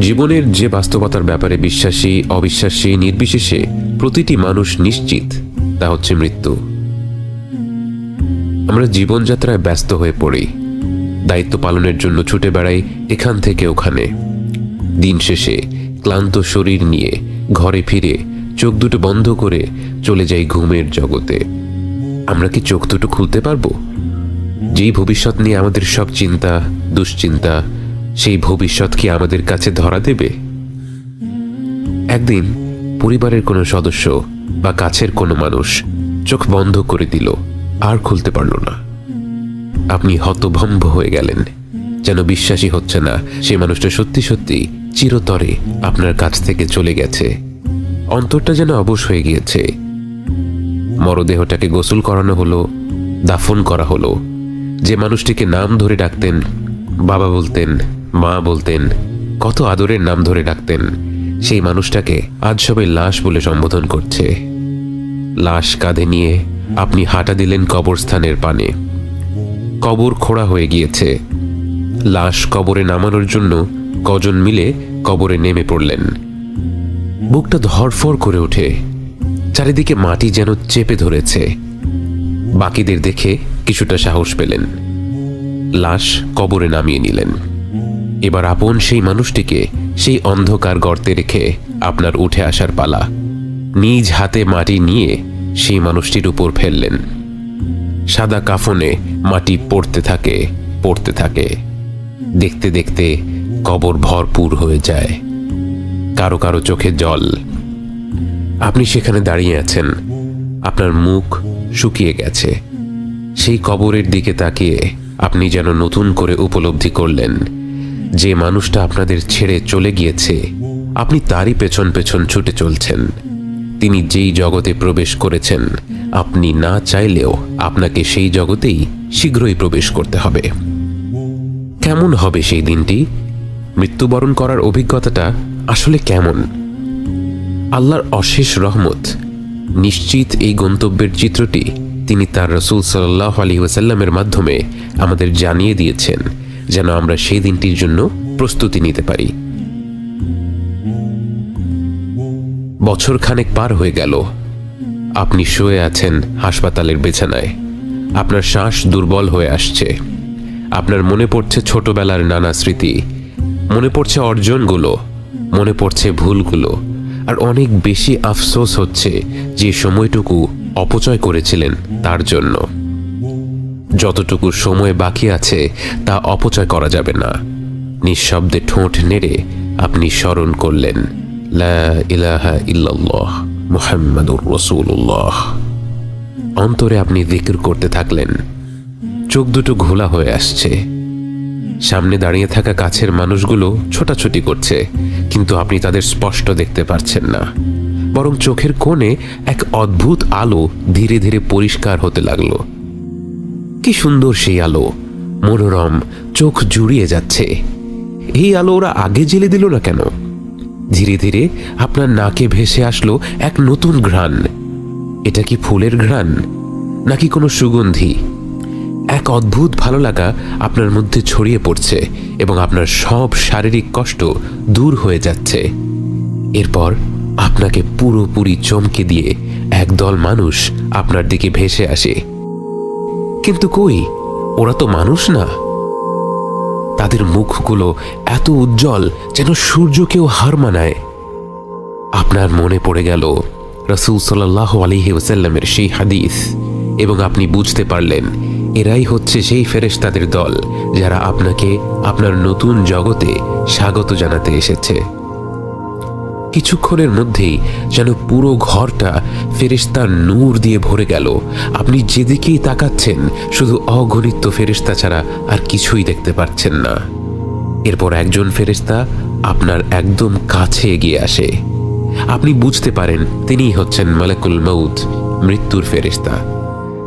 জীবনের যে বাস্তবতার ব্যাপারে বিশ্বাসী অবিশ্বাসী নির্বিশেষে প্রতিটি মানুষ নিশ্চিত, তা হচ্ছে মৃত্যু। আমরা জীবনযাত্রায় ব্যস্ত হয়ে পড়ি, দায়িত্ব পালনের জন্য ছুটে বেড়াই এখান থেকে ওখানে। দিন শেষে ক্লান্ত শরীর নিয়ে ঘরে ফিরে চোখ দুটো বন্ধ করে চলে যাই ঘুমের জগতে। আমরা কি চোখ দুটো খুলতে পারবো? যেই ভবিষ্যৎ নিয়ে আমাদের সব চিন্তা দুশ্চিন্তা, সেই ভবিষ্যৎ কি আমাদের কাছে ধরা দেবে? একদিন পরিবারের কোনো সদস্য বা কাছের কোনো মানুষ চোখ বন্ধ করে দিল, আর খুলতে পারল না। আপনি হতভম্ব হয়ে গেলেন, যেন বিশ্বাসই হচ্ছে না সেই মানুষটা সত্যি সত্যি চিরতরে আপনার কাছ থেকে চলে গেছে। অন্তরটা যেন অবশ হয়ে গিয়েছে। মরদেহটাকে গোসল করানো হলো, দাফন করা হলো। যে মানুষটিকে নাম ধরে ডাকতেন, বাবা বলতেন, মা বলতেন, কত আদরের নাম ধরে ডাকতেন, সেই মানুষটাকে আজ সবাই লাশ বলে সম্বোধন করছে। লাশ কাঁধে নিয়ে আপনি হাঁটা দিলেন কবরস্থানের পানে। কবর খোঁড়া হয়ে গিয়েছে। লাশ কবরে নামানোর জন্য কজন মিলে কবরে নেমে পড়লেন। বুকটা ধড়ফড় করে ওঠে, চারিদিকে মাটি যেন চেপে ধরেছে। বাকিদের দেখে কিছুটা সাহস পেলেন, লাশ কবরে নামিয়ে নিলেন। এবার আপন সেই মানুষটিকে সেই অন্ধকার গর্তে রেখে আপনার উঠে আসার পালা। নিজ হাতে মাটি নিয়ে সেই মানুষটির উপর ফেললেন। সাদা কাফনে মাটি পড়তে থাকে পড়তে থাকে। দেখতে দেখতে কবর ভরপুর হয়ে যায়। কারো কারো চোখে জল। আপনি সেখানে দাঁড়িয়ে আছেন, আপনার মুখ শুকিয়ে গেছে। সেই কবরের দিকে তাকিয়ে আপনি যেন নতুন করে উপলব্ধি করলেন, যে মানুষটা আপনাদের ছেড়ে চলে গিয়েছে আপনি তারই পেছন পেছন ছুটে চলছেন। তিনি যেই জগতে প্রবেশ করেছেন, আপনি না চাইলেও আপনাকে সেই জগতেই শীঘ্রই প্রবেশ করতে হবে। কেমন হবে সেই দিনটি? মৃত্যুবরণ করার অভিজ্ঞতাটা আসলে কেমন? আল্লাহর অশেষ রহমত নিশ্চিত এই গন্তব্যের চিত্রটি তিনি তার রাসূল সাল্লাল্লাহু আলাইহি ওয়াসাল্লামের মাধ্যমে আমাদের জানিয়ে দিয়েছেন, যেন আমরা সেই দিনটির জন্য প্রস্তুতি নিতে পারি। বছর খানেক পার হয়ে গেল। আপনি শুয়ে আছেন হাসপাতালের বিছানায়। আপনার শ্বাস দুর্বল হয়ে আসছে। আপনার মনে পড়ছে ছোটবেলার নানা স্মৃতি, মনে পড়ছে অর্জনগুলো, মনে পড়ছে ভুলগুলো, আর অনেক বেশি আফসোস হচ্ছে যে সময়টুকু অপচয় করেছিলেন তার জন্য। যতটুকু সময় বাকি আছে তা অপচয় করা যাবে না। নিঃশব্দে ঠোঁট নেড়ে আপনি স্মরণ করলেন, লা ইলাহা ইল্লাল্লাহ মুহাম্মাদুর রাসূলুল্লাহ। অন্তরে আপনি জিকির করতে থাকলেন। চোখ দুটো ঘোলা হয়ে আসছে। সামনে দাঁড়িয়ে থাকা কাছের মানুষগুলো ছোটাছুটি করছে, কিন্তু আপনি তাদের স্পষ্ট দেখতে পারছেন না। বরং চোখের কোণে এক অদ্ভুত আলো ধীরে ধীরে পরিষ্কার হতে লাগলো। কি সুন্দর সেই আলো, মনোরম, চোখ জুড়িয়ে যাচ্ছে। এই আলো ওরা আগে জ্বেলে দিল না কেন? ধীরে ধীরে আপনার নাকে ভেসে আসলো এক নতুন ঘ্রাণ। এটা কি ফুলের ঘ্রাণ নাকি কোনো সুগন্ধি? এক অদ্ভুত ভালো লাগা আপনার মধ্যে ছড়িয়ে পড়ছে এবং আপনার সব শারীরিক কষ্ট দূর হয়ে যাচ্ছে। এরপর আপনাকে পুরোপুরি চমকে দিয়ে একদল মানুষ আপনার দিকে ভেসে আসে। কিন্তু কই, ওরা তো মানুষ না। তাদের মুখগুলো এত উজ্জ্বল যেন সূর্যকেও হার মানায়। আপনার মনে পড়ে গেল রাসূল সাল্লাল্লাহু আলাইহি ওয়াসাল্লামের সেই হাদিস, এবং আপনি বুঝতে পারলেন এরাই হচ্ছে সেই ফেরেশতাদের দল যারা আপনাকে আপনার নতুন জগতে স্বাগত জানাতে এসেছে। কিছুক্ষণের মধ্যেই যেন পুরো ঘরটা ফেরেশতার নূর দিয়ে ভরে গেল। আপনি যেদিকেই তাকাচ্ছেন শুধু অগণিত ফেরেশতা ছাড়া আর কিছুই দেখতে পাচ্ছেন না। এরপর একজন ফেরেশতা আপনার একদম কাছে এগিয়ে আসে। আপনি বুঝতে পারেন তিনিই হচ্ছেন মালাকুল মউত, মৃত্যুর ফেরেশতা।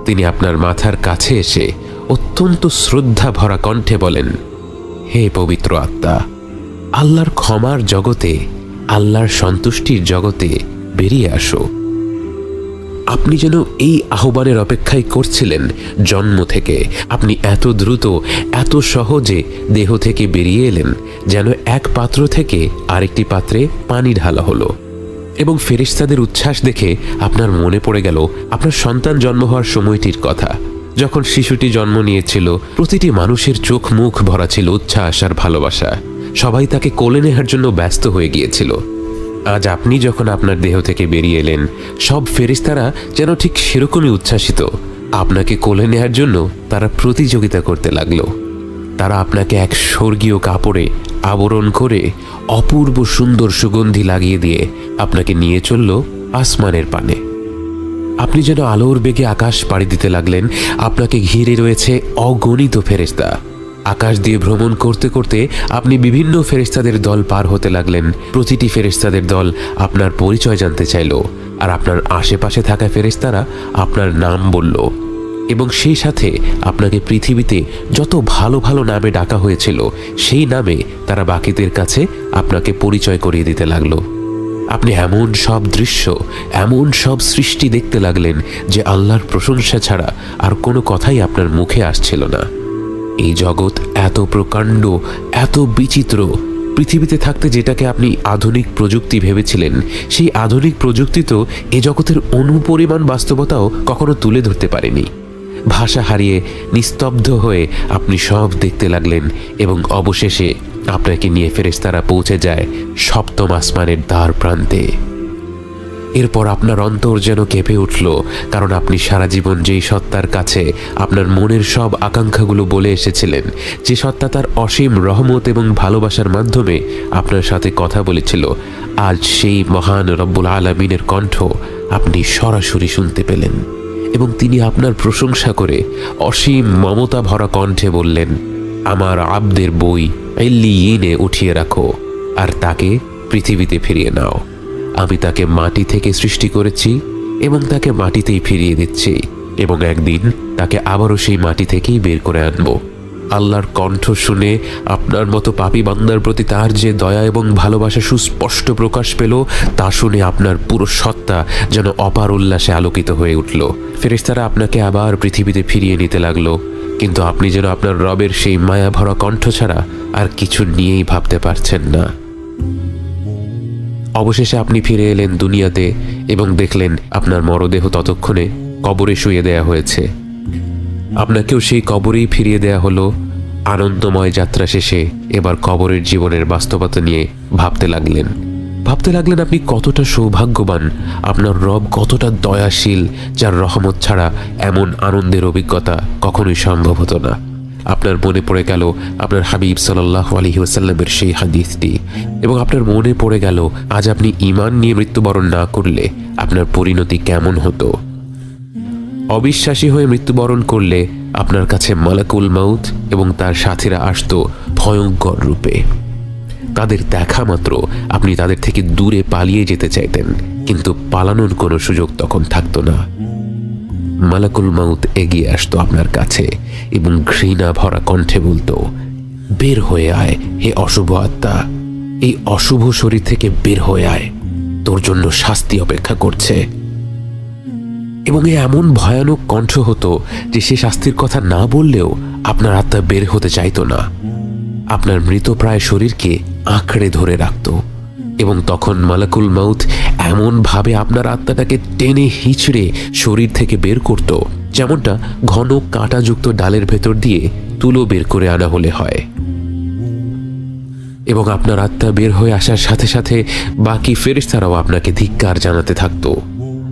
তিনি আপনার মাথার কাছে এসে অত্যন্ত শ্রদ্ধা ভরা কণ্ঠে বলেন, হে পবিত্র আত্মা, আল্লাহর ক্ষমার জগতে, আল্লাহর সন্তুষ্টির জগতে বেরিয়ে আসো। আপনি যেন এই আহ্বানের অপেক্ষায় করছিলেন জন্ম থেকে। আপনি এত দ্রুত, এত সহজে দেহ থেকে বেরিয়ে এলেন যেন এক পাত্র থেকে আরেকটি পাত্রে পানি ঢালা হলো। এবং ফেরেশতাদের উচ্ছ্বাস দেখে আপনার মনে পড়ে গেল আপনার সন্তান জন্ম হওয়ার সময়টির কথা। যখন শিশুটি জন্ম নিয়েছিল, প্রতিটি মানুষের চোখ মুখ ভরা ছিল উচ্ছ্বাস আর ভালোবাসা। সবাই তাকে কোলে নেওয়ার জন্য ব্যস্ত হয়ে গিয়েছিল। আজ আপনি যখন আপনার দেহ থেকে বেরিয়ে এলেন, সব ফেরেশতারা যেন ঠিক সেরকমই উচ্ছ্বাসিত। আপনাকে কোলে নেওয়ার জন্য তারা প্রতিযোগিতা করতে লাগলো। তারা আপনাকে এক স্বর্গীয় কাপড়ে আবরণ করে অপূর্ব সুন্দর সুগন্ধি লাগিয়ে দিয়ে আপনাকে নিয়ে চলল আসমানের পানে। আপনি যেন আলোর বেগে আকাশ পাড়ি দিতে লাগলেন। আপনাকে ঘিরে রয়েছে অগণিত ফেরেশতা। আকাশ দিয়ে ভ্রমণ করতে করতে আপনি বিভিন্ন ফেরেশতাদের দল পার হতে লাগলেন। প্রতিটি ফেরেশতাদের দল আপনার পরিচয় জানতে চাইল, আর আপনার আশেপাশে থাকা ফেরেশতারা আপনার নাম বলল, এবং সেই সাথে আপনাকে পৃথিবীতে যত ভালো ভালো নামে ডাকা হয়েছিল সেই নামে তারা বাকিদের কাছে আপনাকে পরিচয় করিয়ে দিতে লাগলো। আপনি এমন সব দৃশ্য, এমন সব সৃষ্টি দেখতে লাগলেন যে আল্লাহর প্রশংসা ছাড়া আর কোনো কথাই আপনার মুখে আসছিল না। এই জগৎ এত প্রকাণ্ড, এত বিচিত্র। পৃথিবীতে থাকতে যেটাকে আপনি আধুনিক প্রযুক্তি ভেবেছিলেন, সেই আধুনিক প্রযুক্তি তো এ জগতের অনুপরিমাণ বাস্তবতাও কখনো তুলে ধরতে পারেনি। ভাষা হারিয়ে নিস্তব্ধ হয়ে আপনি সব দেখতে লাগলেন, এবং অবশেষে আপনাকে নিয়ে ফেরেশতারা পৌঁছে যায় সপ্তম আসমানের দ্বার প্রান্তে। এরপর আপনার অন্তর যেন কেঁপে উঠল, কারণ আপনি সারা জীবন যেই সত্তার কাছে আপনার মনের সব আকাঙ্ক্ষাগুলো বলে এসেছিলেন, যে সত্তা তার অসীম রহমত এবং ভালোবাসার মাধ্যমে আপনার সাথে কথা বলেছিল, আজ সেই মহান রব্বুল আলামিনের কণ্ঠ আপনি সরাসরি শুনতে পেলেন। এবং তিনি আপনার প্রশংসা করে অসীম মমতা ভরা কণ্ঠে বললেন, আমার আব্দের বই ইল্লিয়িনে উঠিয়ে রাখো আর তাকে পৃথিবীতে ফিরিয়ে নাও। আমি তাকে মাটি থেকে সৃষ্টি করেছি এবং তাকে মাটিতেই ফিরিয়ে দিচ্ছি, এবং একদিন তাকে আবারও সেই মাটি থেকেই বের করে আনবো। আল্লাহর কণ্ঠ শুনে আপনার মতো পাপী বান্দার প্রতি তার যে দয়া এবং ভালোবাসা সুস্পষ্ট প্রকাশ পেল, তা শুনে আপনার পুরো সত্তা যেন অপার উল্লাসে আলোকিত হয়ে উঠল। ফেরেশতারা আপনাকে আবার পৃথিবীতে ফিরিয়ে নিতে লাগলো, কিন্তু আপনি যেন আপনার রবের সেই মায়া ভরা কণ্ঠ ছাড়া আর কিছু নিয়েই ভাবতে পারছেন না। অবশেষে আপনি ফিরে এলেন দুনিয়াতে এবং দেখলেন আপনার মরদেহ ততক্ষণে কবরে শুয়ে দেয়া হয়েছে। আপনাকেও সেই কবরেই ফিরিয়ে দেয়া হলো। আনন্দময় যাত্রা শেষে এবার কবরের জীবনের বাস্তবতা নিয়ে ভাবতে লাগলেন আপনি কতটা সৌভাগ্যবান, আপনার রব কতটা দয়াশীল, যার রহমত ছাড়া এমন আনন্দের অভিজ্ঞতা কখনোই সম্ভব হতো না। আপনার মনে পড়ে গেল আপনার হাবিব সাল্লাল্লাহু আলাইহি ওয়াসাল্লামের সেই হাদিসটি, এবং আপনার মনে পড়ে গেল আজ আপনি ঈমান নিয়ে মৃত্যুবরণ না করলে আপনার পরিণতি কেমন হতো। অবিশ্বাসী হয়ে মৃত্যুবরণ করলে আপনার কাছে মালাকুল মাউত এবং তার সাথীরা আসতো ভয়ঙ্কর রূপে। তাদের দেখা মাত্র আপনি তাদের থেকে দূরে পালিয়ে যেতে চাইতেন, কিন্তু পালানোর কোনো সুযোগ তখন থাকতো না। মালাকুল মাউত এগিয়ে আসতো আপনার কাছে এবং ঘৃণা ভরা কণ্ঠে বলতো, বের হয়ে আয় হে অশুভ আত্মা, এই অশুভ শরীর থেকে বের হয়ে আয়, তোর জন্য শাস্তি অপেক্ষা করছে। এবং এমন ভয়ানক কণ্ঠ হতো যে সে শাস্তির কথা না বললেও আপনার আত্মা বের হতে চাইতো না। আপনার মৃতপ্রায় শরীরকে আঁকড়ে ধরে রাখত, এবং তখন মালাকুল মাউত এমনভাবে আপনার আত্মাটাকে টেনে হিঁচড়ে শরীর থেকে বের করত, যেমনটা ঘন কাঁটাযুক্ত ডালের ভেতর দিয়ে তুলো বের করে আনা হলে হয়। এবং আপনার আত্মা বের হয়ে আসার সাথে সাথে বাকি ফেরেশতারাও আপনাকে ধিক্কার জানাতে থাকতো।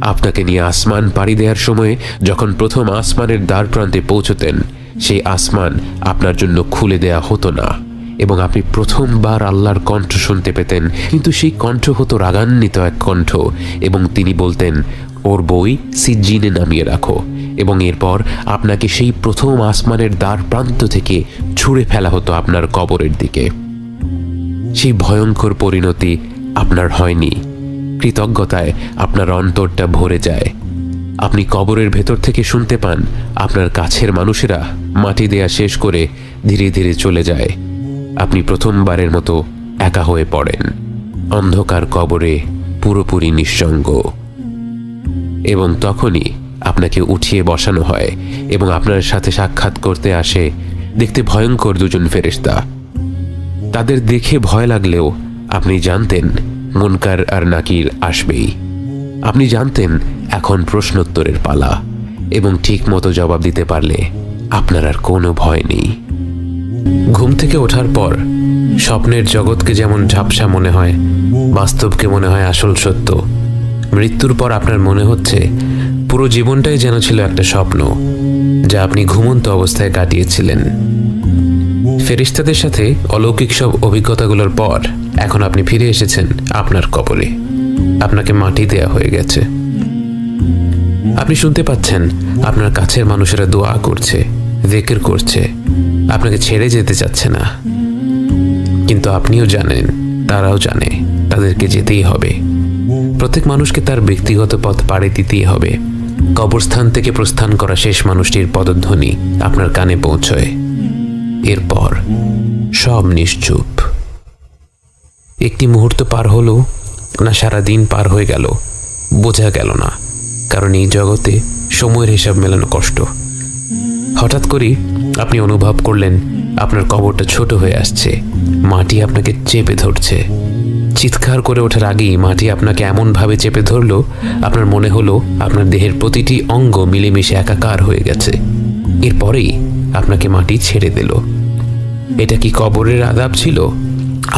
আপনাকে নিয়ে আসমান পাড়ি দেওয়ার সময় যখন প্রথম আসমানের দ্বার প্রান্তে পৌঁছতেন, সেই আসমান আপনার জন্য খুলে দেয়া হতো না, এবং আপনি প্রথমবার আল্লাহর কণ্ঠ শুনতে পেতেন, কিন্তু সেই কণ্ঠ হতো রাগান্বিত এক কণ্ঠ, এবং তিনি বলতেন, ওর বই সিজ্জিনে নামিয়ে রাখো। এবং এরপর আপনাকে সেই প্রথম আসমানের দ্বার প্রান্ত থেকে ছুঁড়ে ফেলা হতো আপনার কবরের দিকে। সেই ভয়ঙ্কর পরিণতি আপনার হয়নি। কৃতজ্ঞতায় আপনার অন্তরটা ভরে যায়। আপনি কবরের ভেতর থেকে শুনতে পান আপনার কাছের মানুষেরা মাটি দেয়া শেষ করে ধীরে ধীরে চলে যায়। আপনি প্রথমবারের মতো একা হয়ে পড়েন, অন্ধকার কবরে পুরোপুরি নিঃসঙ্গ। এবং তখনই আপনাকে উঠিয়ে বসানো হয় এবং আপনার সাথে সাক্ষাৎ করতে আসে দেখতে ভয়ঙ্কর দুজন ফেরেশতা। তাদের দেখে ভয় লাগলেও আপনি জানতেন মুনকার আর নাকির আসবেই। আপনি জানতেন এখন প্রশ্নোত্তরের পালা, এবং ঠিক মতো জবাব দিতে পারলে আপনার আর কোনো ভয় নেই। ঘুম থেকে ওঠার পর স্বপ্নের জগৎকে যেমন ঝাপসা মনে হয়, বাস্তবকে মনে হয় আসল সত্য। মৃত্যুর পর আপনার মনে হচ্ছে পুরো জীবনটাই যেন ছিল একটা স্বপ্ন যা আপনি ঘুমন্ত অবস্থায় কাটিয়েছিলেন। ফেরেশতাদের সাথে অলৌকিক সব অভিজ্ঞতাগুলোর পর এখন আপনি ফিরে এসেছেন আপনার কবরে। আপনাকে মাটি দেয়া হয়ে গেছে। আপনি শুনতে পাচ্ছেন আপনার কাছের মানুষেরা দোয়া করছে, জিকির করছে, আপনাকে ছেড়ে যেতে চাচ্ছে না। কিন্তু আপনিও জানেন, তারাও জানে তাদেরকে যেতেই হবে। প্রত্যেক মানুষকে তার ব্যক্তিগত পথ পাড়ি দিতেই হবে। কবরস্থান থেকে প্রস্থান করা শেষ মানুষটির পদধ্বনি আপনার কানে পৌঁছয়। এরপর সব নিশ্চুপ। একটি মুহূর্ত পার হলো না সারা দিন পার হয়ে গেল বোঝা গেল না, কারণ এই জগতে সময়ের হিসাব মেলানো কষ্ট। হঠাৎ করেই আপনি অনুভব করলেন আপনার কবরটা ছোট হয়ে আসছে, মাটি আপনাকে চেপে ধরছে। চিৎকার করে ওঠার আগেই মাটি আপনাকে এমনভাবে চেপে ধরলো, আপনার মনে হলো আপনার দেহের প্রতিটি অঙ্গ মিলেমিশে একাকার হয়ে গেছে। এরপরেই আপনাকে মাটি ছেড়ে দিল। এটা কি কবরের আযাব ছিল?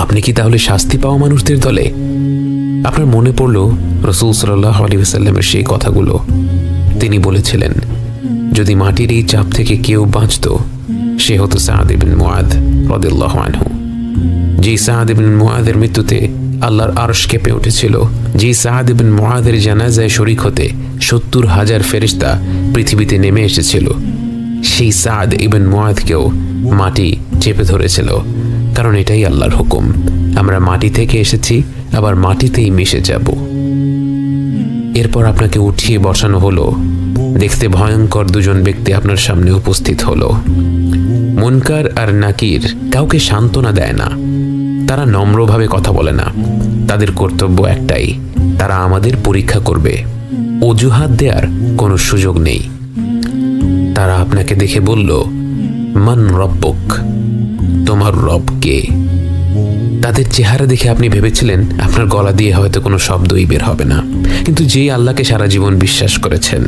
আপনি কি তাহলে শাস্তি পাওয়া মানুষদের দলে? আপনার মনে পড়ল রাসূল সাল্লাল্লাহু আলাইহি ওয়াসাল্লামের সেই কথাগুলো। তিনি বলেছিলেন, যদি মাটির এই চাপ থেকে কেউ বাঁচত সে হতো সাদ ইবনে মুআদ রাদিয়াল্লাহু আনহু। যে সাদ ইবনে মুআদের মৃত্যুতে আল্লাহর আরশ কেঁপে উঠেছিল, যে সাদ ইবনে মুআদের জানাজায় শরীক হতে ৭০,০০০ ফেরেশতা পৃথিবীতে নেমে এসেছিল, সেই সাদ ইবনে মুআদকেও মাটি চেপে ধরেছিল। কারণ এটাই আল্লাহর হুকুম, আমরা মাটি থেকে এসেছি, আবার মাটিতেই মিশে যাব। এরপর আপনাকে উঠিয়ে বসানো হলো। দেখতে ভয়ঙ্কর দুজন ব্যক্তি আপনার সামনে উপস্থিত হলো। মুনকার আর নাকির কাউকে সান্ত্বনা দেয় না, তারা নম্রভাবে কথা বলে না। তাদের কর্তব্য একটাই, তারা আমাদের পরীক্ষা করবে। অজুহাত দেওয়ার কোনো সুযোগ নেই। তারা আপনাকে দেখে বলল, মান রব্বুক, তোমার রব কে? তাদের চেহারা দেখে আপনি ভেবেছিলেন আপনার গলা দিয়ে হয়তো কোনো শব্দই বের হবে না। কিন্তু যেই আল্লাহকে সারা জীবন বিশ্বাস করেছেন,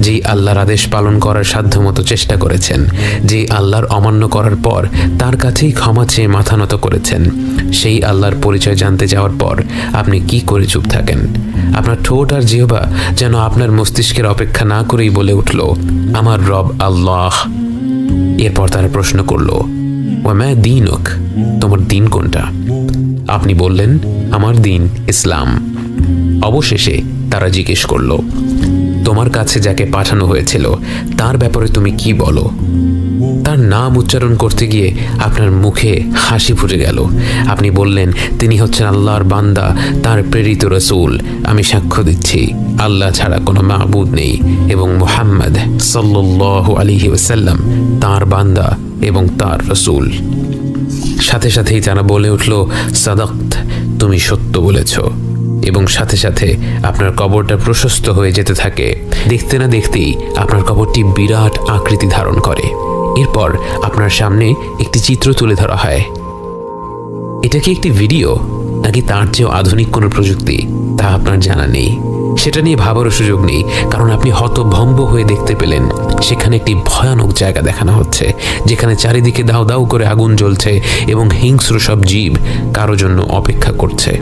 যেই আল্লাহর আদেশ পালন করার সাধ্যমতো চেষ্টা করেছেন, যেই আল্লাহর অমান্য করার পর তার কাছেই ক্ষমা চেয়ে মাথা নত করেছেন, সেই আল্লাহর পরিচয় জানতে যাওয়ার পর আপনি কি করে চুপ থাকেন? আপনার ঠোঁট আর জিহ্বা যেন আপনার মস্তিষ্কের অপেক্ষা না করেই বলে উঠল, আমার রব আল্লাহ। এরপর তারা প্রশ্ন করল, ওয়ামা দীনুক, তোমার দিন কোনটা? আপনি বললেন, আমার দিন ইসলাম। অবশেষে তারা জিজ্ঞেস করল, তোমার কাছে যাকে পাঠানো হয়েছিল তার ব্যাপারে তুমি কি বলো? তার নাম উচ্চারণ করতে গিয়ে আপনার মুখে হাসি ফুটে গেল। আপনি বললেন, তিনি হচ্ছেন আল্লাহর বান্দা, তার প্রেরিত রাসূল। আমি সাক্ষ্য দিচ্ছি আল্লাহ ছাড়া কোনো মাবুদ নেই এবং মুহাম্মদ সাল্লাল্লাহু আলাইহি ওয়াসাল্লাম তার বান্দা এবং তার রাসূল। সাথে সাথেই তারা বলে উঠল, সাদাক্ত, তুমি সত্য বলেছ। এবং সাথে সাথে আপনার কবরটা প্রশস্ত হয়ে যেতে থাকে। দেখতে না দেখতেই আপনার কবরটি বিরাট আকৃতি ধারণ করে। এরপর আপনার সামনে একটি চিত্র তুলে ধরা হয়। এটা কি একটি ভিডিও নাকি তার চেয়েও আধুনিক কোনো প্রযুক্তি তা আপনার জানা নেই। সেটা নিয়ে ভাবারও সুযোগ নেই, কারণ আপনি হতভম্ব হয়ে দেখতে পেলেন সেখানে একটি ভয়ানক জায়গা দেখানো হচ্ছে, যেখানে চারিদিকে দাউ দাউ করে আগুন জ্বলছে এবং হিংস্র সব জীব কারো জন্য অপেক্ষা করছে।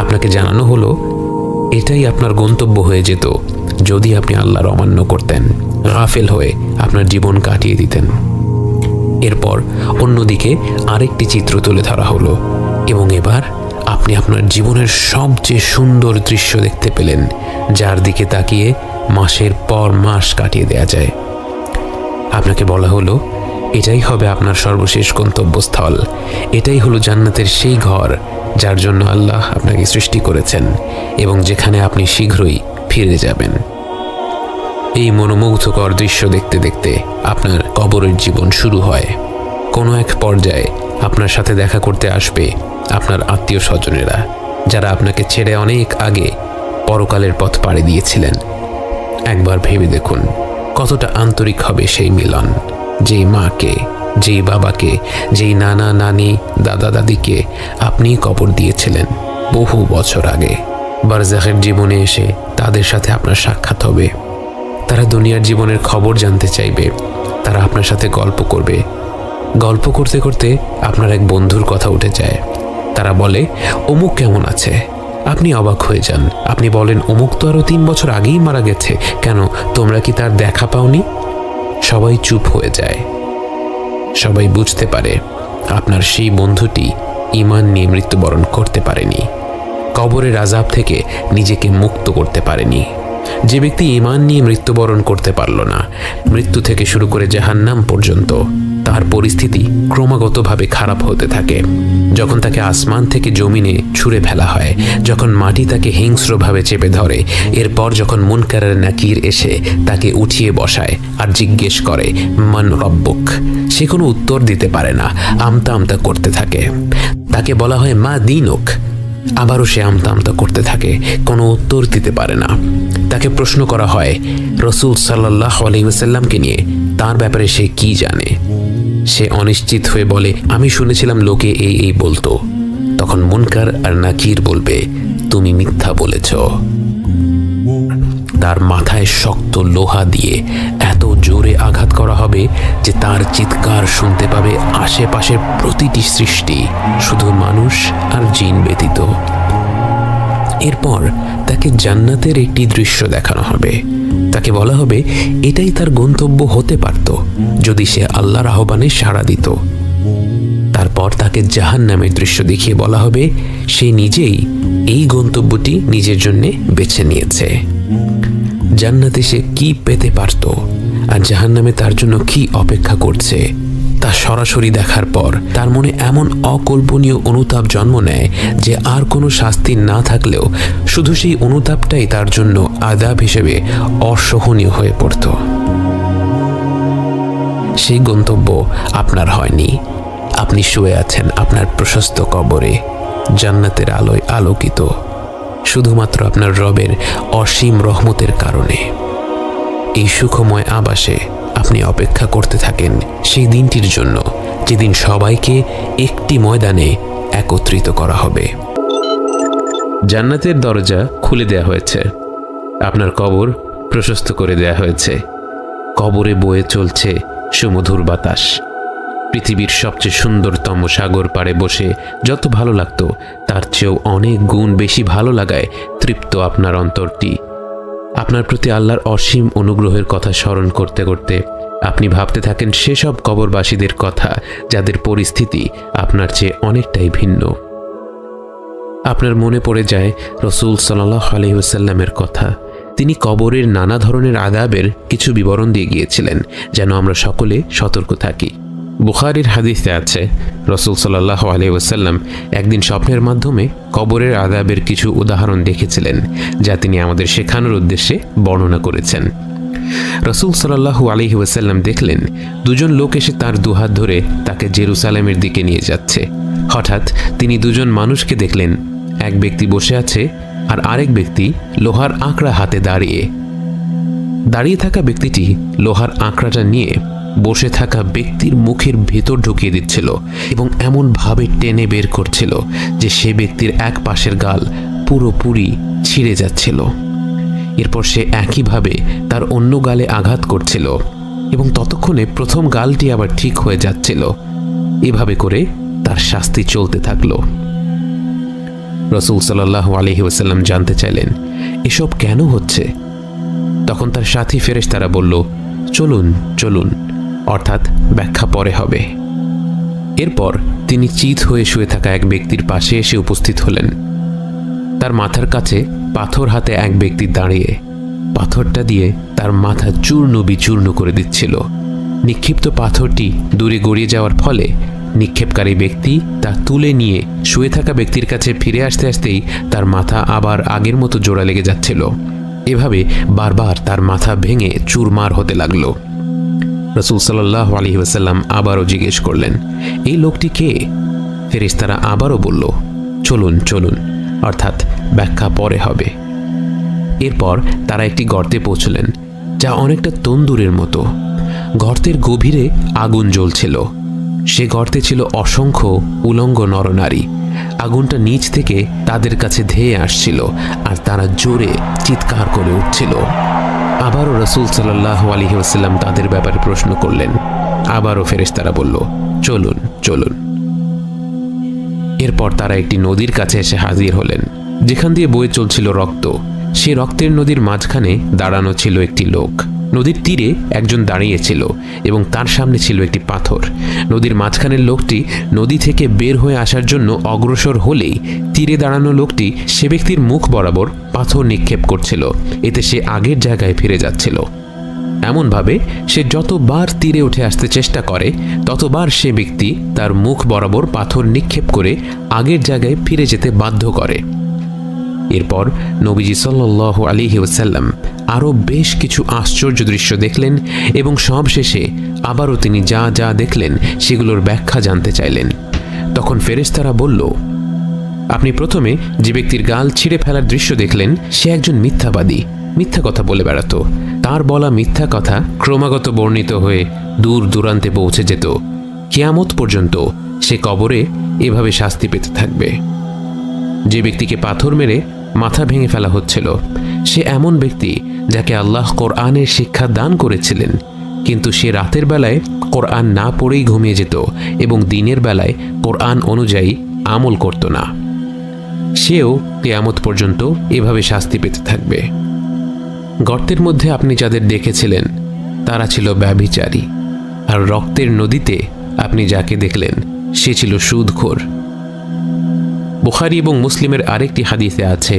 আপনাকে জানানো হলো এটাই আপনার গন্তব্য হয়ে যেত যদি আপনি আল্লাহর অমান্য করতেন, গাফেল হয়ে আপনার জীবন কাটিয়ে দিতেন। এরপর অন্যদিকে আরেকটি চিত্র তুলে ধরা হলো এবং এবার আপনি আপনার জীবনের সবচেয়ে সুন্দর দৃশ্য দেখতে পেলেন, যার দিকে তাকিয়ে মাসের পর মাস কাটিয়ে দেয়া যায়। আপনাকে বলা হলো এটাই হবে আপনার সর্বশেষ গন্তব্যস্থল, এটাই হলো জান্নাতের সেই ঘর যার জন্য আল্লাহ আপনাকে সৃষ্টি করেছেন এবং যেখানে আপনি শীঘ্রই ফিরে যাবেন। এই মনোমুগ্ধকর দৃশ্য দেখতে দেখতে আপনার কবরের জীবন শুরু হয়। কোনো এক পর্যায়ে আপনার সাথে দেখা করতে আসবে আপনার আত্মীয় স্বজনেরা, যারা আপনাকে ছেড়ে অনেক আগে পরকালের পথ পাড়ি দিয়েছিলেন। একবার ভেবে দেখুন কতটা আন্তরিক হবে সেই মিলন। যেই মাকে, যেই বাবাকে, যেই নানা নানি দাদা দাদিকে আপনি কবর দিয়েছিলেন বহু বছর আগে, বারজাখের জীবনে এসে তাদের সাথে আপনার সাক্ষাৎ হবে। তারা দুনিয়ার জীবনের খবর জানতে চাইবে, তারা আপনার সাথে গল্প করবে। গল্প করতে করতে আপনার এক বন্ধুর কথা উঠে যায়। তারা বলে, অমুক কেমন আছে? আপনি অবাক হয়ে যান। আপনি বলেন, অমুক তো আরও 3 বছর আগেই মারা গেছে, কেন তোমরা কি তার দেখা পাওনি? সবাই চুপ হয়ে যায়। সবাই বুঝতে পারে আপনার সেই বন্ধুটি ঈমান নিয়ে মৃত্যুবরণ করতে পারেনি, কবরের আযাব থেকে নিজেকে মুক্ত করতে পারেনি। যে ব্যক্তি ঈমান নিয়ে মৃত্যুবরণ করতে পারল না, মৃত্যু থেকে শুরু করে জাহান্নাম পর্যন্ত তার পরিস্থিতি ক্রমাগতভাবে খারাপ হতে থাকে। যখন তাকে আসমান থেকে জমিনে ছুঁড়ে ফেলা হয়, যখন মাটি তাকে হিংস্রভাবে চেপে ধরে, এরপর যখন মুনকার নাকির এসে তাকে উঠিয়ে বসায় আর জিজ্ঞেস করে মান রব্বুক, সে কোনো উত্তর দিতে পারে না, আমতা আমতা করতে থাকে। তাকে বলা হয় মা দীনুক, আবারও সে আমতা আমতা করতে থাকে, কোনো উত্তর দিতে পারে না। তাকে প্রশ্ন করা হয় রাসূল সাল্লাল্লাহু আলাইহি ওয়াসাল্লামকে নিয়ে, তার ব্যাপারে সে কি জানে। সে অনিশ্চিত হয়ে বলে, আমি শুনেছিলাম লোকে এই বলতো। তখন মুনকার আর নাকির বলবে, তুমি মিথ্যা বলেছ। তার মাথায় শক্ত লোহা দিয়ে এত জোরে আঘাত করা হবে যে তার চিৎকার শুনতে পাবে আশেপাশের প্রতিটি সৃষ্টি, শুধু মানুষ আর জিন ব্যতীত। এরপর তাকে জান্নাতের একটি দৃশ্য দেখানো হবে। তাকে বলা হবে এটাই তার গন্তব্য হতে পারত যদি সে আল্লাহর আহ্বানে সাড়া দিত। তারপর তাকে জাহান্নামের দৃশ্য দেখিয়ে বলা হবে সে নিজেই এই গন্তব্যটি নিজের জন্য বেছে নিয়েছে। জান্নাতে সে কি পেতে পারত আর জাহান্নামে তার জন্য কি অপেক্ষা করছে তা সরাসরি দেখার পর তার মনে এমন অকল্পনীয় অনুতাপ জন্ম নেয় যে আর কোনো শাস্তি না থাকলেও শুধু সেই অনুতাপটাই তার জন্য আযাব হিসেবে অসহনীয় হয়ে পড়ত। সেই গন্তব্য আপনার হয়নি। আপনি শুয়ে আছেন আপনার প্রশস্ত কবরে, জান্নাতের আলোয় আলোকিত, শুধুমাত্র আপনার রবের অসীম রহমতের কারণে। এই সুখময় আবাসে আপনি অপেক্ষা করতে থাকেন সেই দিনটির জন্য, যেদিন সবাইকে একটি ময়দানে একত্রিত করা হবে। জান্নাতের দরজা খুলে দেয়া হয়েছে, আপনার কবর প্রশস্ত করে দেয়া হয়েছে। কবরে বয়ে চলছে সুমধুর বাতাস। পৃথিবীর সবচেয়ে সুন্দরতম সাগর পাড়ে বসে যত ভালো লাগতো তার চেয়েও অনেক গুণ বেশি ভালো লাগায় তৃপ্ত আপনার অন্তরটি। আপনার প্রতি আল্লাহর অসীম অনুগ্রহের কথা স্মরণ করতে করতে আপনি ভাবতে থাকেন সেসব কবরবাসীদের কথা যাদের পরিস্থিতি আপনার চেয়ে অনেকটাই ভিন্ন। আপনার মনে পড়ে যায় রাসূল সাল্লাল্লাহু আলাইহি ওয়াসাল্লামের কথা। তিনি কবরের নানা ধরনের আযাবের কিছু বিবরণ দিয়ে গিয়েছিলেন যেন আমরা সকলে সতর্ক থাকি। বুখারীর হাদিসে আছে রাসূল সাল্লাল্লাহু আলাইহি ওয়াসাল্লাম একদিন স্বপ্নের মাধ্যমে কবরের আযাবের কিছু উদাহরণ দেখেছিলেন যা তিনি আমাদের শেখানোর উদ্দেশ্যে বর্ণনা করেছেন। রাসূল সাল্লাল্লাহু আলাইহি ওয়াসাল্লাম দেখলেন দুজন লোক এসে তার দুহাত ধরে তাকে জেরুসালেমের দিকে নিয়ে যাচ্ছে। হঠাৎ তিনি দুজন মানুষকে দেখলেন, এক ব্যক্তি বসে আছে আর আরেক ব্যক্তি লোহার আঁকড়া হাতে দাঁড়িয়ে থাকা ব্যক্তিটি লোহার আঁকড়াটা নিয়ে বসে থাকা ব্যক্তির মুখের ভেতর ঢুকিয়ে দিচ্ছিল এবং এমনভাবে টেনে বের করছিল যে সে ব্যক্তির এক পাশের গাল পুরোপুরি ছিঁড়ে যাচ্ছিল। এরপর সে একইভাবে তার অন্য গালে আঘাত করছিল এবং ততক্ষণে প্রথম গালটি আবার ঠিক হয়ে যাচ্ছিল। এভাবে করে তার শাস্তি চলতে থাকলো। রাসূল সাল্লাল্লাহু আলাইহি ওয়াসাল্লাম জানতে চাইলেন এসব কেন হচ্ছে। তখন তার সাথী ফেরেশতারা বলল, চলুন চলুন, অর্থাৎ ব্যাখ্যা পরে হবে। এরপর তিনি চিত হয়ে শুয়ে থাকা এক ব্যক্তির পাশে এসে উপস্থিত হলেন। তার মাথার কাছে পাথর হাতে এক ব্যক্তি দাঁড়িয়ে পাথরটা দিয়ে তার মাথা চূর্ণ বিচূর্ণ করে দিচ্ছিল। নিক্ষিপ্ত পাথরটি দূরে গড়িয়ে যাওয়ার ফলে নিক্ষেপকারী ব্যক্তি তা তুলে নিয়ে শুয়ে থাকা ব্যক্তির কাছে ফিরে আসতে আসতেই তার মাথা আবার আগের মতো জোড়া লেগে যাচ্ছিল। এভাবে বারবার তার মাথা ভেঙে চুরমার হতে লাগলো। রাসূল সাল্লাল্লাহু আলাইহি ওয়াসাল্লাম আবারও জিজ্ঞেস করলেন, এই লোকটি কে? ফেরেশতারা আবারও বলল, চলুন চলুন, অর্থাৎ ব্যাখ্যা পরে হবে। এরপর তারা একটি গর্তে পৌঁছলেন, যা অনেকটা তন্দুরের মতো। গর্তের গভীরে আগুন জ্বলছিল। সে গর্তে ছিল অসংখ্য উলঙ্গ নরনারী। আগুনটা নিচ থেকে তাদের কাছে ধেয়ে আসছিল, আর তারা জোরে চিৎকার করে উঠছিল। আবারও রাসূল সাল্লাল্লাহু আলাইহি ওয়াসাল্লাম তাদের ব্যাপারে প্রশ্ন করলেন। আবারও ফেরেশতারা বলল, চলুন চলুন। এরপর তারা একটি নদীর কাছে এসে হাজির হলেন, যেখান দিয়ে বয়ে চলছিল রক্ত। সে রক্তের নদীর মাঝখানে দাঁড়ানো ছিল একটি লোক। নদীর তীরে একজন দাঁড়িয়েছিল এবং তার সামনে ছিল একটি পাথর। নদীর মাঝখানের লোকটি নদী থেকে বের হয়ে আসার জন্য অগ্রসর হলেই তীরে দাঁড়ানো লোকটি সে ব্যক্তির মুখ বরাবর পাথর নিক্ষেপ করছিল। এতে সে আগের জায়গায় ফিরে যাচ্ছিল। এমনভাবে সে যতবার তীরে উঠে আসতে চেষ্টা করে, ততবার সে ব্যক্তি তার মুখ বরাবর পাথর নিক্ষেপ করে আগের জায়গায় ফিরে যেতে বাধ্য করে। এরপর নবীজি সাল্লাল্লাহু আলাইহি ওয়াসাল্লাম আরও বেশ কিছু আশ্চর্য দৃশ্য দেখলেন এবং সবশেষে আবারও তিনি যা যা দেখলেন সেগুলোর ব্যাখ্যা জানতে চাইলেন। তখন ফেরেশতারা বলল, আপনি প্রথমে যে ব্যক্তির গাল ছিঁড়ে ফেলার দৃশ্য দেখলেন, সে একজন মিথ্যাবাদী, মিথ্যা কথা বলে বেড়াতো। তার বলা মিথ্যা কথা ক্রমাগত বর্ণিত হয়ে দূর দূরান্তে পৌঁছে যেত। কিয়ামত পর্যন্ত সে কবরে এভাবে শাস্তি পেতে থাকবে। যে ব্যক্তিকে পাথর মেরে মাথা ভেঙে ফেলা হচ্ছিল, সে এমন ব্যক্তি যাকে আল্লাহ কোরআনের শিক্ষা দান করেছিলেন, কিন্তু সে রাতের বেলায় কোরআন না পড়েই ঘুমিয়ে যেত এবং দিনের বেলায় কোরআন অনুযায়ী আমল করত না। সেও কিয়ামত পর্যন্ত এভাবে শাস্তি পেতে থাকবে। গর্তের মধ্যে আপনি যাদের দেখেছিলেন তারা ছিল ব্যভিচারী, আর রক্তের নদীতে আপনি যাকে দেখলেন সে ছিল সুদখোর। বুখারী এবং মুসলিমের আরেকটি হাদিসে আছে,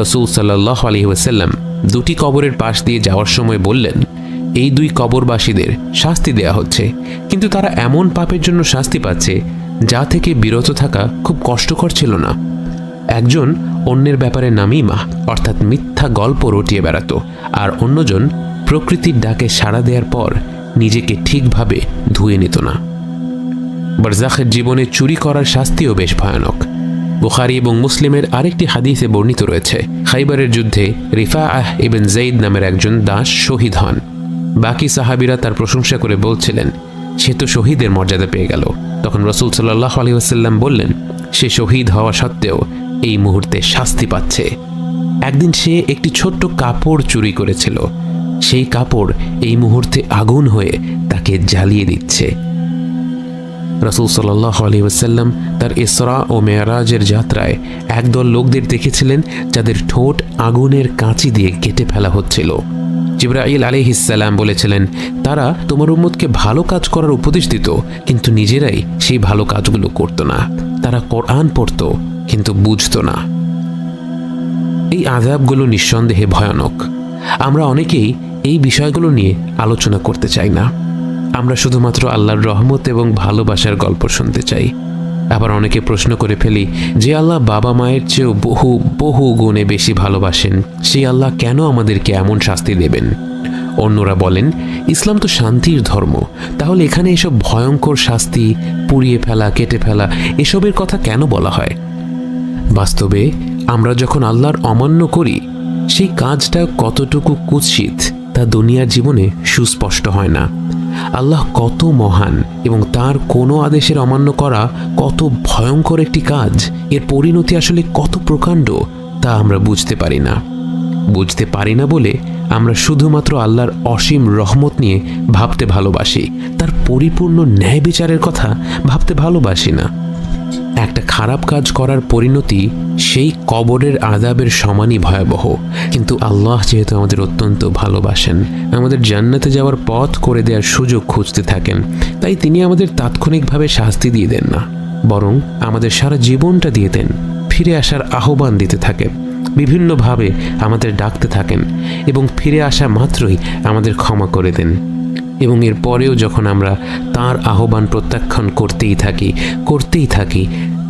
রাসূল সাল্লাল্লাহু আলাইহি ওয়াসাল্লাম দুটি কবরের পাশ দিয়ে যাওয়ার সময় বললেন, এই দুই কবরবাসীদের শাস্তি দেয়া হচ্ছে, কিন্তু তারা এমন পাপের জন্য শাস্তি পাচ্ছে যা থেকে বিরত থাকা খুব কষ্টকর ছিল না। একজন অন্যের ব্যাপারে নামিমা অর্থাৎ মিথ্যা গল্প রটিয়ে বেড়াতো, আর অন্যজন প্রকৃতির ডাকে সাড়া দেওয়ার পর নিজেকে ঠিকভাবে ধুয়ে নিত না। বারজাখের জীবনে চুরি করার শাস্তিও বেশ ভয়ানক। বুখারী এবং মুসলিমের আরেকটি হাদিসে বর্ণিত রয়েছে, খাইবারের যুদ্ধে রিফাআহ ইবন যায়েদ নামের একজন দাস শহীদ হন। বাকি সাহাবীরা তার প্রশংসা করে বলছিলেন, সে তো শহীদের মর্যাদা পেয়ে গেল। তখন রাসূল সাল্লাল্লাহু আলাইহি ওয়াসাল্লাম বললেন, সে শহীদ হওয়া সত্ত্বেও এই মুহূর্তে শাস্তি পাচ্ছে। একদিন সে একটি ছোট্ট কাপড় চুরি করেছিল, সেই কাপড় এই মুহূর্তে আগুন হয়ে তাকে জ্বালিয়ে দিচ্ছে। রাসূল সাল্লাল্লাহু আলাইহি ওয়াসাল্লাম তার ইসরা ও মেরাজের যাত্রায় একদল লোকদের দেখেছিলেন যাদের ঠোঁট আগুনের কাঁচি দিয়ে কেটে ফেলা হচ্ছিল। জিবরাইল আলাইহিস সালাম বলেছিলেন, তারা তোমার উম্মতকে ভালো কাজ করার উপদেশ দিত, কিন্তু নিজেরাই সেই ভালো কাজগুলো করত না। তারা কোরআন পড়ত কিন্তু বুঝত না। এই আযাবগুলো নিঃসন্দেহে ভয়ানক। আমরা অনেকেই এই বিষয়গুলো নিয়ে আলোচনা করতে চাই না। আমরা শুধুমাত্র আল্লাহর রহমত এবং ভালোবাসার গল্প শুনতে চাই। আবার অনেকে প্রশ্ন করে ফেলি, যে আল্লাহ বাবা মায়ের চেয়েও বহু বহু গুণে বেশি ভালোবাসেন, সেই আল্লাহ কেন আমাদেরকে এমন শাস্তি দেবেন? অন্যরা বলেন, ইসলাম তো শান্তির ধর্ম, তাহলে এখানে এসব ভয়ঙ্কর শাস্তি, পুড়িয়ে ফেলা, কেটে ফেলা, এসবের কথা কেন বলা হয়? বাস্তবে আমরা যখন আল্লাহর অমান্য করি, সেই কাজটা কতটুকু কুৎসিত তা দুনিয়ার জীবনে সুস্পষ্ট হয় না। আল্লাহ কত মহান এবং তার কোনো আদেশের অমান্য করা কত ভয়ঙ্কর একটি কাজ, এর পরিণতি আসলে কত প্রকাণ্ড তা আমরা বুঝতে পারি না বলে আমরা শুধুমাত্র আল্লাহর অসীম রহমত নিয়ে ভাবতে ভালোবাসি, তার পরিপূর্ণ ন্যায় বিচারের কথা ভাবতে ভালোবাসি না। একটা খারাপ কাজ করার পরিণতি সেই কবরের আযাবের সমানই ভয়াবহ। কিন্তু আল্লাহ যেহেতু আমাদের অত্যন্ত ভালোবাসেন, আমাদের জান্নাতে যাওয়ার পথ করে দেওয়ার সুযোগ খুঁজতে থাকেন, তাই তিনি আমাদের তাৎক্ষণিকভাবে শাস্তি দিয়ে দেন না, বরং আমাদের সারা জীবনটা দিয়ে দেন, ফিরে আসার আহ্বান দিতে থাকেন, বিভিন্নভাবে আমাদের ডাকতে থাকেন এবং ফিরে আসা মাত্রই আমাদের ক্ষমা করে দেন। এবং এর পরেও যখন আমরা তার আহ্বান প্রত্যাখ্যান করতেই থাকি,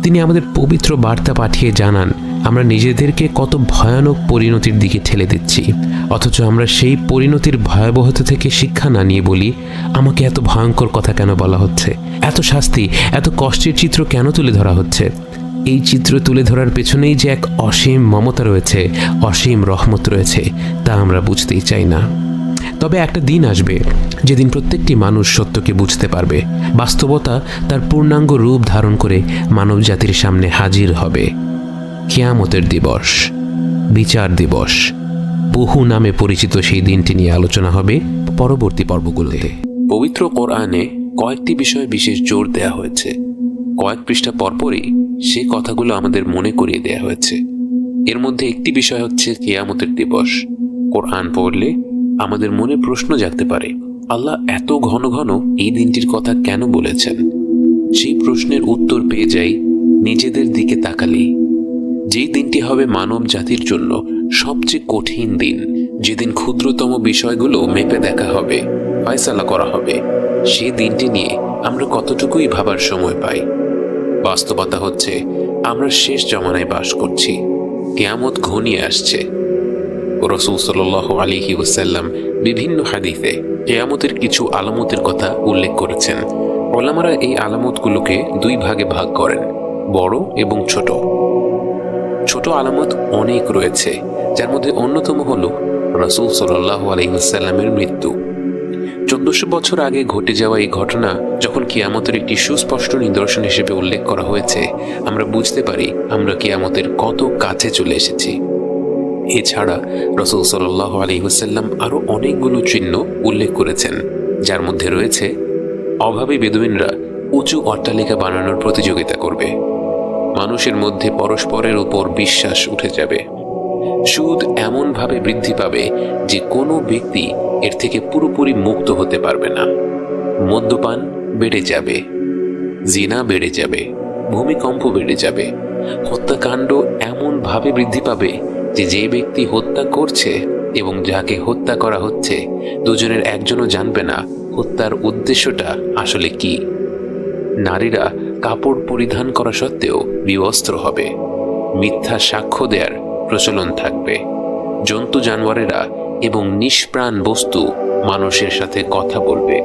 তিনি আমাদের পবিত্র বার্তা পাঠিয়ে জানান আমরা নিজেদেরকে কত ভয়ানক পরিণতির দিকে ঠেলে দিচ্ছি, অথচ আমরা সেই পরিণতির ভয়াবহতা থেকে শিক্ষা না নিয়ে বলি, আমাকে এত ভয়ঙ্কর কথা কেন বলা হচ্ছে, এত শাস্তি, এত কষ্টের চিত্র কেন তুলে ধরা হচ্ছে? এই চিত্র তুলে ধরার পেছনেই যে এক অসীম মমতা রয়েছে, অসীম রহমত রয়েছে, তা আমরা বুঝতেই চাই না। তবে একটা দিন আসবে যেদিন প্রত্যেকটি মানুষ সত্যকে বুঝতে পারবে, বাস্তবতা তার পূর্ণাঙ্গ রূপ ধারণ করে মানব জাতির সামনে হাজির হবে। কিয়ামতের দিবস, বিচার দিবস, বহু নামে পরিচিত সেই দিনটি নিয়ে আলোচনা হবে পরবর্তী পর্বগুলোতে। পবিত্র কোরআনে কয়েকটি বিষয়ে বিশেষ জোর দেয়া হয়েছে। কয়েক পৃষ্ঠা পরপরই সে কথাগুলো আমাদের মনে করিয়ে দেয়া হয়েছে। এর মধ্যে একটি বিষয় হচ্ছে কিয়ামতের দিবস। কোরআন পড়লে আমাদের মনে প্রশ্ন জাগতে পারে, আল্লাহ এত ঘন ঘন এই দিনটির কথা কেন বলেছেন? সেই প্রশ্নের উত্তর পেয়ে যাই নিজেদের দিকে তাকালেই। যেই দিনটি হবে মানব জাতির জন্য সবচেয়ে কঠিন দিন, যেদিন ক্ষুদ্রতম বিষয়গুলো মেপে দেখা হবে, ফয়সালা করা হবে, সেই দিনটি নিয়ে আমরা কতটুকুই ভাবার সময় পাই। বাস্তবতা হচ্ছে আমরা শেষ জমানায় বাস করছি। কিয়ামত ঘনিয়ে আসছে। রাসূল সাল্লাল্লাহু আলাইহি ওয়াসাল্লাম বিভিন্ন হাদিসে কিয়ামতের কিছু আলামতের কথা উল্লেখ করেছেন। উলামারা এই আলামতগুলোকে দুই ভাগে ভাগ করেন, বড় এবং ছোট। ছোট আলামত অনেক রয়েছে, যার মধ্যে অন্যতম হল রাসূল সাল্লাল্লাহু আলাইহি ওয়াসাল্লামের মৃত্যু। 1400 বছর আগে ঘটে যাওয়া এই ঘটনা যখন কিয়ামতের একটি সুস্পষ্ট নিদর্শন হিসেবে উল্লেখ করা হয়েছে, আমরা বুঝতে পারি আমরা কিয়ামতের কত কাছে চলে এসেছি। এছাড়া রাসূল সাল্লাল্লাহু আলাইহি ওয়াসাল্লাম আরো অনেকগুলো চিহ্ন উল্লেখ করেছেন, যার মধ্যে রয়েছে অভাবী বেদুইনরা উঁচু অট্টালিকা বানানোর প্রতিযোগিতা করবে, মানুষের মধ্যে পরস্পরের উপর বিশ্বাস উঠে যাবে, সুদ এমনভাবে বৃদ্ধি পাবে যে কোনো ব্যক্তি এর থেকে পুরোপুরি মুক্ত হতে পারবে না, মদ্যপান বেড়ে যাবে, জিনা বেড়ে যাবে, ভূমিকম্প বেড়ে যাবে, হত্যাকাণ্ড এমনভাবে বৃদ্ধি পাবে যে ব্যক্তি হত্যা করছে এবং যাকে হত্যা করা হচ্ছে দুজনের একজনও জানবে না হত্যার উদ্দেশ্যটা আসলে কি। নারীরা কাপড় পরিধান করা সত্ত্বেও বিবস্ত্র হবে, মিথ্যা সাক্ষ্য দেওয়ার প্রচলন থাকবে, জন্তু জানোয়ারেরা এবং নিষ্প্রাণ বস্তু মানুষের সাথে কথা বলবে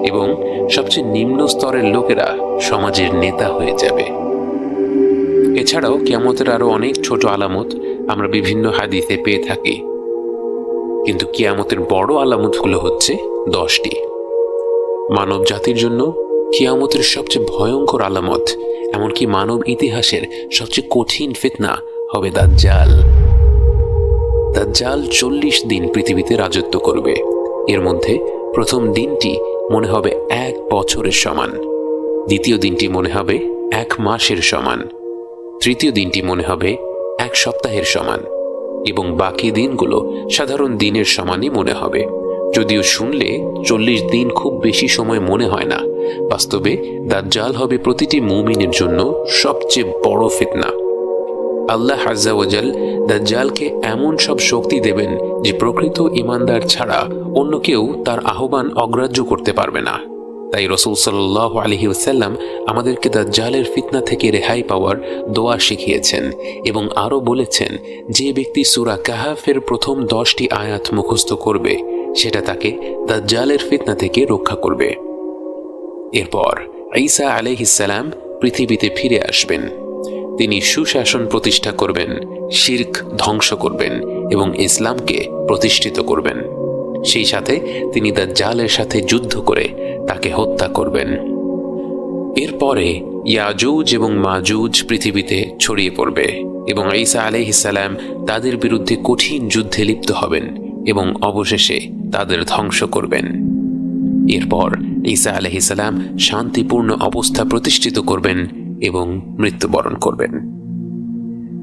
এবং সবচেয়ে নিম্ন স্তরের লোকেরা সমাজের নেতা হয়ে যাবে। এছাড়াও কিয়ামতের আরো অনেক ছোট আলামত আমরা বিভিন্ন হাদিসে পেয়ে থাকি, কিন্তু কিয়ামতের বড় আলামতগুলো হচ্ছে 10টি। মানব জাতির জন্য কিয়ামতের সবচেয়ে ভয়ঙ্কর আলামত, এমনকি মানব ইতিহাসের সবচেয়ে কঠিন ফিতনা হবে দাজ্জাল। দাজ্জাল 40 দিন পৃথিবীতে রাজত্ব করবে। এর মধ্যে প্রথম দিনটি মনে হবে 1 বছরের সমান, দ্বিতীয় দিনটি মনে হবে 1 মাসের সমান, তৃতীয় দিনটি মনে হবে 1 সপ্তাহের সমান এবং বাকি দিনগুলো সাধারণ দিনের সমানই মনে হবে। যদিও শুনলে 40 দিন খুব বেশি সময় মনে হয় না, বাস্তবে দাজ্জাল হবে প্রতিটি মুমিনের জন্য সবচেয়ে বড় ফিতনা। আল্লাহ আযজা ওয়া জাল দাজ্জালকে এমন সব শক্তি দেবেন যে প্রকৃত ঈমানদার ছাড়া অন্য কেউ তার আহ্বান অগ্রাহ্য করতে পারবে না। তাই রাসূল সাল্লাল্লাহু আলাইহি ওয়াসাল্লাম আমাদেরকে দাজ্জালের ফিতনা থেকে রেহাই পাওয়ার দোয়া শিখিয়েছেন এবং আরও বলেছেন, যে ব্যক্তি সূরা কাহাফের প্রথম 10টি আয়াত মুখস্থ করবে সেটা তাকে দাজ্জালের ফিতনা থেকে রক্ষা করবে। এরপর ঈসা আলাইহিস সালাম পৃথিবীতে ফিরে আসবেন। তিনি সুশাসন প্রতিষ্ঠা করবেন, শিরক ধ্বংস করবেন এবং ইসলামকে প্রতিষ্ঠিত করবেন। সেই সাথে তিনি দাজ্জালের সাথে যুদ্ধ করে তাকে হত্যা করবেন। এরপরে ইয়াজুজ এবং মাজুজ পৃথিবীতে ছড়িয়ে পড়বে এবং ঈসা আলাইহিস সালাম তাদের বিরুদ্ধে কঠিন যুদ্ধে লিপ্ত হবেন এবং অবশেষে তাদের ধ্বংস করবেন। এরপর ঈসা আলাইহিস সালাম শান্তিপূর্ণ অবস্থা প্রতিষ্ঠিত করবেন এবং মৃত্যুবরণ করবেন।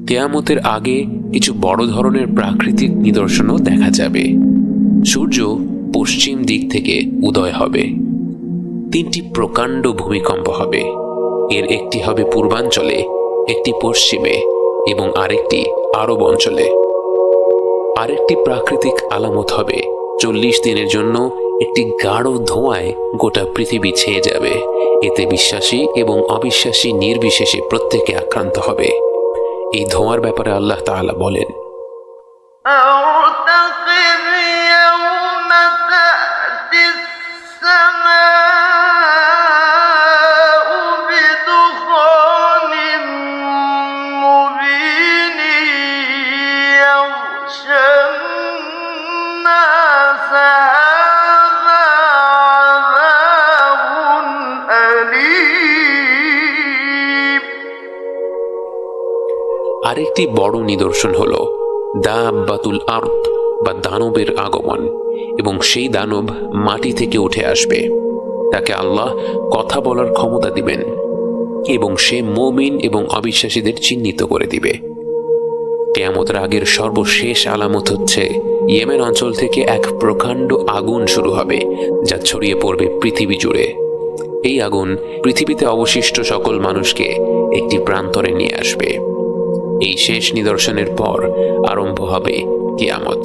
কিয়ামতের আগে কিছু বড় ধরনের প্রাকৃতিক নিদর্শনও দেখা যাবে। সূর্য পশ্চিম দিক থেকে উদয় হবে, 3টি প্রকাণ্ড ভূমিকম্প হবে। এর একটি হবে পূর্বাঞ্চলে, একটি পশ্চিমে এবং আরেকটি আরব অঞ্চলে। আরেকটি প্রাকৃতিক আলামত হবে 40 দিনের জন্য একটি গাঢ় ধোঁয়ায় গোটা পৃথিবী ছেয়ে যাবে। এতে বিশ্বাসী এবং অবিশ্বাসী নির্বিশেষে প্রত্যেকে আক্রান্ত হবে। এই ধোঁয়ার ব্যাপারে আল্লাহ তাআলা বলেন, আরেকটি বড় নিদর্শন হলো দাব্বাতুল আরদ বা দানবের আগমন, এবং সেই দানব মাটি থেকে উঠে আসবে। তাকে আল্লাহ কথা বলার ক্ষমতা দিবেন এবং সে মুমিন এবং অবিশ্বাসীদের চিহ্নিত করে দিবে। কিয়ামতের আগের সর্বশেষ আলামত হচ্ছে ইয়েমেন অঞ্চল থেকে এক প্রকাণ্ড আগুন শুরু হবে, যা ছড়িয়ে পড়বে পৃথিবী জুড়ে। এই আগুন পৃথিবীতে অবশিষ্ট সকল মানুষকে একটি প্রান্তরে নিয়ে আসবে। এই শেষ নিদর্শনের পর আরম্ভ হবে কিয়ামত।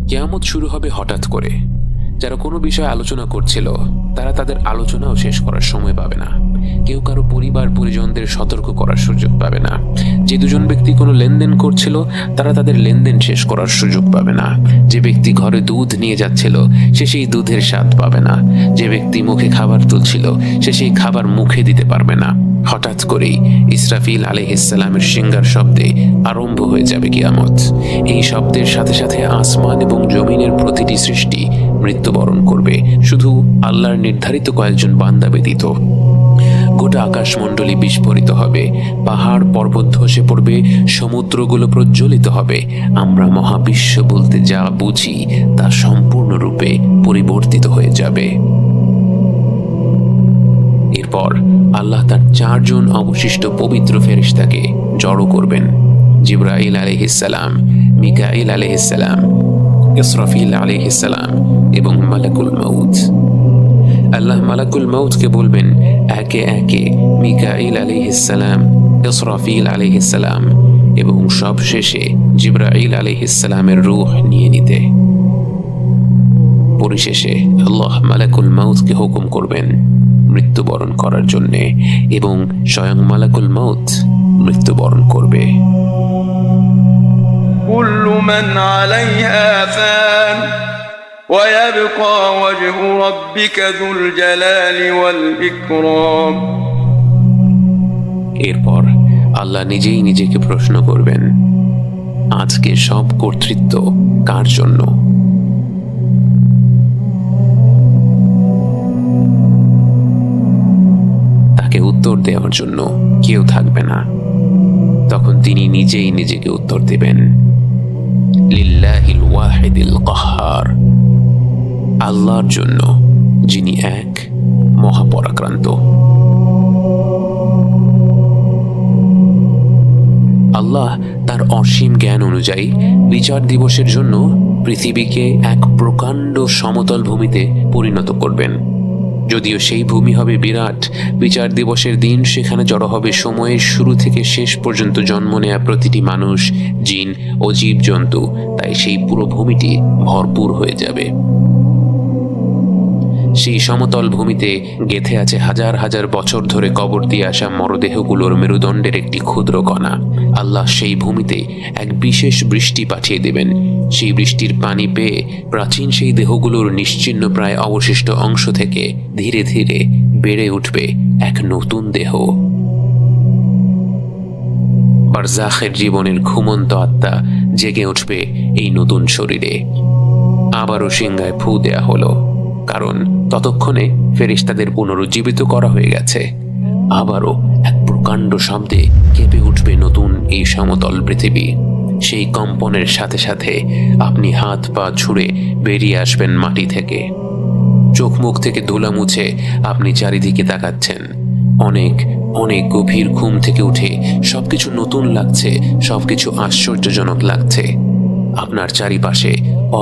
কিয়ামত শুরু হবে হঠাৎ করে। যারা কোনো বিষয়ে আলোচনা করছিল তারা তাদের আলোচনাও শেষ করার সময় পাবে না। কেউ কারো পরিবার পরিজনদের সতর্ক করার সুযোগ পাবে না। যে দুজন ব্যক্তি কোনো লেনদেন করছিল তারা তাদের লেনদেন শেষ করার সুযোগ পাবে না। যে ব্যক্তি ঘরে দুধ নিয়ে যাচ্ছিল সে সেই দুধের স্বাদ পাবে না। যে ব্যক্তি মুখে খাবার তুলছিল সে সেই খাবার মুখে দিতে পারবে না। হঠাৎ করেই ইসরাফিল আলাইহিসসালামের সিংহার শব্দে আরম্ভ হয়ে যাবে কিয়ামত। এই শব্দের সাথে সাথে আসমান এবং জমিনের প্রতিটি সৃষ্টি মৃত্যুবরণ করবে, শুধু আল্লাহর নির্ধারিত কয়েকজন বান্দা ব্যতীত। গোটা আকাশমণ্ডলী বিস্ফোরিত হবে, পাহাড় পর্বত ধসে পড়বে, সমুদ্রগুলো প্রজ্বলিত হবে। আমরা মহাবিশ্ব বলতে যা বুঝি তা সম্পূর্ণরূপে পরিবর্তিত হয়ে যাবে। এরপর আল্লাহ তার 4 জন অবশিষ্ট পবিত্র ফেরেশতাকে জড়ো করবেন: জিবরাইল আলাইহিসসালাম, মিকাইল আলাইহিসসালাম, ইসরাফিল আলাইহিসসালাম এবং মালাকুল মাউত। আল্লাহ মালাকুল মাউতকে বলবেন একে একে মিকাইল আলাইহিসসালাম, ইসরাফিল আলাইহিসসালাম এবং সবশেষে জিবরাইল আলাইহিসসালামের রূহ নিয়ে নিতে। পরিশেষে আল্লাহ মালাকুল মাউতকে হুকুম করবেন মৃত্যুবরণ করার জন্যে, এবং স্বয়ং মালাকুল মাউত মৃত্যুবরণ করবে। কুল্লু মান আলাইহা ফান ওয়া ইয়াবকা ওয়াজহু রাব্বিকা যুল জালালি ওয়াল ইকরাম। এরপর আল্লাহ নিজেই নিজেকে প্রশ্ন করবেন, আজকে সব কর্তৃত্ব কার জন্য? তাকে উত্তর দেওয়ার জন্য কেউ থাকবে না। তখন তিনি নিজেই নিজেকে উত্তর দেবেন, লিল্লাহিল ওয়াহিদিল কাহ্হার, আল্লাহর জন্য যিনি এক মহাপরাক্রান্ত। আল্লাহ তার অসীম জ্ঞান অনুযায়ী বিচার দিবসের জন্য পৃথিবীকে এক প্রকাণ্ড সমতল ভূমিতে পরিণত করবেন। যদিও সেই ভূমি হবে বিরাট, বিচার দিবসের দিন সেখানে জড়ো হবে সময়ের শুরু থেকে শেষ পর্যন্ত জন্ম নেয়া প্রতিটি মানুষ, জিন ও জীবজন্তু। তাই সেই পুরো ভূমিটি ভরপুর হয়ে যাবে। সেই সমতল ভূমিতে গেথে আছে হাজার হাজার বছর ধরে কবর দিয়ে আসা মরদেহগুলোর মেরুদণ্ডের একটি ক্ষুদ্র কণা। আল্লাহ সেই ভূমিতে এক বিশেষ বৃষ্টি পাঠিয়ে দেবেন। সেই বৃষ্টির পানি পেয়ে প্রাচীন সেই দেহগুলোর নিশ্চিহ্ন প্রায় অবশিষ্ট অংশ থেকে ধীরে ধীরে বেড়ে উঠবে এক নতুন দেহ। বারজাখের জীবনের ঘুমন্ত আত্মা জেগে উঠবে এই নতুন শরীরে। আবারও সিংহায় ফু দেয়া হলো, কারণ ততক্ষণে ফেরেশতাদের পুনরুজ্জীবিত করা হয়ে গেছে। আবারও এক প্রকাণ্ড শব্দে কেঁপে উঠবে নতুন এই সমতল পৃথিবী। সেই কম্পনের সাথে সাথে আপনি হাত পা ছুঁড়ে বেরিয়ে আসবেন মাটি থেকে। চোখ মুখ থেকে ধুলা মুছে আপনি চারিদিকে তাকাচ্ছেন। অনেক অনেক গভীর ঘুম থেকে উঠে সবকিছু নতুন লাগছে, সবকিছু আশ্চর্যজনক লাগছে। আপনার চারিপাশে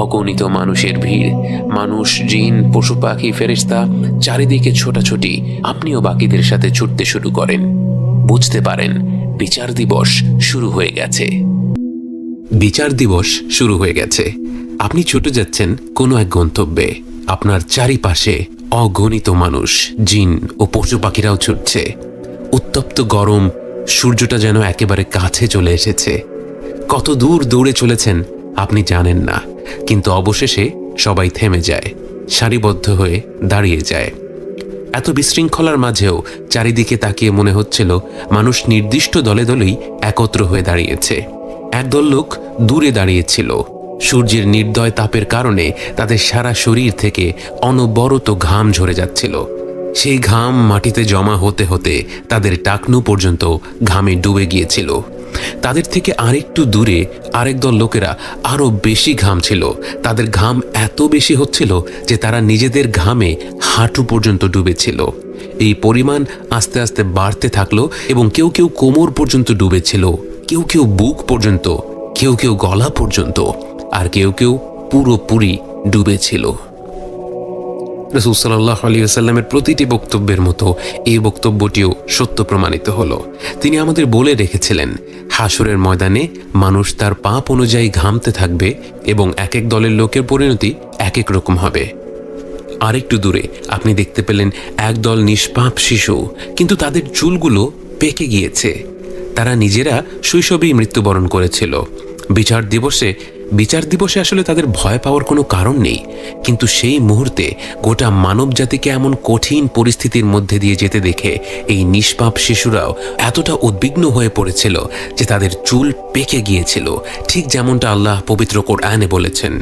অগণিত মানুষের ভিড়, মানুষ, জিন, পশু পাখি, ফেরেশতা, চারিদিকে ছোটাছুটি। আপনিও বাকিদের সাথে ছুটতে শুরু করেন। বুঝতে পারেন বিচার দিবস শুরু হয়ে গেছে। বিচার দিবস শুরু হয়ে গেছে। আপনি ছুটে যাচ্ছেন কোনো এক গন্তব্যে। আপনার চারিপাশে অগণিত মানুষ, জিন ও পশু পাখিরাও ছুটছে। উত্তপ্ত গরম, সূর্যটা যেন একেবারে কাছে চলে এসেছে। কত দূর দৌড়ে চলেছেন আপনি জানেন না, কিন্তু অবশেষে সবাই থেমে যায়, সারিবদ্ধ হয়ে দাঁড়িয়ে যায়। এত বিশৃঙ্খলার মাঝেও চারিদিকে তাকিয়ে মনে হচ্ছিল মানুষ নির্দিষ্ট দলে দলেই একত্র হয়ে দাঁড়িয়েছে। একদল লোক দূরে দাঁড়িয়েছিল, সূর্যের নির্দয় তাপের কারণে তাদের সারা শরীর থেকে অনবরত ঘাম ঝরে যাচ্ছিল। সেই ঘাম মাটিতে জমা হতে হতে তাদের টাকনু পর্যন্ত ঘামে ডুবে গিয়েছিল। তাদের থেকে আরেকটু দূরে আরেক দল লোকেরা আরো বেশি ঘাম ছিল। তাদের ঘাম এত বেশি হচ্ছিল যে তারা নিজেদের ঘামে হাঁটু পর্যন্ত ডুবেছিল। এই পরিমাণ আস্তে আস্তে বাড়তে থাকলো এবং কেউ কেউ কোমর পর্যন্ত ডুবেছিল, কেউ কেউ বুক পর্যন্ত, কেউ কেউ গলা পর্যন্ত, আর কেউ কেউ পুরোপুরি ডুবেছিল। রাসূল সাল্লাল্লাহু আলাইহি ওয়াসাল্লামের প্রতিটি বক্তব্যের মতো এই বক্তব্যটিও সত্য প্রমাণিত হলো। তিনি আমাদের বলে রেখেছিলেন, হাসরের ময়দানে মানুষ তার পাপ অনুযায়ী ঘামতে থাকবে এবং এক এক দলের লোকের পরিণতি এক এক রকম হবে। আরেকটু দূরে আপনি দেখতে পেলেন একদল নিষ্পাপ শিশু, কিন্তু তাদের চুলগুলো পেকে গিয়েছে। তারা নিজেরা শৈশবেই মৃত্যুবরণ করেছিল। বিচার দিবসে আসলে তাদের ভয় পাওয়ার কোনো কারণ নেই, কিন্তু সেই মুহূর্তে গোটা মানব জাতিকে এমন কঠিন পরিস্থিতির মধ্যে দিয়ে যেতে দেখে এই নিষ্পাপ শিশুরাও এতটা উদ্বিগ্ন হয়ে পড়েছিল যে তাদের চুল পেকে গিয়েছিল, ঠিক যেমনটা আল্লাহ পবিত্র কোরআনে বলেছেন,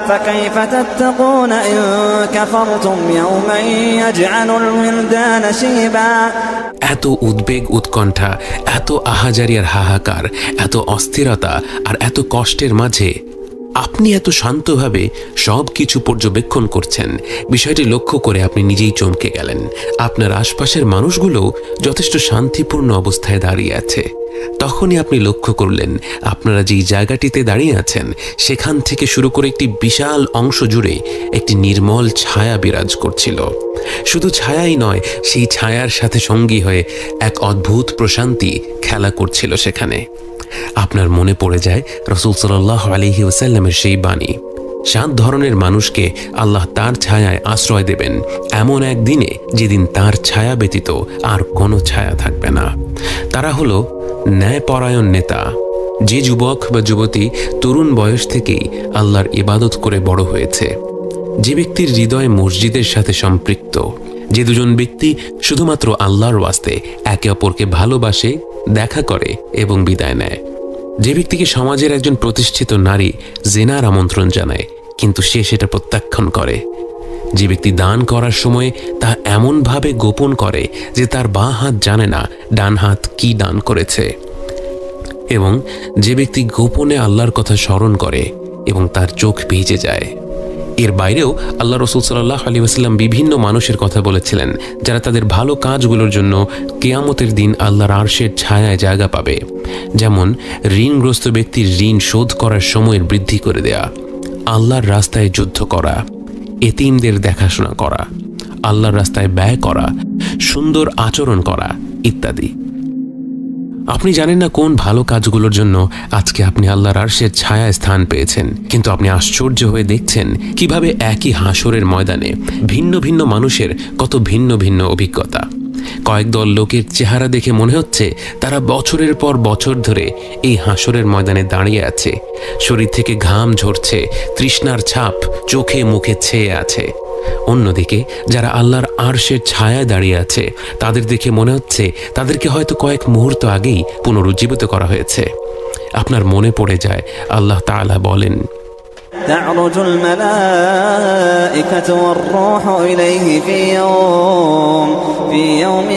فكيف تتقون إن كفرتم يوما يجعل الولدان شيبا। এত উদ্বেগ, উৎকণ্ঠা, এত আহাজারি আর হাহাকার, এত অস্থিরতা আর এত কষ্টের মাঝে আপনি এত শান্তভাবে সব কিছু পর্যবেক্ষণ করছেন। বিষয়টি লক্ষ্য করে আপনি নিজেই চমকে গেলেন। আপনার আশপাশের মানুষগুলো যথেষ্ট শান্তিপূর্ণ অবস্থায় দাঁড়িয়ে আছে। তখনই আপনি লক্ষ্য করলেন আপনারা যেই জায়গাটিতে দাঁড়িয়ে আছেন সেখান থেকে শুরু করে একটি বিশাল অংশ জুড়ে একটি নির্মল ছায়া বিরাজ করছিল। শুধু ছায়াই নয়, সেই ছায়ার সাথে সঙ্গী হয়ে এক অদ্ভুত প্রশান্তি খেলা করছিল সেখানে। আপনার মনে পড়ে যায় রাসূল সাল্লাল্লাহু আলাইহি ওয়াসাল্লামের সেই বাণী, 7 ধরনের মানুষকে আল্লাহ তার ছায়ায় আশ্রয় দেবেন এমন এক দিনে যেদিন তার ছায়া ব্যতীত আর কোনো ছায়া থাকবে না। তারা হলো ন্যায়পরায়ণ নেতা, যে যুবক বা যুবতী তরুণ বয়স থেকেই আল্লাহর ইবাদত করে বড় হয়েছে, যে ব্যক্তির হৃদয় মসজিদের সাথে সম্পৃক্ত, যে দুজন ব্যক্তি শুধুমাত্র আল্লাহর ওয়াস্তে একে অপরকে ভালোবাসে, দেখা করে এবং বিদায় নেয়, যে ব্যক্তিকে সমাজের একজন প্রতিষ্ঠিত নারী জেনার আমন্ত্রণ জানায় কিন্তু সে সেটা প্রত্যাখ্যান করে, যে ব্যক্তি দান করার সময় তা এমনভাবে গোপন করে যে তার বাঁ হাত জানে না ডান হাত কি দান করেছে, এবং যে ব্যক্তি গোপনে আল্লাহর কথা স্মরণ করে এবং তার চোখ ভিজে যায়। এর বাইরেও আল্লাহ রাসূল সাল্লাল্লাহু আলাইহি ওয়াসাল্লাম বিভিন্ন মানুষের কথা বলেছিলেন যারা তাদের ভালো কাজগুলোর জন্য কিয়ামতের দিন আল্লাহর আরশের ছায়ায় জায়গা পাবে। যেমন ঋণগ্রস্ত ব্যক্তির ঋণ শোধ করার সময়ের বৃদ্ধি করে দেয়া, আল্লাহর রাস্তায় যুদ্ধ করা, এতিমদের দেখাশোনা করা, আল্লাহর রাস্তায় ব্যয় করা, সুন্দর আচরণ করা ইত্যাদি। আপনি জানেন না কোন ভালো কাজগুলোর জন্য আজকে আপনি আল্লাহর আরশের ছায়ায় স্থান পেয়েছেন, কিন্তু আপনি আশ্চর্য হয়ে দেখছেন কিভাবে একই হাসরের ময়দানে ভিন্ন ভিন্ন মানুষের কত ভিন্ন ভিন্ন অভিজ্ঞতা। কয়েক দল লোকের চেহারা দেখে মনে হচ্ছে তারা বছরের পর বছর ধরে এই হাসরের ময়দানে দাঁড়িয়ে আছে, শরীর থেকে ঘাম ঝরছে, তৃষ্ণার ছাপ চোখে মুখে ছেয়ে আছে। অন্যদিকে যারা আল্লাহর আরশের ছায়ায় দাঁড়িয়ে আছে তাদের দেখে মনে হচ্ছে তাদেরকে হয়তো কয়েক মুহূর্ত আগেই পুনরুজ্জীবিত করা হয়েছে। আপনার মনে পড়ে যায় আল্লাহ তাআলা বলেন, تعرج الملائكة والروح إليه في يوم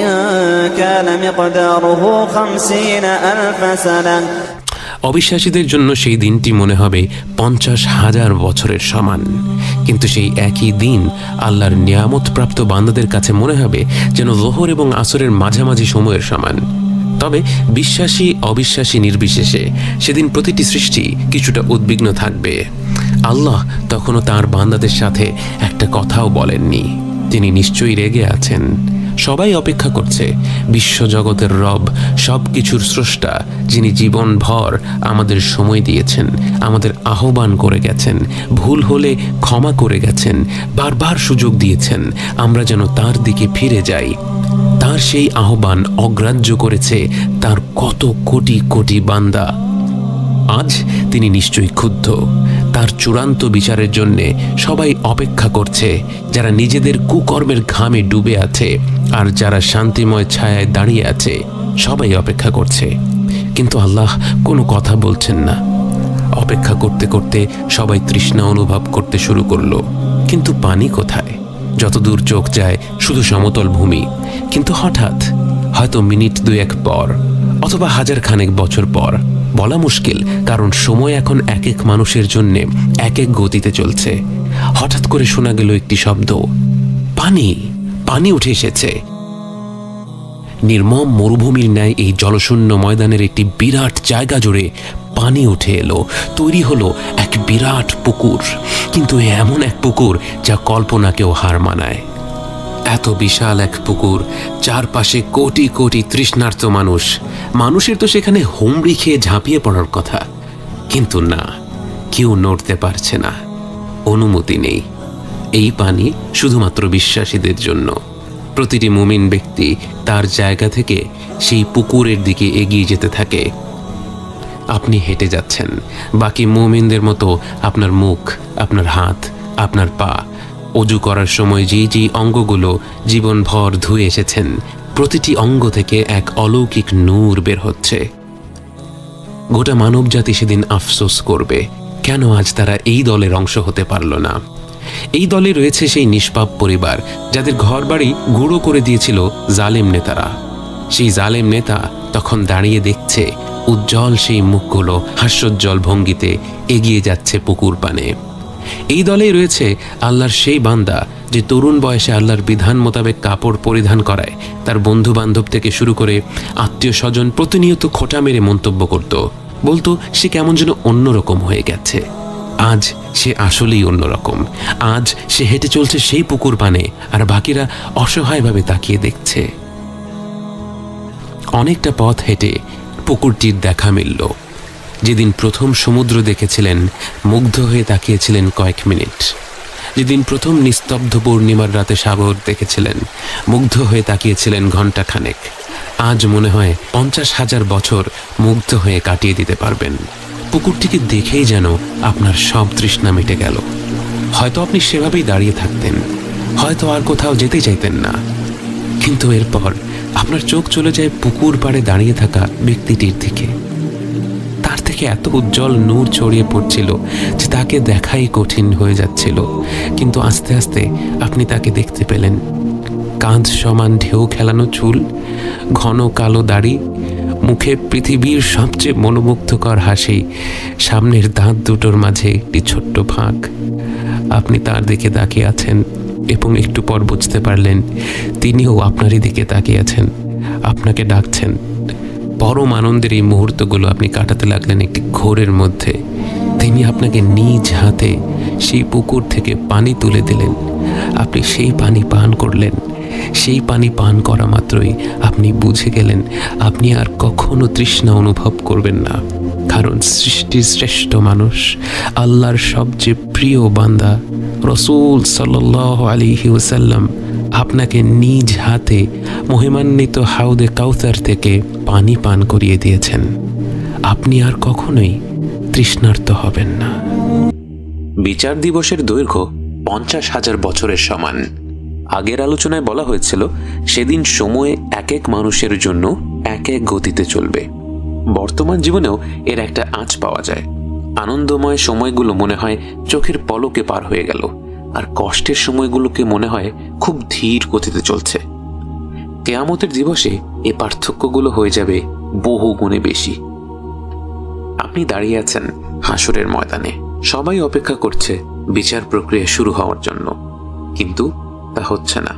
كان مقداره 50,000 سنة। অবিশ্বাসীদের জন্য সেই দিনটি মনে হবে 50,000 বছরের সমান, কিন্তু সেই একই দিন আল্লাহর নিয়ামতপ্রাপ্ত বান্দাদের কাছে মনে হবে যেন যোহর এবং আসরের মাঝামাঝি সময়ের সমান। তবে বিশ্বাসী অবিশ্বাসী নির্বিশেষে সেদিন প্রতিটি সৃষ্টি কিছুটা উদ্বিগ্ন থাকবে। আল্লাহ তখনও তার বান্দাদের সাথে একটা কথাও বলেননি, তিনি নিশ্চয়ই রেগে আছেন। সবাই অপেক্ষা করছে বিশ্বজগতের রব, সব কিছুর স্রষ্টা, যিনি জীবনভর আমাদের সময় দিয়েছেন, আমাদের আহ্বান করে গেছেন, ভুল হলে ক্ষমা করে গেছেন, বারবার সুযোগ দিয়েছেন আমরা যেন তার দিকে ফিরে যাই। তার সেই আহ্বান অগ্রাহ্য করেছে তার কত কোটি কোটি বান্দা। আজ তিনি নিশ্চয়ই ক্ষুব্ধ। তার চূড়ান্ত বিচারের জন্যে সবাই অপেক্ষা করছে, যারা নিজেদের কুকর্মের ঘামে ডুবে আছে আর যারা শান্তিময় ছায়ায় দাঁড়িয়ে আছে সবাই অপেক্ষা করছে, কিন্তু আল্লাহ কোনো কথা বলছেন না। অপেক্ষা করতে করতে সবাই তৃষ্ণা অনুভব করতে শুরু করলো, কিন্তু পানি কোথায়? যতদূর চোখ যায় শুধু সমতল ভূমি। কিন্তু হঠাৎ, হয়তো মিনিট 2-1 পর অথবা 1000 খানেক বছর পর, বলা মুশকিল, কারণ সময় এখন এক এক মানুষের জন্য এক এক গতিতে চলছে, হঠাৎ করে শোনা গেল একটি শব্দ, পানি। পানি উঠে এসেছে। নির্মম মরুভূমির ন্যায় এই জলশূন্য ময়দানের একটি বিরাট জায়গা জুড়ে পানি উঠে এলো। তৈরি হলো এক বিরাট পুকুর, কিন্তু এমন এক পুকুর যা কল্পনাকেও হার মানায়। এত বিশাল এক পুকুর, চারপাশে কোটি কোটি তৃষ্ণার্ত মানুষ। মানুষের তো সেখানে হুমড়ি খেয়ে ঝাঁপিয়ে পড়ার কথা, কিন্তু না, কেউ নড়তে পারছে না, অনুমতি নেই। এই পানি শুধুমাত্র বিশ্বাসীদের জন্য। প্রতিটি মুমিন ব্যক্তি তার জায়গা থেকে সেই পুকুরের দিকে এগিয়ে যেতে থাকে। আপনি হেঁটে যাচ্ছেন, বাকি মুমিনদের মতো আপনার মুখ, আপনার হাত, আপনার পা, অজু করার সময় যে অঙ্গগুলো জীবনভর ধুয়ে এসেছেন, প্রতিটি অঙ্গ থেকে এক অলৌকিক নূর বের হচ্ছে। গোটা মানবজাতি সেদিন আফসোস করবে, কেন আজ তারা এই দলের অংশ হতে পারল না। এই দলে রয়েছে সেই নিষ্পাপ পরিবার যাদের ঘরবাড়ি গুঁড়ো করে দিয়েছিল জালেম নেতারা। সেই জালেম নেতা তখন দাঁড়িয়ে দেখছে উজ্জ্বল সেই মুখগুলো হাস্যোজ্জ্বল ভঙ্গিতে এগিয়ে যাচ্ছে পুকুর পানে। এই দলেই রয়েছে আল্লাহর সেই বান্দা যে তরুণ বয়সে আল্লাহর বিধান মোতাবেক কাপড় পরিধান করায় তার বন্ধু বান্ধব থেকে শুরু করে আত্মীয় স্বজন প্রতিনিয়ত খোঁটা মেরে মন্তব্য করত, বলতো সে কেমন যেন অন্যরকম হয়ে গেছে। আজ সে আসলেই অন্যরকম। আজ সে হেঁটে চলছে সেই পুকুর পানে, আর বাকিরা অসহায়ভাবে তাকিয়ে দেখছে। অনেকটা পথ হেঁটে পুকুরটির দেখা মিলল। যেদিন প্রথম সমুদ্র দেখেছিলেন, মুগ্ধ হয়ে তাকিয়েছিলেন কয়েক মিনিট। যেদিন প্রথম নিস্তব্ধ পূর্ণিমার রাতে সাগর দেখেছিলেন, মুগ্ধ হয়ে তাকিয়েছিলেন ঘণ্টা খানেক। আজ মনে হয় 50,000 বছর মুগ্ধ হয়ে কাটিয়ে দিতে পারবেন। পুকুরটিকে দেখেই যেন আপনার সব তৃষ্ণা মিটে গেল। হয়তো আপনি সেভাবেই দাঁড়িয়ে থাকতেন, হয়তো আর কোথাও যেতে চাইতেন না, কিন্তু এরপর আপনার চোখ চলে যায় পুকুর পাড়ে দাঁড়িয়ে থাকা ব্যক্তিটির দিকে। তার থেকে এত উজ্জ্বল নূর ছড়িয়ে পড়ছিল যে তাকে দেখাই কঠিন হয়ে যাচ্ছিল, কিন্তু আস্তে আস্তে আপনি তাকে দেখতে পেলেন। কাঁধ সমান ঢেউ খেলানো চুল, ঘন কালো দাড়ি, মুখে পৃথিবীর সবচেয়ে মনোমুগ্ধকর হাসি, সামনের দাঁত দুটোর মাঝে একটি ছোট্ট ফাঁক। আপনি তার দিকে তাকিয়ে আছেন এবং একটু পর বুঝতে পারলেন তিনিও আপনারই দিকে তাকিয়ে আছেন, আপনাকে ডাকছেন। পরম আনন্দের এই মুহূর্তগুলো আপনি কাটাতে লাগলেন একটি ঘোরের মধ্যে। তিনি আপনাকে নিজ হাতে সেই পুকুর থেকে পানি তুলে দিলেন। আপনি সেই পানি পান করলেন। সেই পানি পান করা মাত্রই আপনি বুঝে গেলেন আপনি আর কখনো তৃষ্ণা অনুভব করবেন না, কারণ সৃষ্টির শ্রেষ্ঠ মানুষ, আল্লাহর সবচেয়ে প্রিয় বান্দা রাসূল সাল্লাল্লাহু আলাইহি ওয়াসাল্লাম আপনাকে নিজ হাতে মহিমান্বিত হাউদে কাউসার থেকে পানি পান করিয়ে দিয়েছেন। আপনি আর কখনোই তৃষ্ণার্ত হবেন না। বিচার দিবসের দৈর্ঘ্য 50,000 বছরের সমান। আগের আলোচনায় বলা হয়েছিল সেদিন সময় এক এক মানুষের জন্য এক এক গতিতে চলবে। বর্তমান জীবনেও এর একটা আঁচ পাওয়া যায়। আনন্দময় সময়গুলো মনে হয় চোখের পলকে পার হয়ে গেল, আর কষ্টের সময়গুলোকে মনে হয় খুব ধীর গতিতে চলছে। কিয়ামতের দিবসে এই পার্থক্যগুলো হয়ে যাবে বহু গুণে বেশি। আপনি দাঁড়িয়ে আছেন হাসরের ময়দানে, সবাই অপেক্ষা করছে বিচার প্রক্রিয়া শুরু হওয়ার জন্য, কিন্তু তা হচ্ছে না।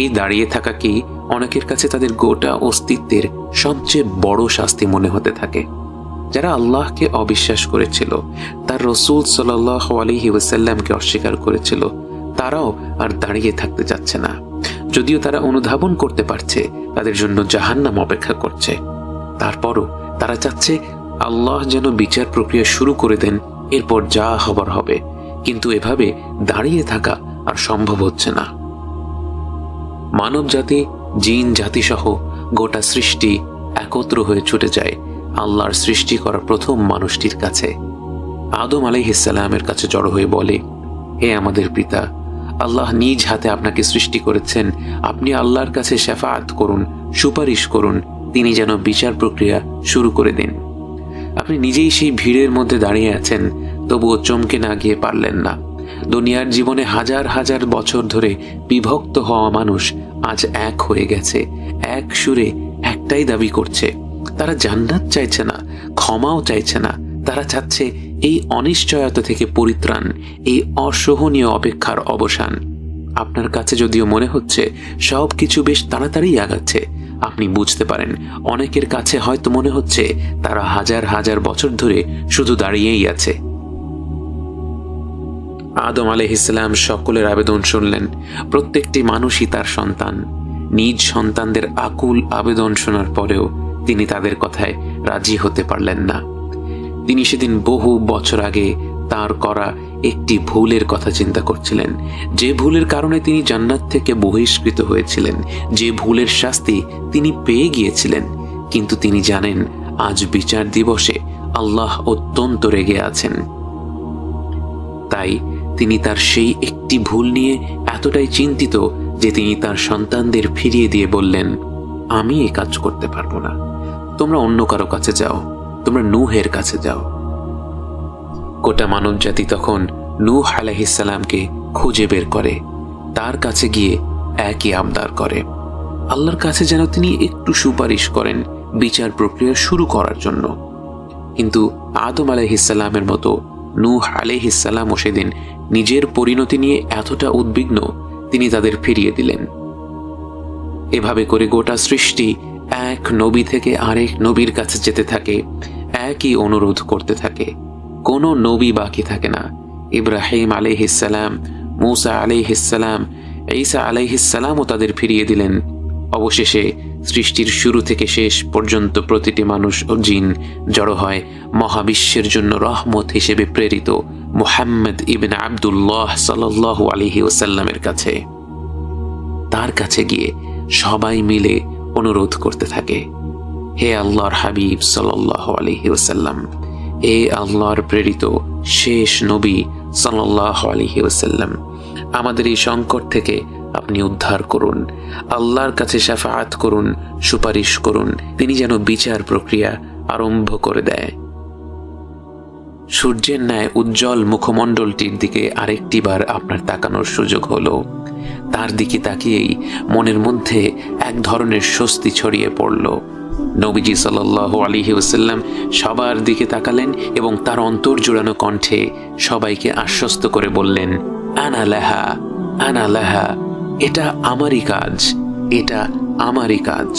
এই দাঁড়িয়ে থাকাকেই অনেকের কাছে তাদের গোটা অস্তিত্বের সবচেয়ে বড় শাস্তি মনে হতে থাকে। যারা আল্লাহকে অবিশ্বাস করেছিল, তার রাসূল সাল্লাল্লাহু আলাইহি ওয়াসাল্লামকে অস্বীকার করেছিল, তারাও আর দাঁড়িয়ে থাকতে যাচ্ছে না। যদিও তারা অনুধাবন করতে পারছে তাদের জন্য জাহান্নাম অপেক্ষা করছে, তারপরও তারা চাচ্ছে আল্লাহ যেন বিচার প্রক্রিয়া শুরু করে দেন, এরপর যা হবার হবে। কিন্তু এভাবে দাঁড়িয়ে থাকা আর সম্ভব হচ্ছে না। মানব জাতি, জিন জাতি সহ গোটা সৃষ্টি একত্র হয়ে ছুটে যায় আল্লাহর সৃষ্টি করা প্রথম মানুষটির কাছে। আদম আলাইহিস সালামের কাছে জড়ো হয়ে বলে, হে আমাদের পিতা, আল্লাহ নিজ হাতে আপনাকে সৃষ্টি করেছেন, আপনি আল্লাহর কাছে শাফাআত করুন, সুপারিশ করুন, তিনি যেন বিচার প্রক্রিয়া শুরু করে দেন। আপনি নিজেই সেই ভিড়ের মধ্যে দাঁড়িয়ে আছেন, তবুও চমকে না গিয়ে পারলেন না। দুনিয়ার জীবনে হাজার হাজার বছর ধরে বিভক্ত হওয়া মানুষ আজ এক হয়ে গেছে, এক সুরে একটাই দাবি করছে। তারা জান্নাত চাইছে না, ক্ষমাও চাইছে না, তারা চাচ্ছে এই অনিশ্চয়তা থেকে পরিত্রাণ, এই অসহনীয় অপেক্ষার অবসান। আপনার কাছে যদিও মনে হচ্ছে সব কিছু বেশ তাড়াতাড়ি আগাচ্ছে, আপনি বুঝতে পারেন অনেকের কাছে হয়তো মনে হচ্ছে তারা হাজার হাজার বছর ধরে শুধু দাঁড়িয়েই আছে। আদম আলাইহিসসালাম সকলের আবেদন শুনলেন। প্রত্যেকটি মানুষই তার সন্তান। নিজ সন্তানদের আকুল আবেদন শোনার পরেও তিনি তাদের কথায় রাজি হতে পারলেন না। তিনি সেদিন বহু বছর আগে তার করা একটি ভুলের কথা চিন্তা করছিলেন, যে ভুলের কারণে তিনি জান্নাত থেকে বহিষ্কৃত হয়েছিলেন, যে ভুলের শাস্তি তিনি পেয়ে গিয়েছিলেন। কিন্তু তিনি জানেন আজ বিচার দিবসে আল্লাহ অত্যন্ত রেগে আছেন। তাই তিনি তার সেই একটি ভুল নিয়ে এতটাই চিন্তিত যে তিনি তার সন্তানদের ফিরিয়ে দিয়ে বললেন, আমি এ কাজ করতে পারবো না, তোমরা অন্য কারো কাছে যাও, তোমরা নূহের কাছে যাও। গোটা মানব জাতি তখন নূহ আলাইহিসসালামকে খুঁজে বের করে, তার কাছে গিয়ে একই আবদার করে। আল্লাহর কাছে যেন তিনি একটু সুপারিশ করেন বিচার প্রক্রিয়া শুরু করার জন্য। কিন্তু আদম আলাইহিসসালামের মতো নূহ আলাইহিসসালামও সেদিন নিজের পরিণতি নিয়ে এতটা উদ্বিগ্ন, তিনি তাদের ফিরিয়ে দিলেন। এভাবে করে গোটা সৃষ্টি এক নবী থেকে আরেক নবীর কাছে যেতে থাকে, একই অনুরোধ করতে থাকে। কোনো নবী বাকি থাকে না। ইব্রাহিম আলাইহিসসালাম, মূসা আলাইহিসসালাম, ঈসা আলাইহিসসালামও তাদের ফিরিয়ে দিলেন। অবশেষে সৃষ্টির শুরু থেকে শেষ পর্যন্ত প্রতিটি মানুষ ও জিন জড়ো হয় মহাবিশ্বের জন্য রহমত হিসেবে প্রেরিত মুহাম্মদ ইবনে আব্দুল্লাহ সাল্লাল্লাহু আলাইহি ওয়াসাল্লামের কাছে। তার কাছে গিয়ে সবাই মিলে অনুরোধ করতে থাকে, হে আল্লাহর হাবিব সাল্লাল্লাহু আলাইহি ওয়াসাল্লাম, হে আল্লাহর প্রেরিত শেষ নবী সাল্লাল্লাহু আলাইহি ওয়াসাল্লাম, আমাদের এই সংকট থেকে আপনি উদ্ধার করুন, আল্লাহর কাছে শাফাআত করুন, সুপারিশ করুন, তিনি যেন বিচার প্রক্রিয়া আরম্ভ করে দেয়। সূর্যের ন্যায় উজ্জ্বল মুখমণ্ডলটির দিকে আরেকটি বার আপনার তাকানোর সুযোগ হলো। তার দিকে তাকিয়েই মনের মধ্যে এক ধরনের স্বস্তি ছড়িয়ে পড়ল। নবীজি সাল্লাল্লাহু আলাইহি ওয়াসাল্লাম সবার দিকে তাকালেন এবং তার অন্তর জোড়ানো কণ্ঠে সবাইকে আশ্বস্ত করে বললেন, আনা লাহা, আনা লাহা, এটা আমারই কাজ, এটা আমারই কাজ।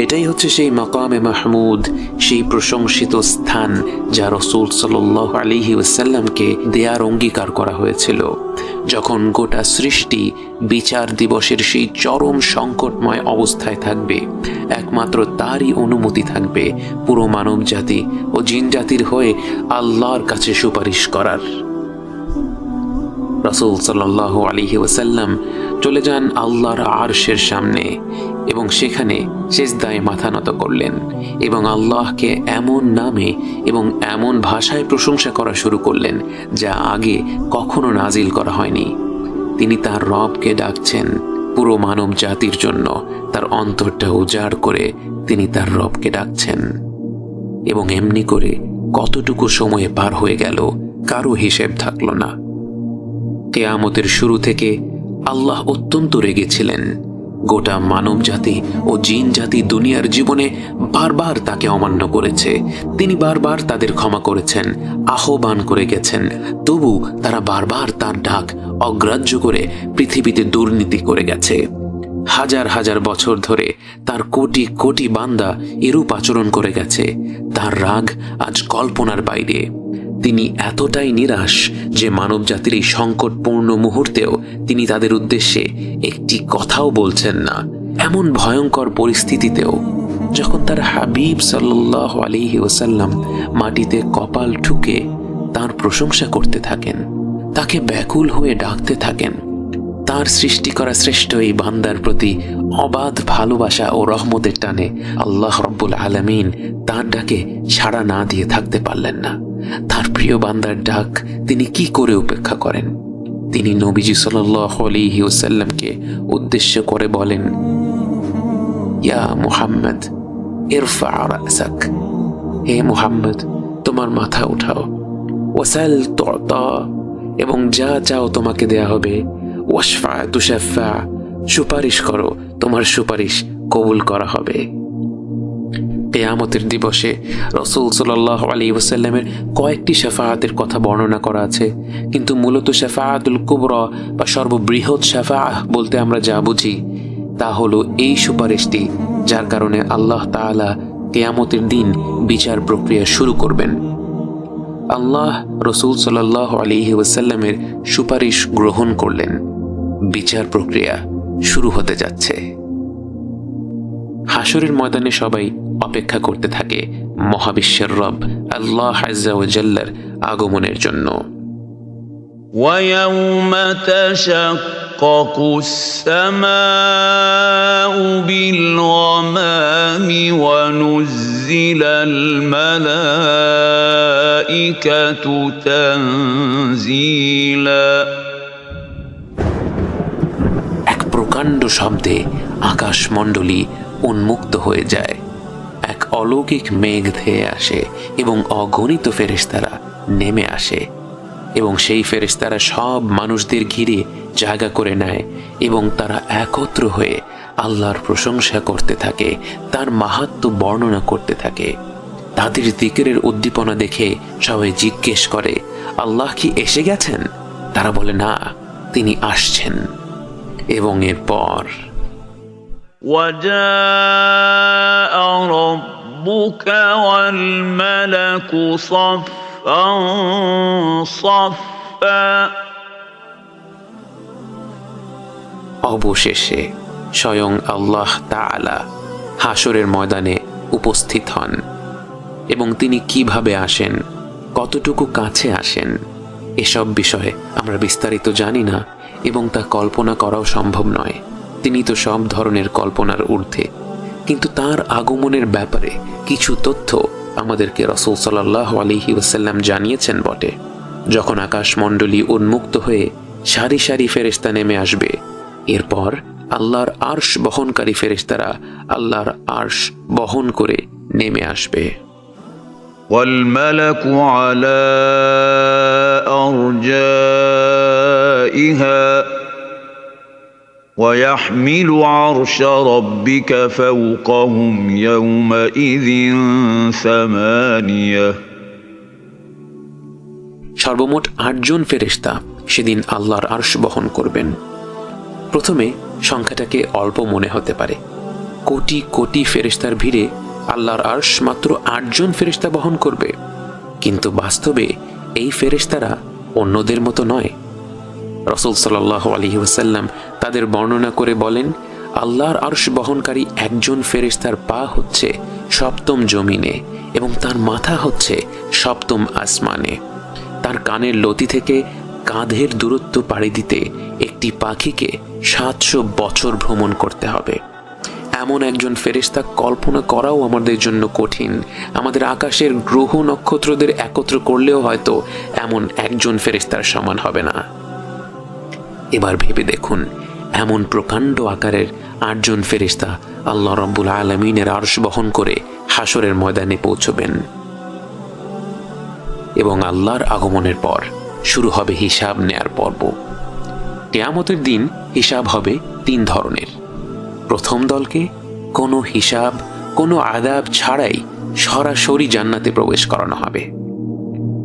এটাই হচ্ছে সেই মাকামে মাহমুদ, সেই প্রশংসিত স্থান যা রাসূল সাল্লাল্লাহু আলাইহি ওয়াসাল্লামকে দেয়ার অঙ্গীকার করা হয়েছিল। যখন গোটা সৃষ্টি বিচার দিবসের সেই চরম সংকটময় অবস্থায় থাকবে, একমাত্র তারই অনুমতি থাকবে পুরো মানব জাতি ও জিন জাতির হয়ে আল্লাহর কাছে সুপারিশ করার। রাসূল সাল্লাল্লাহু আলাইহি ওয়াসাল্লাম চলে যান আল্লাহর আরশের সামনে এবং সেখানে সিজদায় মাথা নত করলেন এবং আল্লাহকে এমন নামে এবং এমন ভাষায় প্রশংসা করা শুরু করলেন যা আগে কখনো নাজিল করা হয়নি। তিনি তার রবকে ডাকছেন পুরো মানব জাতির জন্য, তার অন্তরটা উজাড় করে তিনি তার রবকে ডাকছেন। এবং এমনি করে কতটুকু সময় পার হয়ে গেল কারো হিসেব থাকলো না। কিয়ামতের শুরু থেকে আল্লাহ অত্যন্ত রেগেছিলেন। গোটা মানব জাতি ও জিন জাতি দুনিয়ার জীবনে বারবার তাকে অমান্য করেছে। তিনি বারবার তাদের ক্ষমা করেছেন, আহ্বান করে গেছেন, তবু তারা বারবার তার ডাক অগ্রাহ্য করে পৃথিবীতে দুর্নীতি করে গেছে। হাজার হাজার বছর ধরে তার কোটি কোটি বান্দা এরূপ আচরণ করে গেছে। তার রাগ আজ কল্পনার বাইরে। তিনি এতটাই নিরাশ যে মানব জাতির এই সংকটপূর্ণ মুহূর্তেও তিনি তাদের উদ্দেশ্যে একটি কথাও বলছেন না। এমন ভয়ঙ্কর পরিস্থিতিতেও যখন তার হাবিব সাল্লাল্লাহু আলাইহি ওয়াসাল্লাম মাটিতে কপাল ঠুকে তার প্রশংসা করতে থাকেন, তাকে ব্যাকুল হয়ে ডাকতে থাকেন, তার সৃষ্টি করা শ্রেষ্ঠ এই বান্দার প্রতি অবাধ ভালোবাসা ও রহমতের টানে আল্লাহ রাব্বুল আলামিন তার ডাকে সাড়া না দিয়ে থাকতে পারলেন না। তার প্রিয় বান্দার ডাক তিনি কি করে উপেক্ষা করেন? তিনি নবীজি সাল্লাল্লাহু আলাইহি ওয়াসাল্লামকে উদ্দেশ্য করে বলেন, ইয়া মুহাম্মদ ইরফা রাসাক, হে মুহাম্মদ, তোমার মাথা উঠাও। ওয়াসাল তুতা, এবং যা চাও তোমাকে দেয়া হবে। ওয়াশফা তুশাফা, সুপারিশ করো, তোমার সুপারিশ কবুল করা হবে। কিয়ামতের দিবসে রাসূল সাল্লাল্লাহু আলাইহি ওয়াসাল্লামের কয়েকটি শাফাআতের কথা বর্ণনা করা আছে, কিন্তু মূলত শাফাআতুল কুবরা বা সর্ববৃহৎ শাফাআহ বলতে আমরা যা বুঝি তা হলো এই সুপারিশটি, যার কারণে আল্লাহ তাআলা কিয়ামতের দিন বিচার প্রক্রিয়া শুরু করবেন। আল্লাহ রাসূল সাল্লাল্লাহু আলাইহি ওয়াসাল্লামের সুপারিশ গ্রহণ করলেন। বিচার প্রক্রিয়া শুরু হতে যাচ্ছে। হাসরের ময়দানে সবাই অপেক্ষা করতে থাকে মহাবিশ্বের রব আল্লাহ আযজা ওয়া জাল্লার আগমনের জন্য। ويوم تشقق السماء بالغمام ونزل الملائكة تنزيلا এক প্রকাণ্ড শব্দে আকাশমণ্ডলী উন্মুক্ত হয়ে যায়। এক অলৌকিক মেঘ ধেয়ে আসে এবং অগণিত ফেরেশতারা নেমে আসে, এবং সেই ফেরেশতারা সব মানুষদের ঘিরে জায়গা করে নেয় এবং তারা একত্র হয়ে আল্লাহর প্রশংসা করতে থাকে, তার মাহাত্ম্য বর্ণনা করতে থাকে। তাদের জিকিরের উদ্দীপনা দেখে সবাই জিজ্ঞেস করে, আল্লাহ কি এসে গেছেন? তারা বলে, না, তিনি আসছেন। এবং এরপর وجاء ربك والملك صفا صفا অবশেষে স্বয়ং আল্লাহ তাআলা হাসরের ময়দানে উপস্থিত হন, এবং তিনি কিভাবে আসেন, কতটুকু কাছে আসেন, এসব বিষয়ে আমরা বিস্তারিত জানি না এবং তা কল্পনা করাও সম্ভব নয়। তিনি তো সব ধরনের কল্পনার ঊর্ধ্বে, কিন্তু তার আগমনের ব্যাপারে কিছু তথ্য আমাদেরকে রাসূল সাল্লাল্লাহু আলাইহি ওয়াসাল্লাম জানিয়েছেন বটে। যখন আকাশমণ্ডলী উন্মুক্ত হয়ে সারি সারি ফেরেশতা নেমে আসবে, এরপর আল্লাহর আরশ বহনকারী ফেরেশতারা আল্লাহর আরশ বহন করে নেমে আসবে। والملك على أرجائها ويحمل عرش ربك فوقهم يومئذ ثمانية সর্বমোট ৮ জন ফেরেশতা সেদিন আল্লাহর আরশ বহন করবেন। প্রথমে সংখ্যাটাকে অল্প মনে হতে পারে। কোটি কোটি ফেরেশতার ভিড়ে আল্লাহর আরশ মাত্র ৮ জন ফেরেশতা বহন করবে, কিন্তু বাস্তবে এই ফেরেশতারা অন্যদের মতো নয়। রাসূল সাল্লাল্লাহু আলাইহি ওয়াসাল্লাম তাদের বর্ণনা করে বলেন, আল্লাহর আরশ বহনকারী একজন ফেরেশতার পা হচ্ছে ৭ম জমিনে এবং তার মাথা হচ্ছে ৭ম আসমানে। তার কানের লতি থেকে কাঁধের দূরত্ব পাড়ি দিতে একটি পাখিকে ৭০০ বছর ভ্রমণ করতে হবে। এমন একজন ফেরেশতা কল্পনা করাও আমাদের জন্য কঠিন। আমাদের আকাশের গ্রহ নক্ষত্রদের একত্র করলেও হয়তো এমন একজন ফেরেশতার সমান হবে না। এবার ভেবে দেখুন, এমন প্রকাণ্ড আকারের ৮ জন ফেরেশতা আল্লাহ রাব্বুল আলামিনের আরশ বহন করে হাসরের ময়দানে পৌঁছবেন, এবং আল্লাহর আগমনের পর শুরু হবে হিসাব নেয়ার পর্ব। কিয়ামতের দিন হিসাব হবে ৩ ধরনের। প্রথম দলকে কোনো হিসাব, কোনো আযাব ছাড়াই সরাসরি জান্নাতে প্রবেশ করানো হবে।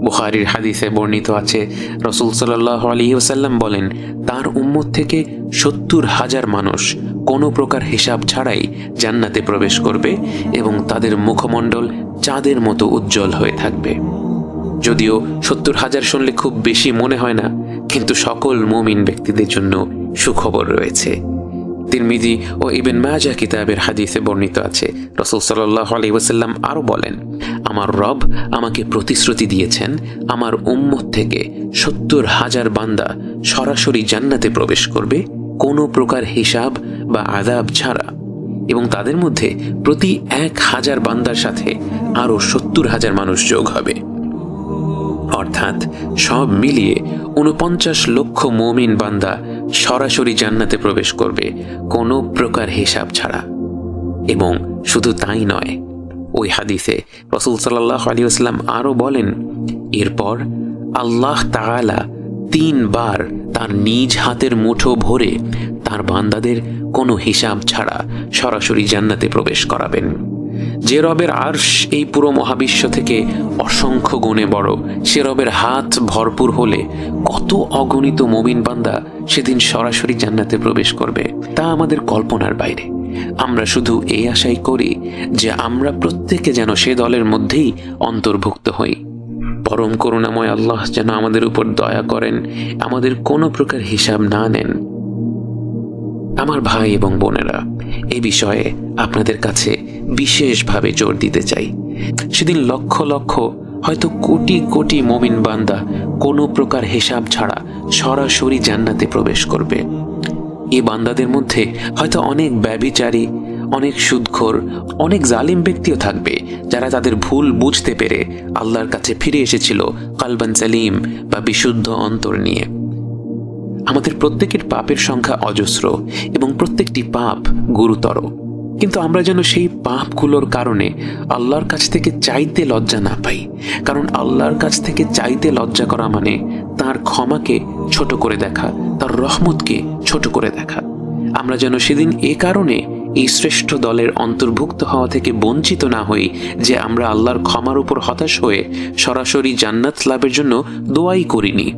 বুখারীর হাদিসে বর্ণিত আছে, রাসূল সাল্লাল্লাহু আলাইহি ওয়াসাল্লাম বলেন, তার উম্মত থেকে ৭০,০০০ মানুষ কোনো প্রকার হিসাব ছাড়াই জান্নাতে প্রবেশ করবে এবং তাদের মুখমণ্ডল চাঁদের মতো উজ্জ্বল হয়ে থাকবে। যদিও ৭০,০০০ শুনলে খুব বেশি মনে হয় না, কিন্তু সকল মুমিন ব্যক্তিদের জন্য সুখবর রয়েছে। তিরমিজি ও ইবনে মাজাহ কিতাবের হাদিসে বর্ণিত আছে, রাসূল সাল্লাল্লাহু আলাইহি ওয়াসাল্লাম আরো বলেন, আমার রব আমাকে প্রতিশ্রুতি দিয়েছেন, আমার উম্মত থেকে ৭০,০০০ বান্দা সরাসরি জান্নাতে প্রবেশ করবে কোনো প্রকার হিসাব বা আযাব ছাড়া, এবং তাদের মধ্যে প্রতি ১,০০০ বান্দার সাথে আরো ৭০,০০০ মানুষ যোগ হবে। অর্থাৎ সব মিলিয়ে ৪৯ লক্ষ মুমিন বান্দা সরাসরি জান্নাতে প্রবেশ করবে কোনো প্রকার হিসাব ছাড়া। এবং শুধু তাই নয়, ওই হাদিসে রাসূল সাল্লাল্লাহু আলাইহি ওয়াসাল্লাম আরো বলেন, এরপর আল্লাহ তাআলা 3 বার তার নিজ হাতের মুঠো ভরে তার বান্দাদের কোনো হিসাব ছাড়া সরাসরি জান্নাতে প্রবেশ করাবেন। যে রবের আরশ এই পুরো মহাবিশ্ব থেকে অসংখ্য গুণে বড়, সে রবের হাত ভরপুর হলে কত অগণিত মুমিন বান্দা সেদিন সরাসরি জান্নাতে প্রবেশ করবে তা আমাদের কল্পনার বাইরে। আমরা শুধু এই আশাই করি যে আমরা প্রত্যেকে যেন সে দলের মধ্যেই অন্তর্ভুক্ত হই। পরম করুণাময় আল্লাহ যেন আমাদের উপর দয়া করেন, আমাদের কোনো প্রকার হিসাব না নেন। আমার ভাই এবং বোনেরা, এই বিষয়ে আপনাদের কাছে বিশেষভাবে জোর দিতে চাই। সেদিন লক্ষ লক্ষ, হয়তো কোটি কোটি মুমিন বান্দা কোনো প্রকার হিসাব ছাড়া সরাসরি জান্নাতে প্রবেশ করবে। এই বান্দাদের মধ্যে হয়তো অনেক ব্যভিচারী, অনেক সুদখোর, অনেক জালিম ব্যক্তিও থাকবে যারা তাদের ভুল বুঝতে পেরে আল্লাহর কাছে ফিরে এসেছিল কালবান সালিম বা বিশুদ্ধ অন্তর নিয়ে। আমাদের প্রত্যেকের পাপের সংখ্যা অজস্র এবং প্রত্যেকটি পাপ গুরুতর, কিন্তু আমরা যেন সেই পাপগুলোর কারণে আল্লাহর কাছ থেকে চাইতে লজ্জা না পাই। কারণ আল্লাহর কাছ থেকে চাইতে লজ্জা করা মানে তার ক্ষমাকে ছোট করে দেখা, তার রহমতকে ছোট করে দেখা। আমরা যেন সেদিন এ কারণে এই শ্রেষ্ঠ দলের অন্তর্ভুক্ত হওয়া থেকে বঞ্চিত না হই যে আমরা আল্লাহর ক্ষমার উপর হতাশ হয়ে সরাসরি জান্নাত লাভের জন্য দোয়াই করিনি।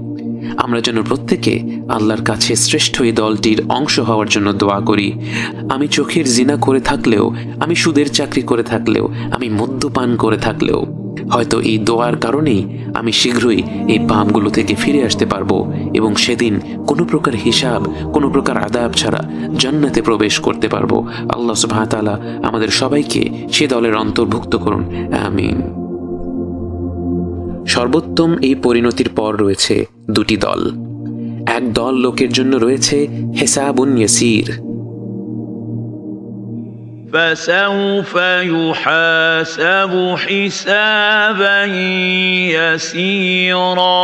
আমরা যেন প্রত্যেকে আল্লাহর কাছে শ্রেষ্ঠ এই দলটির অংশ হওয়ার জন্য দোয়া করি। আমি চোখের জিনা করে থাকলেও, আমি সুদের চাকরি করে থাকলেও, আমি মদ্যপান করে থাকলেও, হয়তো এই দোয়ার কারণেই আমি শীঘ্রই এই পাপগুলো থেকে ফিরে আসতে পারবো এবং সেদিন কোনো প্রকার হিসাব, কোনো প্রকার আযাব ছাড়া জান্নাতে প্রবেশ করতে পারবো। আল্লাহ সুবহানাহু ওয়া তাআলা আমাদের সবাইকে সে দলের অন্তর্ভুক্ত করুন, আমিন। সর্বোত্তম এই পরিণতির পর রয়েছে 2টি দল। এক দল লোকের জন্য রয়েছে হিসাবুন ইয়াসির, فسوف يحاسب حسابا يسيرا।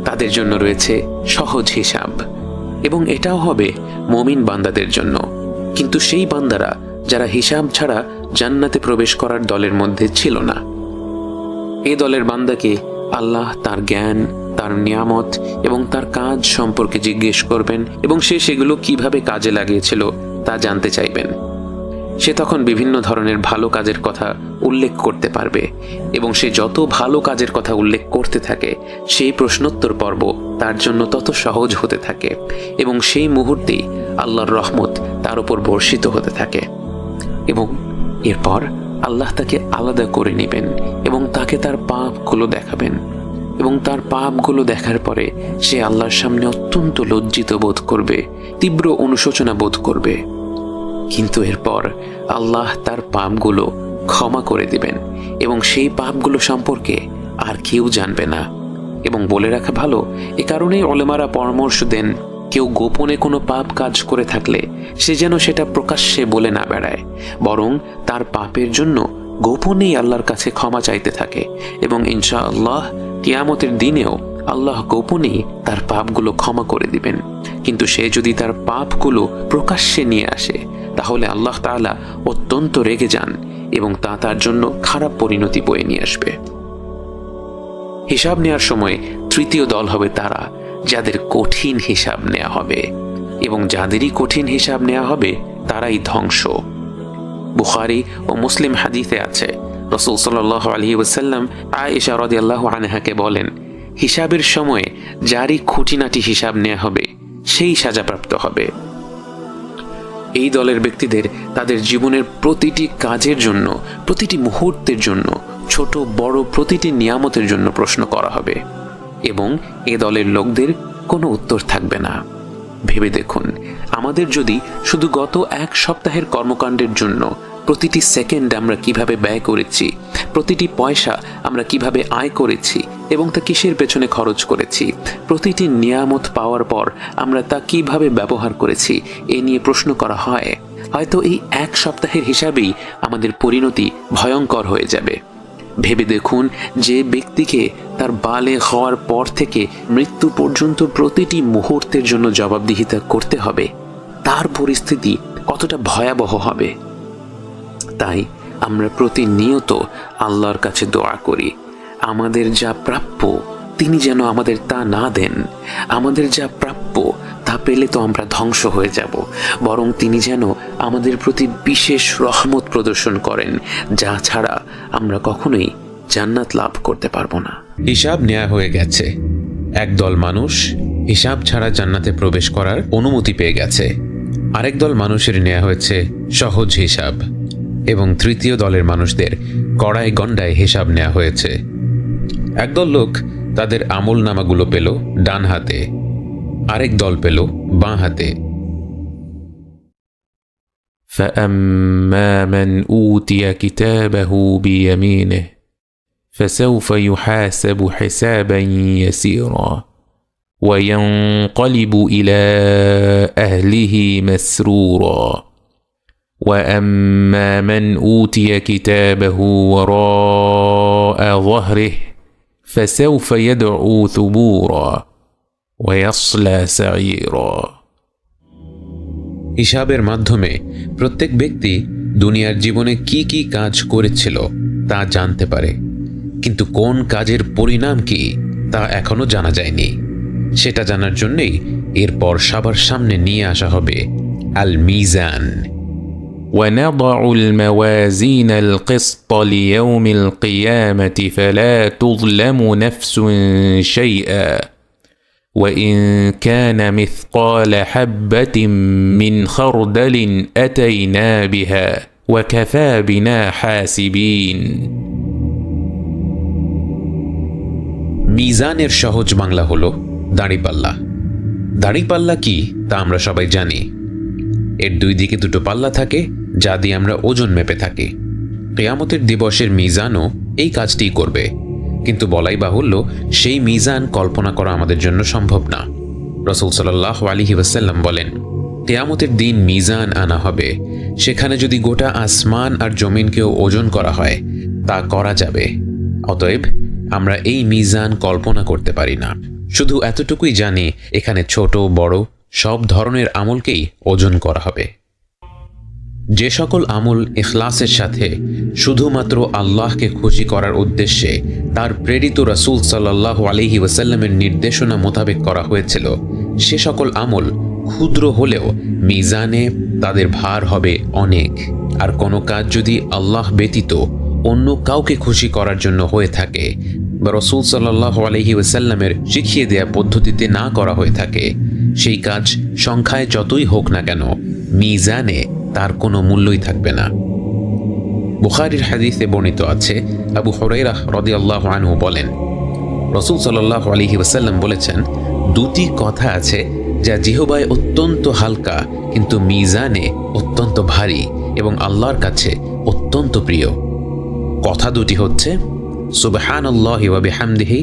তাদের জন্য রয়েছে সহজ হিসাব, এবং এটাও হবে মুমিন বান্দাদের জন্য। কিন্তু সেই বান্দারা যারা হিসাব ছাড়া জান্নাতে প্রবেশ করার দলের মধ্যে ছিল না, এই দলের বান্দাকে আল্লাহ তার জ্ঞান, তার নিয়ামত এবং তার কাজ সম্পর্কে জিজ্ঞেস করবেন এবং সে সেগুলো কিভাবে কাজে লাগিয়েছিল তা জানতে চাইবেন। সে তখন বিভিন্ন ধরনের ভালো কাজের কথা উল্লেখ করতে পারবে এবং সে যত ভালো কাজের কথা উল্লেখ করতে থাকে সেই প্রশ্নোত্তর পর্ব তার জন্য তত সহজ হতে থাকে এবং সেই মুহূর্তেই আল্লাহর রহমত তার উপর বর্ষিত হতে থাকে। এবং এরপর আল্লাহ তাকে আলাদা করে নেবেন এবং তাকে তার পাপগুলো দেখাবেন, এবং তার পাপগুলো দেখার পরে সে আল্লাহর সামনে অত্যন্ত লজ্জিত বোধ করবে, তীব্র অনুশোচনা বোধ করবে। কিন্তু এরপর আল্লাহ তার পাপগুলো ক্ষমা করে দিবেন এবং সেই পাপগুলো সম্পর্কে আর কেউ জানবে না। এবং বলে রাখা ভালো, এ কারণেই উলামারা পরামর্শ দেন, কেউ গোপনে কোনো পাপ কাজ করে থাকলে সে যেন সেটা প্রকাশ্যে বলে না বেড়ায়, বরং তার পাপের জন্য গোপনেই আল্লাহর কাছে ক্ষমা চাইতে থাকে এবং ইনশাআল্লাহ কিয়ামতের দিনেও আল্লাহ গোপনেই তার পাপগুলো ক্ষমা করে দিবেন। কিন্তু সে যদি তার পাপগুলো প্রকাশ্যে নিয়ে আসে তাহলে আল্লাহ তাআলা অত্যন্ত রেগে যান এবং তা তার জন্য খারাপ পরিণতি বয়ে নিয়ে আসবে। হিসাব নেওয়ার সময় 3য় দল হবে তারা যাদের কঠিন হিসাব নেওয়া হবে, এবং যাদেরই কঠিন হিসাব নেওয়া হবে তারাই ধ্বংস। বুখারী ও মুসলিম হাদিসে আছে, রাসূল সাল্লাল্লাহু আলাইহি ওয়াসাল্লাম আয়েশা রাদিয়াল্লাহু আনহাকে বলেন, হিসাবের সময় যারই খুঁটিনাটি হিসাব নেওয়া হবে সেই সাজাপ্রাপ্ত হবে। এই দলের ব্যক্তিদের তাদের জীবনের প্রতিটি কাজের জন্য, প্রতিটি মুহূর্তের জন্য, ছোট বড় প্রতিটি নিয়ামতের জন্য প্রশ্ন করা হবে এবং এ দলের লোকদের কোনো উত্তর থাকবে না। ভেবে দেখুন, আমাদের যদি শুধু গত 1 সপ্তাহের কর্মকাণ্ডের জন্য প্রতিটি সেকেন্ড আমরা কিভাবে ব্যয় করেছি, প্রতিটি পয়সা আমরা কিভাবে আয় করেছি এবং তা কিসের পেছনে খরচ করেছি, প্রতিটি নিয়ামত পাওয়ার পর আমরা তা কিভাবে ব্যবহার করেছি এ নিয়ে প্রশ্ন করা হয়, হয়তো এই 1 সপ্তাহের হিসাবেই আমাদের পরিণতি ভয়ঙ্কর হয়ে যাবে। ভেবে দেখুন, যে ব্যক্তিকে তার বালে হওয়ার পর থেকে মৃত্যু পর্যন্ত প্রতিটি মুহূর্তের জন্য জবাবদিহিতা করতে হবে, তার পরিস্থিতি কতটা ভয়াবহ হবে। তাই আমরা প্রতিনিয়ত আল্লাহর কাছে দোয়া করি, আমাদের যা প্রাপ্য তিনি যেন আমাদের তা না দেন। আমাদের যা প্রাপ্য তা পেলে তো আমরা ধ্বংস হয়ে যাব, বরং তিনি যেন আমাদের প্রতি বিশেষ রহমত প্রদর্শন করেন, যা ছাড়া আমরা কখনোই জান্নাত লাভ করতে পারবো না। হিসাব নেওয়া হয়ে গেছে। একদল মানুষ হিসাব ছাড়া জান্নাতে প্রবেশ করার অনুমতি পেয়ে গেছে, আরেক দল মানুষের নেওয়া হয়েছে সহজ হিসাব, এবং তৃতীয় দলের মানুষদের কড়ায় গণ্ডায় হিসাব নেওয়া হয়েছে। একদল লোক তাদের আমল নামাগুলো পেল ডান হাতে, আরেক দল পেল বাঁ হাতে। فأما من أوتي كتابه بيمينه فسوف يحاسب حسابا يسيرا وينقلب إلى أهله مسرورا وأما من أوتي كتابه وراء ظهره فسوف يدعو ثبورا ويصلى سعيرا। হিসাবের মাধ্যমে প্রত্যেক ব্যক্তি দুনিয়ার জীবনে কি কি কাজ করেছিল তা জানতে পারে, কিন্তু কোন কাজের পরিণাম কি তা এখনো জানা যায়নি। সেটা জানার জন্যই এরপর সবার সামনে নিয়ে আসা হবে আল মিজান। ونضع الموازين القسط ليوم القيامة فلا تظلم نفس شيئا وإن كان مثقال حبة من خردل أتينا بها وكفى بنا حاسبين। মিজানের সহজ বাংলা হলো দাঁড়িপাল্লা। দাঁড়িপাল্লা কি তা আমরা সবাই জানি। এর দুই দিকে দুটো পাল্লা থাকে যা দিয়ে আমরা ওজন মেপে থাকি। কিয়ামতের দিবসের মিজানও এই কাজটিই করবে, কিন্তু বলাই বাহুল্য সেই মিজান কল্পনা করা আমাদের জন্য সম্ভব না। রাসূল সাল্লাল্লাহু আলাইহি ওয়াসাল্লাম বলেন, কিয়ামতের দিন মিজান আনা হবে, সেখানে যদি গোটা আসমান আর জমিনকেও ওজন করা হয় তা করা যাবে। অতএব আমরা এই মিজান কল্পনা করতে পারি না। শুধু এতটুকুই জানি এখানে ছোট বড় সব ধরনের আমলকেই ওজন করা হবে। যে সকল আমল ইখলাসের সাথে শুধুমাত্র আল্লাহকে খুশি করার উদ্দেশ্যে তার প্রেরিত রাসূল সাল্লাল্লাহু আলাইহি ওয়াসাল্লামের নির্দেশনা মোতাবেক করা হয়েছিল, সে সকল আমল ক্ষুদ্র হলেও মিজানে তাদের ভার হবে অনেক। আর কোনো কাজ যদি আল্লাহ ব্যতীত অন্য কাউকে খুশি করার জন্য হয়ে থাকে বা রাসূল সাল্লাল্লাহু আলাইহি ওয়াসাল্লামের শিখিয়ে দেয়া পদ্ধতিতে না করা হয়ে থাকে, সেই কাজ সংখ্যায় যতই হোক না কেন মিজানে তার কোনো মূল্যই থাকবে না। বুখারীর হাদিসে বর্ণিত আছে, আবু হুরায়রা রাদিয়াল্লাহু আনহু বলেন, রাসূল সাল্লাল্লাহু আলাইহি ওয়াসাল্লাম বলেছেন, দুটি কথা আছে যা জিহ্বায় অত্যন্ত হালকা কিন্তু মিজানে অত্যন্ত ভারী এবং আল্লাহর কাছে অত্যন্ত প্রিয়। কথা দুটি হচ্ছে সুবহানাল্লাহি ওয়া বিহামদিহি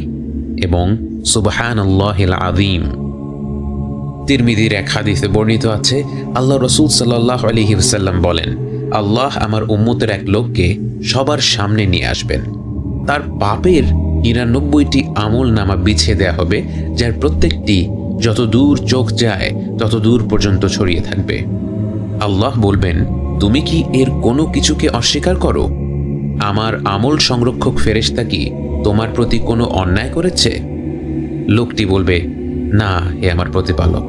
এবং সুবহানাল্লাহিল আযীম। তিরমিজির এক হাদিসে বর্ণিত আছে, আল্লাহ রাসূল সাল্লাল্লাহু আলাইহি ওয়াসাল্লাম বলেন, আল্লাহ আমার উম্মতের এক লোককে সবার সামনে নিয়ে আসবেন। তার পাপের ৯৯টি আমল নামা বিছিয়ে দেয়া হবে, যার প্রত্যেকটি যত দূর চোখ যায় তত দূর পর্যন্ত ছড়িয়ে থাকবে। আল্লাহ বলবেন, তুমি কি এর কোনো কিছুকে অস্বীকার করো? আমার আমল সংরক্ষক ফেরেশতা কি তোমার প্রতি কোনো অন্যায় করেছে? লোকটি বলবে, না হে আমার প্রতিপালক।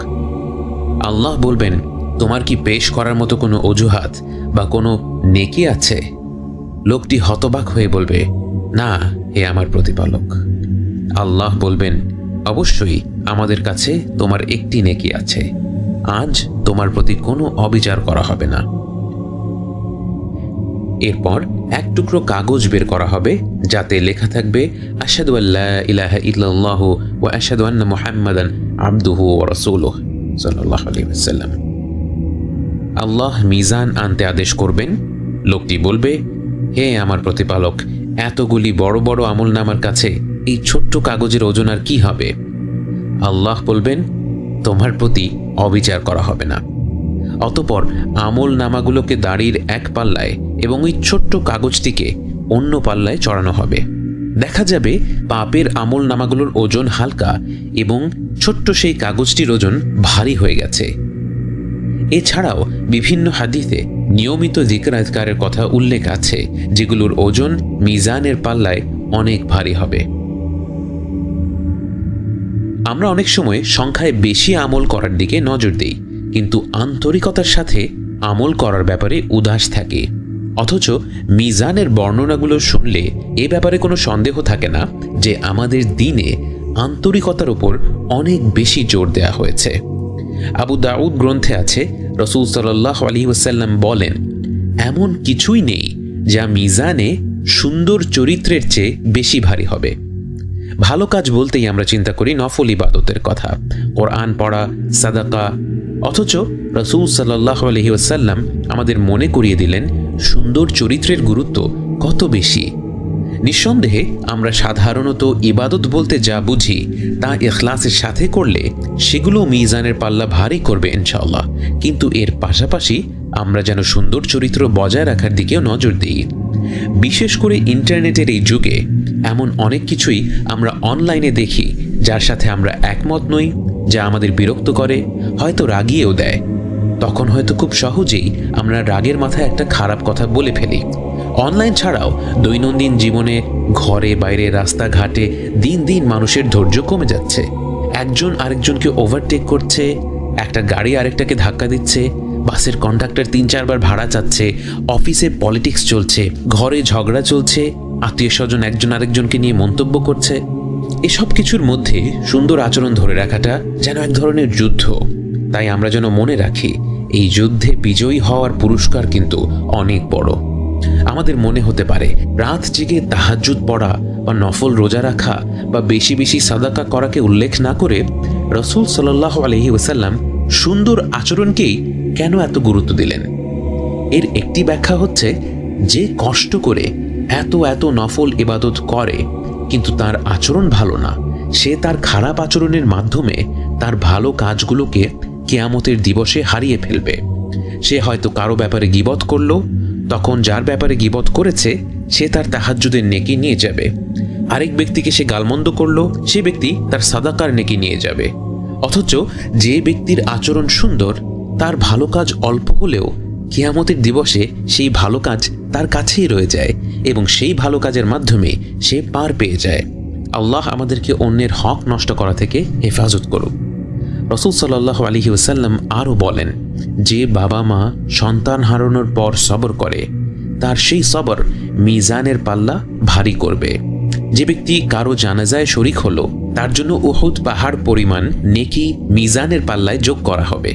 আল্লাহ বলবেন, তোমার কি পেশ করার মতো কোনো অজুহাত বা কোনো নেকি আছে? লোকটি হতবাক হয়ে বলবে, না হে আমার প্রতিপালক। আল্লাহ বলবেন, অবশ্যই আমাদের কাছে তোমার একটি নেকি আছে, আজ তোমার প্রতি কোনো অবিচার করা হবে না। এরপর এক টুকরো কাগজ বের করা হবে, যাতে লেখা থাকবে আশহাদু আল্লা ইলাহা ইল্লাল্লাহু ওয়া আশহাদু আন্না মুহাম্মাদান আবদুহু ওয়া রাসূলুহু সাল্লাল্লাহু আলাইহি ওয়াসাল্লাম। আল্লাহ মিজান আনতে আদেশ করবেন। লোকটি বলবে, হে আমার প্রতিপালক, এতগুলি বড় বড় আমলনামার কাছে এই ছোট্ট কাগজের ওজন আর কি হবে? আল্লাহ বলবেন, তোমার প্রতি অবিচার করা হবে না। অতঃপর আমল নামাগুলোকে দাড়ির এক পাল্লায় এবং ওই ছোট্ট কাগজটিকে অন্য পাল্লায় চড়ানো হবে। দেখা যাবে পাপের আমল নামাগুলোর ওজন হালকা এবং ছোট্ট সেই কাগজটির ওজন ভারী হয়ে গেছে। এছাড়াও বিভিন্ন হাদিসে নিয়মিত যিকর আজকারের কথা উল্লেখ আছে, যেগুলোর ওজন মিজানের পাল্লায় অনেক ভারী হবে। আমরা অনেক সময় সংখ্যায় বেশি আমল করার দিকে নজর দিই, কিন্তু আন্তরিকতার সাথে আমল করার ব্যাপারে উদাস থাকি। অথচ মিজানের বর্ণনাগুলো শুনলে এ ব্যাপারে কোনো সন্দেহ থাকে না যে আমাদের দ্বীনে আন্তরিকতার উপর অনেক বেশি জোর দেয়া হয়েছে। আবু দাউদ গ্রন্থে আছে, রাসূল সাল্লাল্লাহু আলাইহি ওয়াসাল্লাম বলেন, এমন কিছুই নেই যা মিজানে সুন্দর চরিত্রের চেয়ে বেশি ভারী হবে। ভালো কাজ বলতেই আমরা চিন্তা করি নফল ইবাদতের কথা, কোরআন পড়া, সাদাকা। অথচ রাসূল সাল্লাল্লাহু আলাইহি ওয়াসাল্লাম আমাদের মনে করিয়ে দিলেন সুন্দর চরিত্রের গুরুত্ব কত বেশি। নিঃসন্দেহে আমরা সাধারণত ইবাদত বলতে যা বুঝি তা ইখলাসের সাথে করলে সেগুলো মিজানের পাল্লা ভারী করবে ইনশাআল্লাহ, কিন্তু এর পাশাপাশি আমরা যেন সুন্দর চরিত্র বজায় রাখার দিকেও নজর দিই। বিশেষ করে ইন্টারনেটের এই যুগে এমন অনেক কিছুই আমরা অনলাইনে দেখি যার সাথে আমরা একমত নই, যা আমাদের বিরক্ত করে, হয়তো রাগিয়েও দেয়। তখন হয়তো খুব সহজেই আমরা রাগের মাথায় একটা খারাপ কথা বলে ফেলি। অনলাইন ছাড়াও দৈনন্দিন জীবনে ঘরে বাইরে রাস্তাঘাটে দিন দিন মানুষের ধৈর্য কমে যাচ্ছে। একজন আরেকজনকে ওভারটেক করছে, একটা গাড়ি আরেকটাকে ধাক্কা দিচ্ছে, বাসের কন্ডাক্টর 3-4 বার ভাড়া চাচ্ছে, অফিসে পলিটিক্স চলছে, ঘরে ঝগড়া চলছে, আত্মীয় স্বজন একজন আরেকজনকে নিয়ে মন্তব্য করছে। এসব কিছুর মধ্যে সুন্দর আচরণ ধরে রাখাটা যেন এক ধরনের যুদ্ধ। তাই আমরা যেন মনে রাখি এই যুদ্ধে বিজয়ী হওয়ার পুরস্কার কিন্তু অনেক বড়। আমাদের মনে হতে পারে রাত জেগে তাহাজ্জুদ পড়া বা নফল রোজা রাখা বা বেশি বেশি সাদাকা করাকে উল্লেখ না করে রাসূল সাল্লাল্লাহু আলাইহি ওয়াসাল্লাম সুন্দর আচরণকেই কেন এত গুরুত্ব দিলেন? এর একটি ব্যাখ্যা হচ্ছে, যে কষ্ট করে এত এত নফল ইবাদত করে কিন্তু তার আচরণ ভালো না, সে তার খারাপ আচরণের মাধ্যমে তার ভালো কাজগুলোকে কিয়ামতের দিবসে হারিয়ে ফেলবে। সে হয়তো কারো ব্যাপারে গীবত করলো, তখন যার ব্যাপারে গীবত করেছে সে তার তাহাজ্জুদের নেকি নিয়ে যাবে। আরেক ব্যক্তিকে সে গালমন্দ করলো, সে ব্যক্তি তার সাদাকার নেকি নিয়ে যাবে। অথচ যে ব্যক্তির আচরণ সুন্দর, তার ভালো কাজ অল্প হলেও কিয়ামতের দিবসে সেই ভালো কাজ তার কাছেই রয়ে যায় এবং সেই ভালো কাজের মাধ্যমে সে পার পেয়ে যায়। আল্লাহ আমাদেরকে অন্যের হক নষ্ট করা থেকে হেফাজত করুক। রাসূল সাল্লাল্লাহু আলাইহি ওয়াসাল্লাম আরও বলেন, যে বাবা মা সন্তান হারানোর পর সবর করে তার সেই সবর মিজানের পাল্লা ভারী করবে। যে ব্যক্তি কারো জানাজায় শরিক হলো তার জন্য উহুদ পাহাড় পরিমাণ নেকি মিজানের পাল্লায় যোগ করা হবে।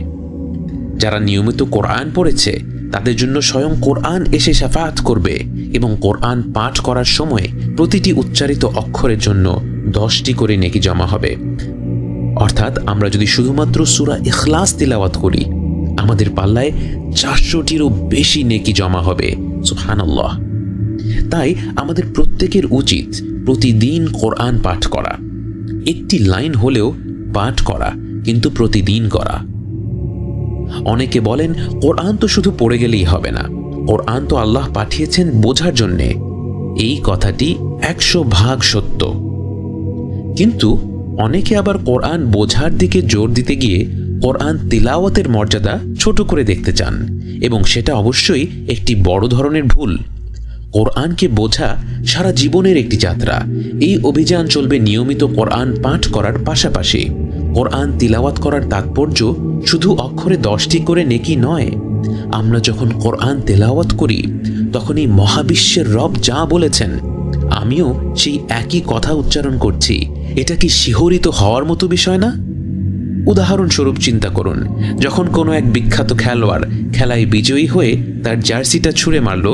যারা নিয়মিত কোরআন পড়েছে তাদের জন্য স্বয়ং কোরআন এসে শাফাআত করবে এবং কোরআন পাঠ করার সময় প্রতিটি উচ্চারিত অক্ষরের জন্য 10টি করে নেকি জমা হবে। অর্থাৎ আমরা যদি শুধুমাত্র সূরা ইখলাস তিলাওয়াত করি আমাদের পাল্লায় 400টিরও বেশি নেকি জমা হবে। সুবহানাল্লাহ। তাই আমাদের প্রত্যেকের উচিত প্রতিদিন কোরআন পাঠ করা, একটি লাইন হলেও পাঠ করা, কিন্তু প্রতিদিন করা। অনেকে বলেন কোরআন তো শুধু পড়ে গেলেই হবে না, কোরআন তো আল্লাহ পাঠিয়েছেন বোঝার জন্যে। এই কথাটি 100% সত্য, কিন্তু অনেকে আবার কোরআন বোঝার দিকে জোর দিতে গিয়ে কোরআন তিলাওয়াতের মর্যাদা ছোট করে দেখতে চান, এবং সেটা অবশ্যই একটি বড় ধরনের ভুল। কোরআনকে বোঝা সারা জীবনের একটি যাত্রা। এই অভিযান চলবে নিয়মিত কোরআন পাঠ করার পাশাপাশি। কোরআন তিলাওয়াত করার তাৎপর্য শুধু অক্ষরে 10টি করে নেকি নয়। আমরা যখন কোরআন তেলাওয়াত করি তখন এই মহাবিশ্বের রব যা বলেছেন আমিও সেই একই কথা উচ্চারণ করছি। এটা কি শিহরিত হওয়ার মতো বিষয় না? উদাহরণস্বরূপ চিন্তা করুন, যখন কোনো এক বিখ্যাত খেলোয়াড় খেলায় বিজয়ী হয়ে তার জার্সিটা ছুঁড়ে মারল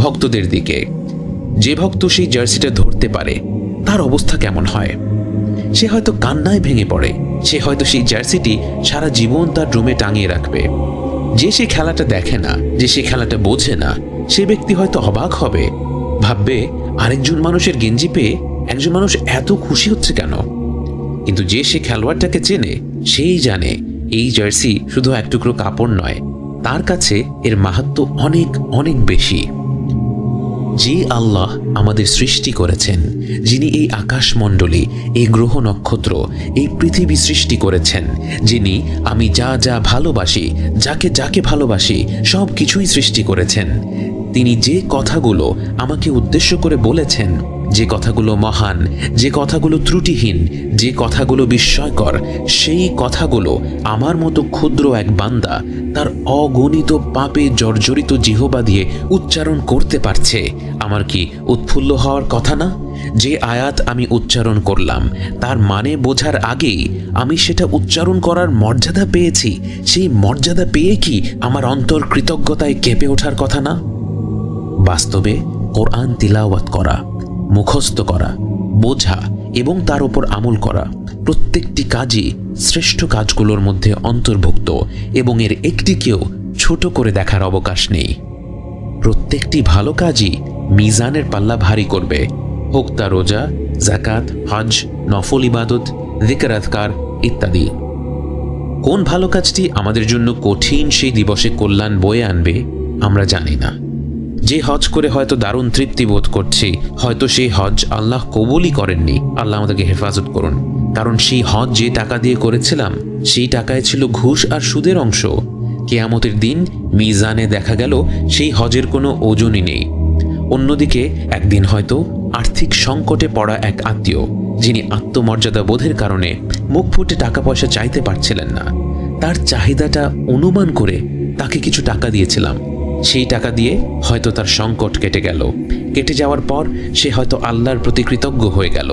ভক্তদের দিকে। যে ভক্ত সেই জার্সিটা ধরতে পারে তার অবস্থা কেমন হয়? সে হয়তো কান্নায় ভেঙে পড়ে, সে হয়তো সেই জার্সিটি সারা জীবন তার রুমে টাঙিয়ে রাখবে। যে সে খেলাটা দেখে না, যে সে খেলাটা বোঝে না, সে ব্যক্তি হয়তো অবাক হবে, ভাববে আরেকজন মানুষের গেঞ্জি পেয়ে একজন মানুষ এত খুশি হচ্ছে কেন? কিন্তু যে সে খেলোয়াড়টাকে চেনে সেই জানে এই জার্সি শুধু এক টুকরো কাপড় নয়, তার কাছে এর মাহাত্ম্য অনেক অনেক বেশি। যে আল্লাহ আমাদের সৃষ্টি করেছেন, যিনি এই আকাশমণ্ডলী, এই গ্রহ নক্ষত্র, এই পৃথিবী সৃষ্টি করেছেন, যিনি আমি যা যা ভালোবাসি, যাকে যাকে ভালোবাসি সব কিছুই সৃষ্টি করেছেন, তিনি যে কথাগুলো আমাকে উদ্দেশ্য করে বলেছেন, যে কথাগুলো মহান, যে কথাগুলো ত্রুটিহীন, যে কথাগুলো বিস্ময়কর, সেই কথাগুলো আমার মতো ক্ষুদ্র এক বান্দা তার অগণিত পাপে জর্জরিত জিহবা দিয়ে উচ্চারণ করতে পারছে, আমার কি উৎফুল্ল হওয়ার কথা না? যে আয়াত আমি উচ্চারণ করলাম তার মানে বোঝার আগেই আমি সেটা উচ্চারণ করার মর্যাদা পেয়েছি, সেই মর্যাদা পেয়ে কি আমার অন্তর কৃতজ্ঞতায় কেঁপে ওঠার কথা না? বাস্তবে কোরআন তিলাওয়াত করা, মুখস্থ করা, বোঝা এবং তার উপর আমল করা প্রত্যেকটি কাজই শ্রেষ্ঠ কাজগুলোর মধ্যে অন্তর্ভুক্ত এবং এর একটিকেও ছোট করে দেখার অবকাশ নেই। প্রত্যেকটি ভালো কাজই মিজানের পাল্লা ভারী করবে, হোক তা রোজা, যাকাত, হজ, নফল ইবাদত, যিকর আযকার ইত্যাদি। কোন ভালো কাজটি আমাদের জন্য কঠিন সেই দিবসে কল্যাণ বয়ে আনবে আমরা জানি না। যে হজ করে হয়তো দারুণ তৃপ্তি বোধ করছি, হয়তো সেই হজ আল্লাহ কবুলই করেননি, আল্লাহ আমাদেরকে হেফাজত করুন। কারণ সেই হজ যে টাকা দিয়ে করেছিলাম সেই টাকায় ছিল ঘুষ আর সুদের অংশ। কিয়ামতের দিন মিজানে দেখা গেল সেই হজের কোনো ওজনই নেই। অন্যদিকে একদিন হয়তো আর্থিক সংকটে পড়া এক আত্মীয়, যিনি আত্মমর্যাদা বোধের কারণে মুখ ফুটে টাকা পয়সা চাইতে পারছিলেন না, তার চাহিদাটা অনুমান করে তাকে কিছু টাকা দিয়েছিলাম। সেই টাকা দিয়ে হয়তো তার সংকট কেটে গেল। কেটে যাওয়ার পর সে হয়তো আল্লাহর প্রতি কৃতজ্ঞ হয়ে গেল।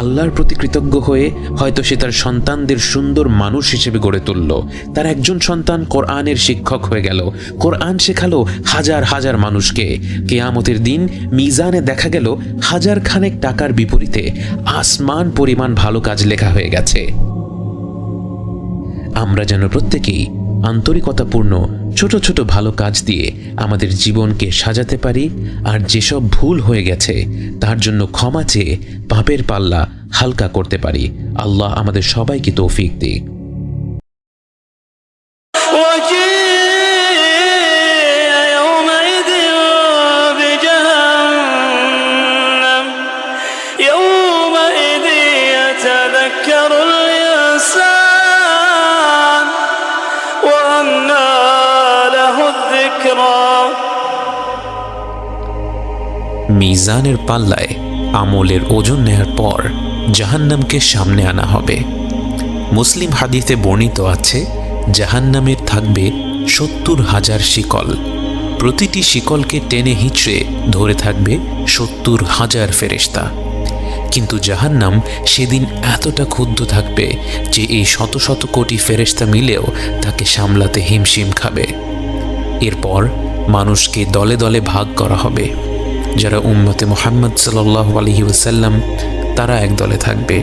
আল্লাহর প্রতি কৃতজ্ঞ হয়ে হয়তো সে তার সন্তানদের সুন্দর মানুষ হিসেবে গড়ে তুলল। তার একজন সন্তান কোরআনের শিক্ষক হয়ে গেল, কোরআন শেখালো হাজার হাজার মানুষকে। কিয়ামতের দিন মিজানে দেখা গেল হাজার খানেক টাকার বিপরীতে আসমান পরিমাণ ভালো কাজ লেখা হয়ে গেছে। আমরা যেন প্রত্যেকেই আন্তরিকতাপূর্ণ ছোট ছোট ভালো কাজ দিয়ে আমাদের জীবনকে সাজাতে পারি, আর যেসব ভুল হয়ে গেছে তার জন্য ক্ষমা চেয়ে পাপের পাল্লা হালকা করতে পারি। আল্লাহ আমাদের সবাইকে তৌফিক দিক। মিজানের পাল্লায় আমলের ওজন নেয়ার পর জাহান্নামকে সামনে আনা হবে। মুসলিম হাদিসে বর্ণিত আছে, জাহান্নামের থাকবে 70,000 শিকল। প্রতিটি শিকলকে টেনে হিঁচড়ে ধরে থাকবে 70,000 ফেরেশতা। কিন্তু জাহান্নাম সেদিন এতটা ক্ষুব্ধ থাকবে যে এই শত শত কোটি ফেরেশতা মিলেও তাকে সামলাতে হিমশিম খাবে। এরপর মানুষকে দলে দলে ভাগ করা হবে। যারা উম্মতে মুহাম্মদ সাল্লাল্লাহু আলাইহি ওয়াসাল্লাম তারা এক দলে থাকবে,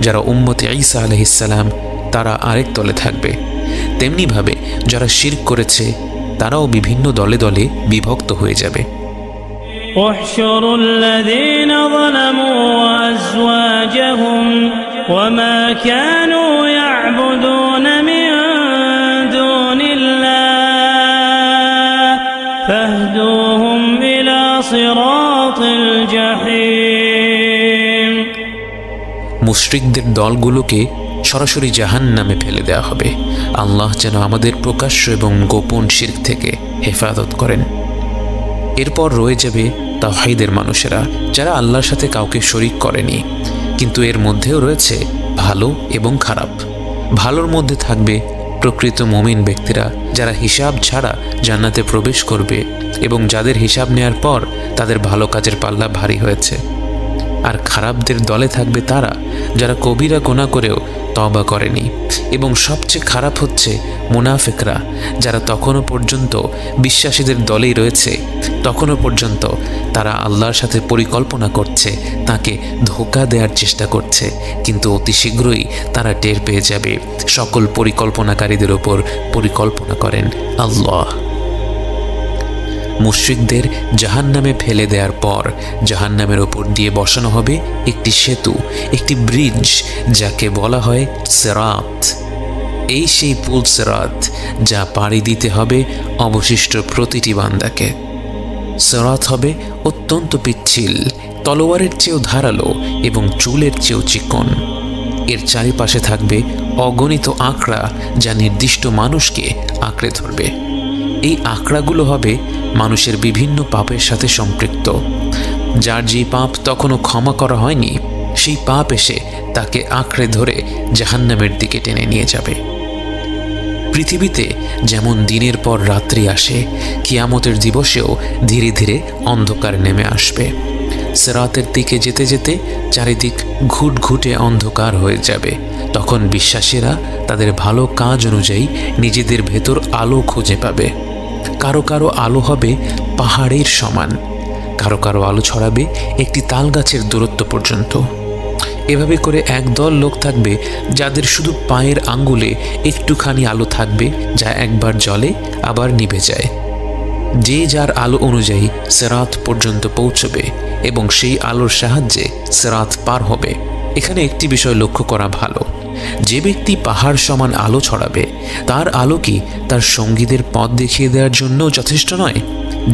যারা উম্মতে ঈসা আলাইহিস সালাম তারা আরেক দলে থাকবে। তেমনিভাবে যারা শিরক করেছে তারাও বিভিন্ন দলে দলে বিভক্ত হয়ে যাবে। احشروا الذين ظلموا وأزواجهم وما كانوا يعبدون من دون الله فاهدوهم إلى صراط الجحيم। মুশরিকদের দলগুলোকে সরাসরি জাহান্নামে ফেলে দেওয়া হবে। আল্লাহ যেন আমাদের প্রকাশ্য এবং গোপন শিরক থেকে হেফাজত করেন। এরপর রয়ে যাবে তাওহীদের মানুষেরা, যারা আল্লাহর সাথে কাউকে শরীক করেনি, কিন্তু এর মধ্যেও রয়েছে ভালো এবং খারাপ। ভালোর মধ্যে থাকবে প্রকৃত মুমিন ব্যক্তিরা, যারা হিসাব ছাড়া জান্নাতে প্রবেশ করবে এবং যাদের হিসাব নেয়ার পর তাদের ভালো কাজের পাল্লা ভারী হয়েছে। আর খারাপদের দলে থাকবে তারা যারা কবিরা গুনাহ করেও তওবা করেনি, এবং সবচেয়ে খারাপ হচ্ছে মুনাফিকরা, যারা তখনও পর্যন্ত বিশ্বাসীদের দলেই রয়েছে, তখনও পর্যন্ত তারা আল্লাহর সাথে পরিকল্পনা করছে, তাকে ধোঁকা দেওয়ার চেষ্টা করছে, কিন্তু অতি শীঘ্রই তারা টের পেয়ে যাবে সকল পরিকল্পনাকারীদের ওপর পরিকল্পনা করেন আল্লাহ। মুশরিকদের জাহান্নামে ফেলে দেওয়ার পর জাহান্নামের ওপর দিয়ে বসানো হবে একটি সেতু, একটি ব্রিজ, যাকে বলা হয় সিরাত। এই সেই পুল সিরাত যা পাড়ি দিতে হবে অবশিষ্ট প্রতিটি বান্দাকে। সিরাত হবে অত্যন্ত পিচ্ছিল, তলোয়ারের চেয়েও ধারালো এবং চুলের চেয়েও চিকন। এর চারিপাশে থাকবে অগণিত আঁকড়া যা নির্দিষ্ট মানুষকে আঁকড়ে ধরবে। এই আঁকড়াগুলো হবে মানুষের বিভিন্ন পাপের সাথে সম্পৃক্ত। যার যে পাপ তখনও ক্ষমা করা হয়নি, সেই পাপ এসে তাকে আঁকড়ে ধরে জাহান্নামের দিকে টেনে নিয়ে যাবে। পৃথিবীতে যেমন দিনের পর রাত্রি আসে, কিয়ামতের দিবসেও ধীরে ধীরে অন্ধকার নেমে আসবে। সিরাতের দিকে যেতে যেতে চারিদিক ঘুটঘুটে অন্ধকার হয়ে যাবে। তখন বিশ্বাসীরা তাদের ভালো কাজ অনুযায়ী নিজেদের ভেতর আলো খুঁজে পাবে। কারো কারো আলো হবে পাহাড়ের সমান, কারো কারো আলো ছড়াবে একটি তাল গাছের দূরত্ব পর্যন্ত। এভাবে করে একদল লোক থাকবে যাদের শুধু পায়ের আঙ্গুলে একটুখানি আলো থাকবে, যা একবার জ্বলে আবার নিভে যায়। যে যার আলো অনুযায়ী সিরাত পর্যন্ত পৌঁছবে এবং সেই আলোর সাহায্যে সিরাত পার হবে। এখানে একটি বিষয় লক্ষ্য করা ভালো, যে ব্যক্তি পাহাড় সমান আলো ছড়াবে তার আলো কি তার সঙ্গীদের পথ দেখিয়ে দেওয়ার জন্য যথেষ্ট নয়?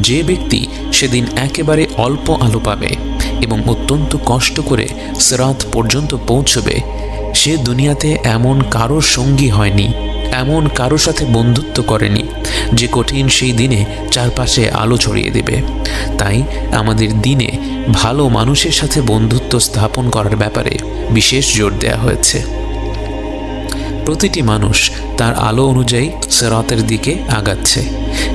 যে ব্যক্তি সেদিন একেবারে অল্প আলো পাবে এবং অত্যন্ত কষ্ট করে সিরাত পর্যন্ত পৌঁছবে, সে দুনিয়াতে এমন কারো সঙ্গী হয়নি, এমন কারো সাথে বন্ধুত্ব করেনি যে কঠিন সেই দিনে চারপাশে আলো ছড়িয়ে দেবে। তাই আমাদের দিনে ভালো মানুষের সাথে বন্ধুত্ব স্থাপন করার ব্যাপারে বিশেষ জোর দেওয়া হয়েছে। প্রতিটি মানুষ তার আলো অনুযায়ী সিরাতের দিকে আগাচ্ছে,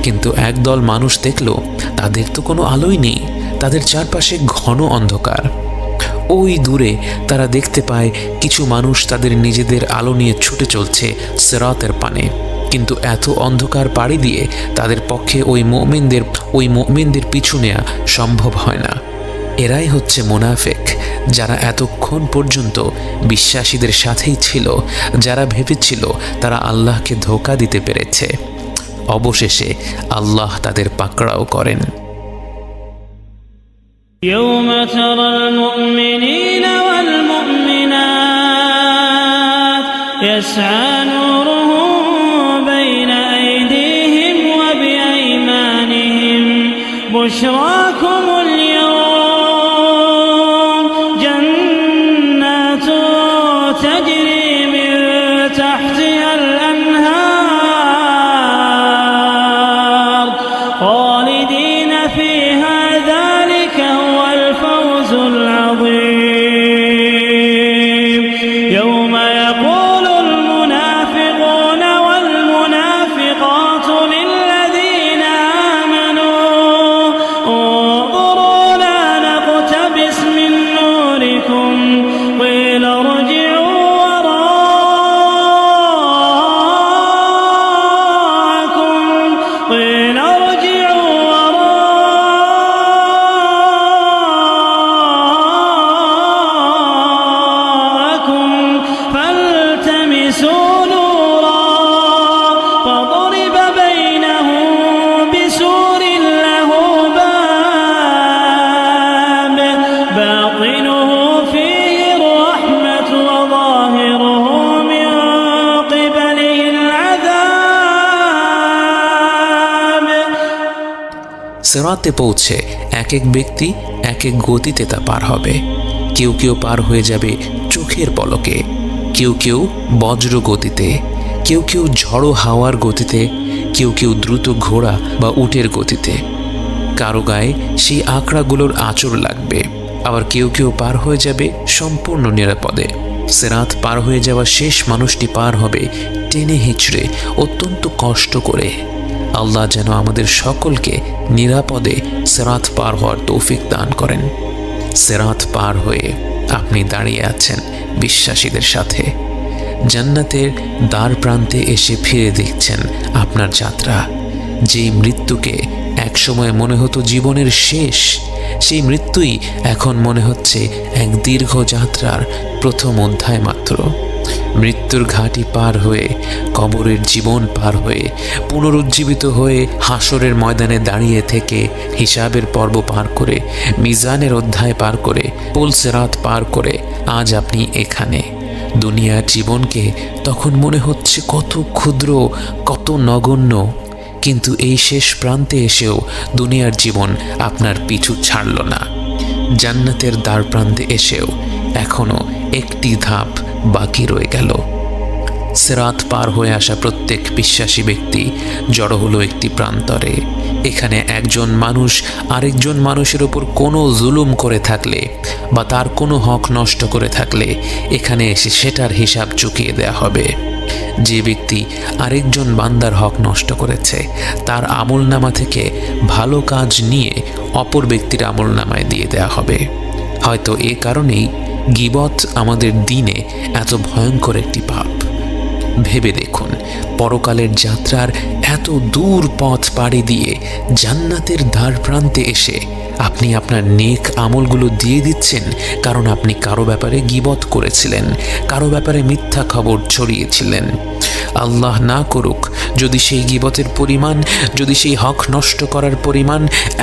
কিন্তু একদল মানুষ দেখলো তাদের তো কোনো আলোই নেই, তাদের চারপাশে ঘন অন্ধকার। ওই দূরে তারা দেখতে পায় কিছু মানুষ তাদের নিজেদের আলো নিয়ে ছুটে চলছে সিরাতের পানে, কিন্তু এত অন্ধকার পাড়ি দিয়ে তাদের পক্ষে ওই মুমিনদের পিছু নেওয়া সম্ভব হয় না। এরাই হচ্ছে মুনাফিক, যারা এতক্ষণ পর্যন্ত বিশ্বাসীদের সাথেই ছিল, যারা ভেবেছিল তারা আল্লাহকে ধোঁকা দিতে পেরেছে। অবশেষে আল্লাহ তাদের পাকড়াও করেন। يوم ترى المؤمنين والمؤمنات يسعى نورهم بين أيديهم وبأيمانهم بشراكم اليوم جنات تجري من تحتها الأنهار خالدين فيها ذلك هو الفوز العظيم يوم يقول المنافقون والمنافقات للذين آمنوا انظرونا نقتبس من نوركم قيل ارجعوا وراءكم قيل ارجعوا وراءكم فالتمسوا نورا فضرب بينهم بسور له باب باطنه فيه الرحمة وظاهره من قبله العذاب সিরাতে পৌঁছে এক এক ব্যক্তি এক এক গতিতে তা পার হবে। কেউ কেউ পার হয়ে যাবে চোখের পলকে, কেউ কেউ বজ্র গতিতে, কেউ কেউ ঝড়ো হাওয়ার গতিতে, কেউ কেউ দ্রুত ঘোড়া বা উটের গতিতে। কারো গায়ে সেই আঁকড়াগুলোর আঁচড় লাগবে, আবার কেউ কেউ পার হয়ে যাবে সম্পূর্ণ নিরাপদে। সিরাত পার হয়ে যাওয়া শেষ মানুষটি পার হবে টেনে হিঁচড়ে, অত্যন্ত কষ্ট করে। আল্লাহ যেন আমাদের সকলকে নিরাপদে সিরাত পার হওয়ার তৌফিক দান করেন। সিরাত পার হয়ে আপনি দাঁড়িয়ে আছেন বিশ্বাসীদের সাথে, জান্নাতের দ্বার প্রান্তে এসে ফিরে দেখছেন আপনার যাত্রা। যেই মৃত্যুকে একসময় মনে হতো জীবনের শেষ, সেই মৃত্যুই এখন মনে হচ্ছে এক দীর্ঘ যাত্রার প্রথম অধ্যায় মাত্র। মৃত্যুর ঘাটি পার হয়ে, কবরের জীবন পার হয়ে, পুনরুজ্জীবিত হয়ে হাসরের ময়দানে দাঁড়িয়ে থেকে, হিসাবের পর্ব পার করে, মিজানের অধ্যায় পার করে, পুল সিরাত পার করে আজ আপনি এখানে। দুনিয়ার জীবনকে তখন মনে হচ্ছে কত ক্ষুদ্র, কত নগণ্য, কিন্তু এই শেষ প্রান্তে এসেও দুনিয়ার জীবন আপনার পিছু ছাড়ল না। জান্নাতের দ্বার প্রান্তে এসেও এখনো একটি ধাপ বাকি রয়ে গেল। সিরাত পার হয়ে আসা প্রত্যেক বিশ্বাসী ব্যক্তি জড়ো হলো একটি প্রান্তরে। এখানে একজন মানুষ আরেকজন মানুষের উপর কোনো জুলুম করে থাকলে বা তার কোনো হক নষ্ট করে থাকলে এখানে এসে সেটার হিসাব চুকিয়ে দেয়া হবে। যে ব্যক্তি আরেকজন বান্দার হক নষ্ট করেছে তার আমলনামা থেকে ভালো কাজ নিয়ে অপর ব্যক্তির আমলনামায় দিয়ে দেয়া হবে। হয়তো এ কারণেই গীবত আমাদের দিনে এত ভয়ঙ্কর একটি পাপ। ভেবে দেখুন, পরকালের যাত্রার এত দূর পথ পাড়ি দিয়ে জান্নাতের দ্বার প্রান্তে এসে আপনি আপনার নেক আমলগুলো দিয়ে দিচ্ছেন কারণ আপনি কারো ব্যাপারে গীবত করেছিলেন, কারো ব্যাপারে মিথ্যা খবর ছড়িয়েছিলেন। আল্লাহ না করুক যদি সেই গীবতের পরিমাণ, যদি সেই হক নষ্ট করার পরিমাণ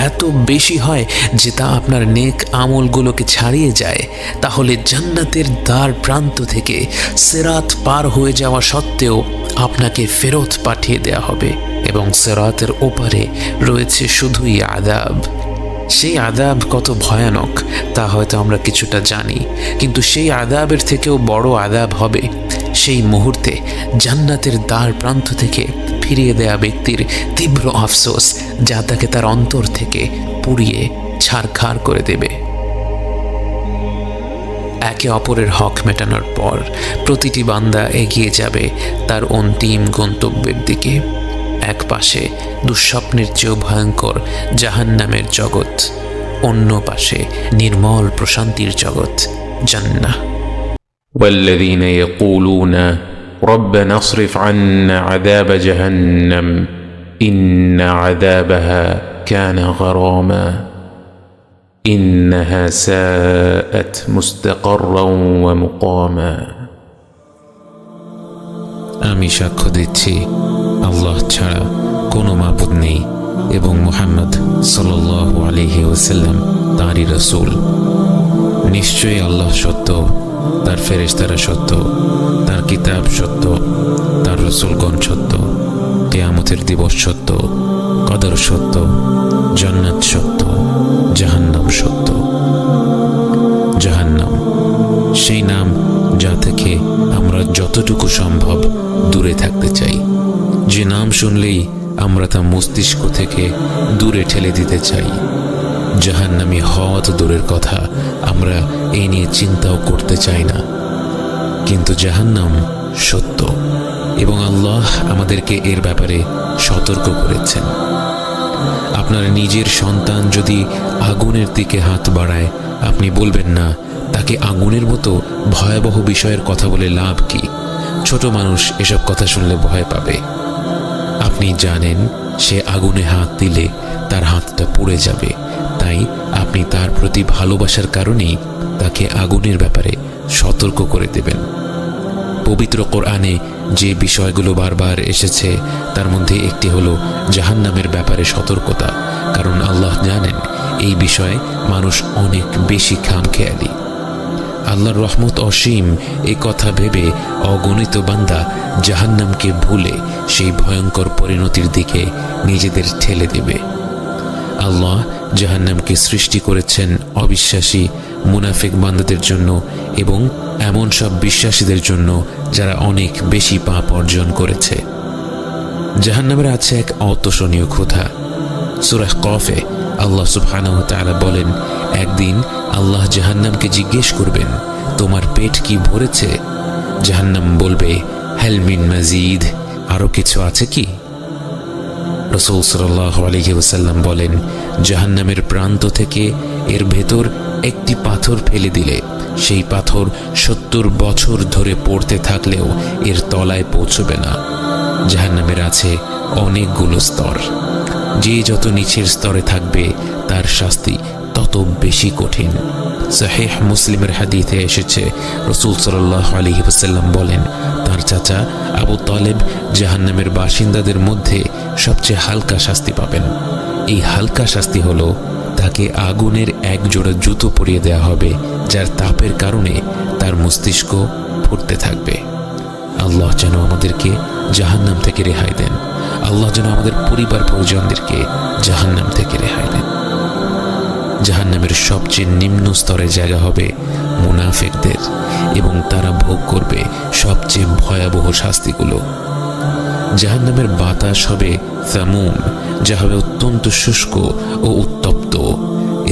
এত বেশি হয় যে তা আপনার নেক আমলগুলোকে ছাড়িয়ে যায়, তাহলে জান্নাতের দ্বার প্রান্ত থেকে সিরাত পার হয়ে যাওয়া সত্ত্বেও আপনাকে ফেরত পাঠিয়ে দেয়া হবে এবং সিরাতের ওপারে রয়েছে শুধুই আযাব। সেই আযাব কত ভয়ানক তা হয়তো আমরা কিছুটা জানি, কিন্তু সেই আযাবের থেকেও বড় আযাব হবে সেই মুহূর্তে জান্নাতের দ্বার প্রান্ত থেকে ফিরিয়ে দেয়া ব্যক্তির তীব্র আফসোস, যা তাকে তার অন্তর থেকে পুড়িয়ে ছারখার করে দেবে। একে অপরের হক মেটানোর পর প্রতিটি বান্দা এগিয়ে যাবে তার অন্তিম গন্তব্যের দিকে। এক পাশে দুঃস্বপ্নের চেয়েও ভয়ঙ্কর জাহান্নামের জগৎ, অন্য পাশে নির্মল প্রশান্তির জগৎ জান্নাহ। والذين يقولون ربنا اصرف عنا عذاب جهنم إن عذابها كان غراما إنها ساءت مستقرا ومقاما। আমি সাক্ষ্য দিচ্ছি আল্লাহ ছাড়া কোনো মাবুদ নেই এবং মুহাম্মদ সাল্লাল্লাহু আলাইহি ওয়াসাল্লাম তাঁরই রাসূল। নিশ্চয়ই আল্লাহ সত্য, তার ফেরেশতারা সত্য, তার কিতাব সত্য, তার রাসূলগণ সত্য, কিয়ামতের দিবস সত্য, কদর সত্য, জান্নাত সত্য, জাহান্নাম সত্য। জাহান্নাম সেই নাম যা থেকে আমরা যতটুকু সম্ভব দূরে থাকতে চাই, যে নাম শুনলেই আমরা তা মস্তিষ্ক থেকে দূরে ঠেলে দিতে চাই। জাহান্নামী হওয়া তো দূরের কথা, আমরা এই নিয়ে চিন্তাও করতে চাই না, কিন্তু জাহান্নাম সত্য এবং আল্লাহ আমাদেরকে এর ব্যাপারে সতর্ক করেছেন। আপনার নিজের সন্তান যদি আগুনের দিকে হাত বাড়ায়, আপনি বলবেন না তাকে আগুনের মতো ভয়াবহ বিষয়ের কথা বলে লাভ কি? ছোট মানুষ এসব কথা শুনলে ভয় পাবে। আপনি জানেন সে আগুনে হাত দিলে তার হাতটা পুড়ে যাবে, তাই আপনি তার প্রতি ভালোবাসার কারণেই তাকে আগুনের ব্যাপারে সতর্ক করে দেবেন। পবিত্র কোরআনে যে বিষয়গুলো বারবার এসেছে তার মধ্যে একটি হলো জাহান্নামের ব্যাপারে সতর্কতা, কারণ আল্লাহ জানেন এই বিষয়ে মানুষ অনেক বেশি খামখেয়ালি। আল্লাহর রহমত অসীম এই কথা ভেবে অগণিত বান্দা জাহান্নামকে ভুলে সেই ভয়ঙ্কর পরিণতির দিকে নিজেদের ঠেলে দেবে। আল্লাহ জাহান্নামকে সৃষ্টি করেছেন অবিশ্বাসী মুনাফিক বান্দাদের জন্য এবং এমন সব বিশ্বাসীদের জন্য যারা অনেক বেশি পাপ অর্জন করেছে। জাহান্নামের আছে এক অতোষণীয় ক্ষুধা। সূরা কফে আল্লাহ সুবহানাহু ওয়া তাআলা বলেন, একদিন আল্লাহ জাহান্নামকে জিজ্ঞেস করবেন, তোমার পেট কি ভরেছে? জাহান্নাম বলবে, হাল মিন মাজিদ, আরো কিছু আছে কি? রাসূল সাল্লাল্লাহু আলাইহি ওয়াসাল্লাম বলেন, জাহান্নামের প্রান্ত থেকে এর ভেতর একটি পাথর ফেলে দিলে সেই পাথর 70 বছর ধরে পড়তে থাকলেও এর তলায় পৌঁছবে না। জাহান্নামের আছে অনেকগুলো স্তর, যে যত নিচের স্তরে থাকবে তার শাস্তি তত বেশি কঠিন। সহিহ মুসলিমের হাদিসে এসেছে, রাসূল সাল্লাল্লাহু আলাইহি ওয়াসাল্লাম বলেন, তার চাচা আবু তালেব জাহান্নামের বাসিন্দাদের মধ্যে সবচেয়ে হালকা শাস্তি পাবেন। এই হালকা শাস্তি হলো তাকে আগুনের এক জোড়া জুতো পরিয়ে দেওয়া হবে, যার তাপের কারণে তার মস্তিষ্ক ফুটতে থাকবে। আল্লাহ যেন আমাদেরকে জাহান্নাম থেকে রেহাই দেন। আল্লাহ যেন আমাদের পরিবার পরিজনদেরকে জাহান্নাম থেকে রেহাই দেন। জাহান্নামের সবচেয়ে নিম্ন স্তরের জায়গা হবে মুনাফিকদের, এবং তারা ভোগ করবে সবচেয়ে ভয়াবহ শাস্তিগুলো। জাহান্নামের বাতাস হবে সামুম, যা হবে অত্যন্ত শুষ্ক ও উত্তপ্ত,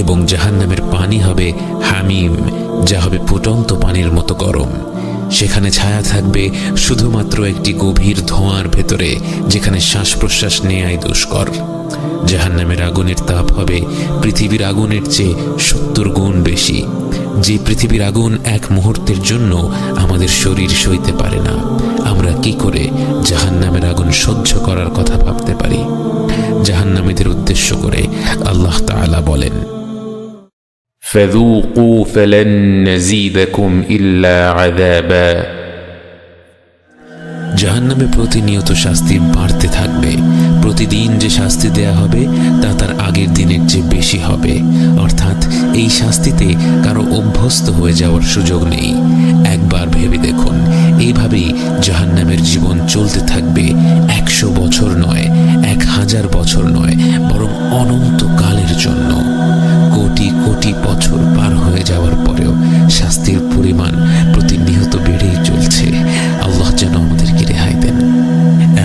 এবং জাহান্নামের পানি হবে হামিম, যা হবে ফুটন্ত পানির মতো গরম। সেখানে ছায়া থাকবে শুধুমাত্র একটি গভীর ধোঁয়ার ভেতরে, যেখানে শ্বাস প্রশ্বাস নেয়াই দুষ্কর। জাহান্নামের আগুনের তাপ হবে পৃথিবীর আগুনের চেয়ে 70 গুণ বেশি। যে পৃথিবীর আগুন এক মুহূর্তের জন্য আমাদের শরীর সইতে পারে না, আমরা কি করে জাহান্নামের আগুন সহ্য করার কথা ভাবতে পারি? জাহান্নামীদের উদ্দেশ্য করে আল্লাহ তাআলা বলেন, فذوقوا فلن نزيدكم إلا عذابا। জাহান্নামে প্রতিনিয়ত শাস্তি বাড়তে থাকবে। প্রতিদিন যে শাস্তি দেয়া হবে তা তার আগের দিনের চেয়ে বেশি হবে। অর্থাৎ এই শাস্তিতে কারো অভ্যস্ত হয়ে যাওয়ার সুযোগ নেই। একবার ভেবে দেখুন, এইভাবেই জাহান্নামের জীবন চলতে থাকবে 100 বছর নয়, 1000 বছর নয়, বরং অনন্তকালের জন্য। কোটি কোটি বছর পার হয়ে যাওয়ার পরেও শাস্তির পরিমাণ প্রতিনিয়ত বেড়েই চলছে। আল্লাহ যেন আমাদেরকে রেহাই দেন।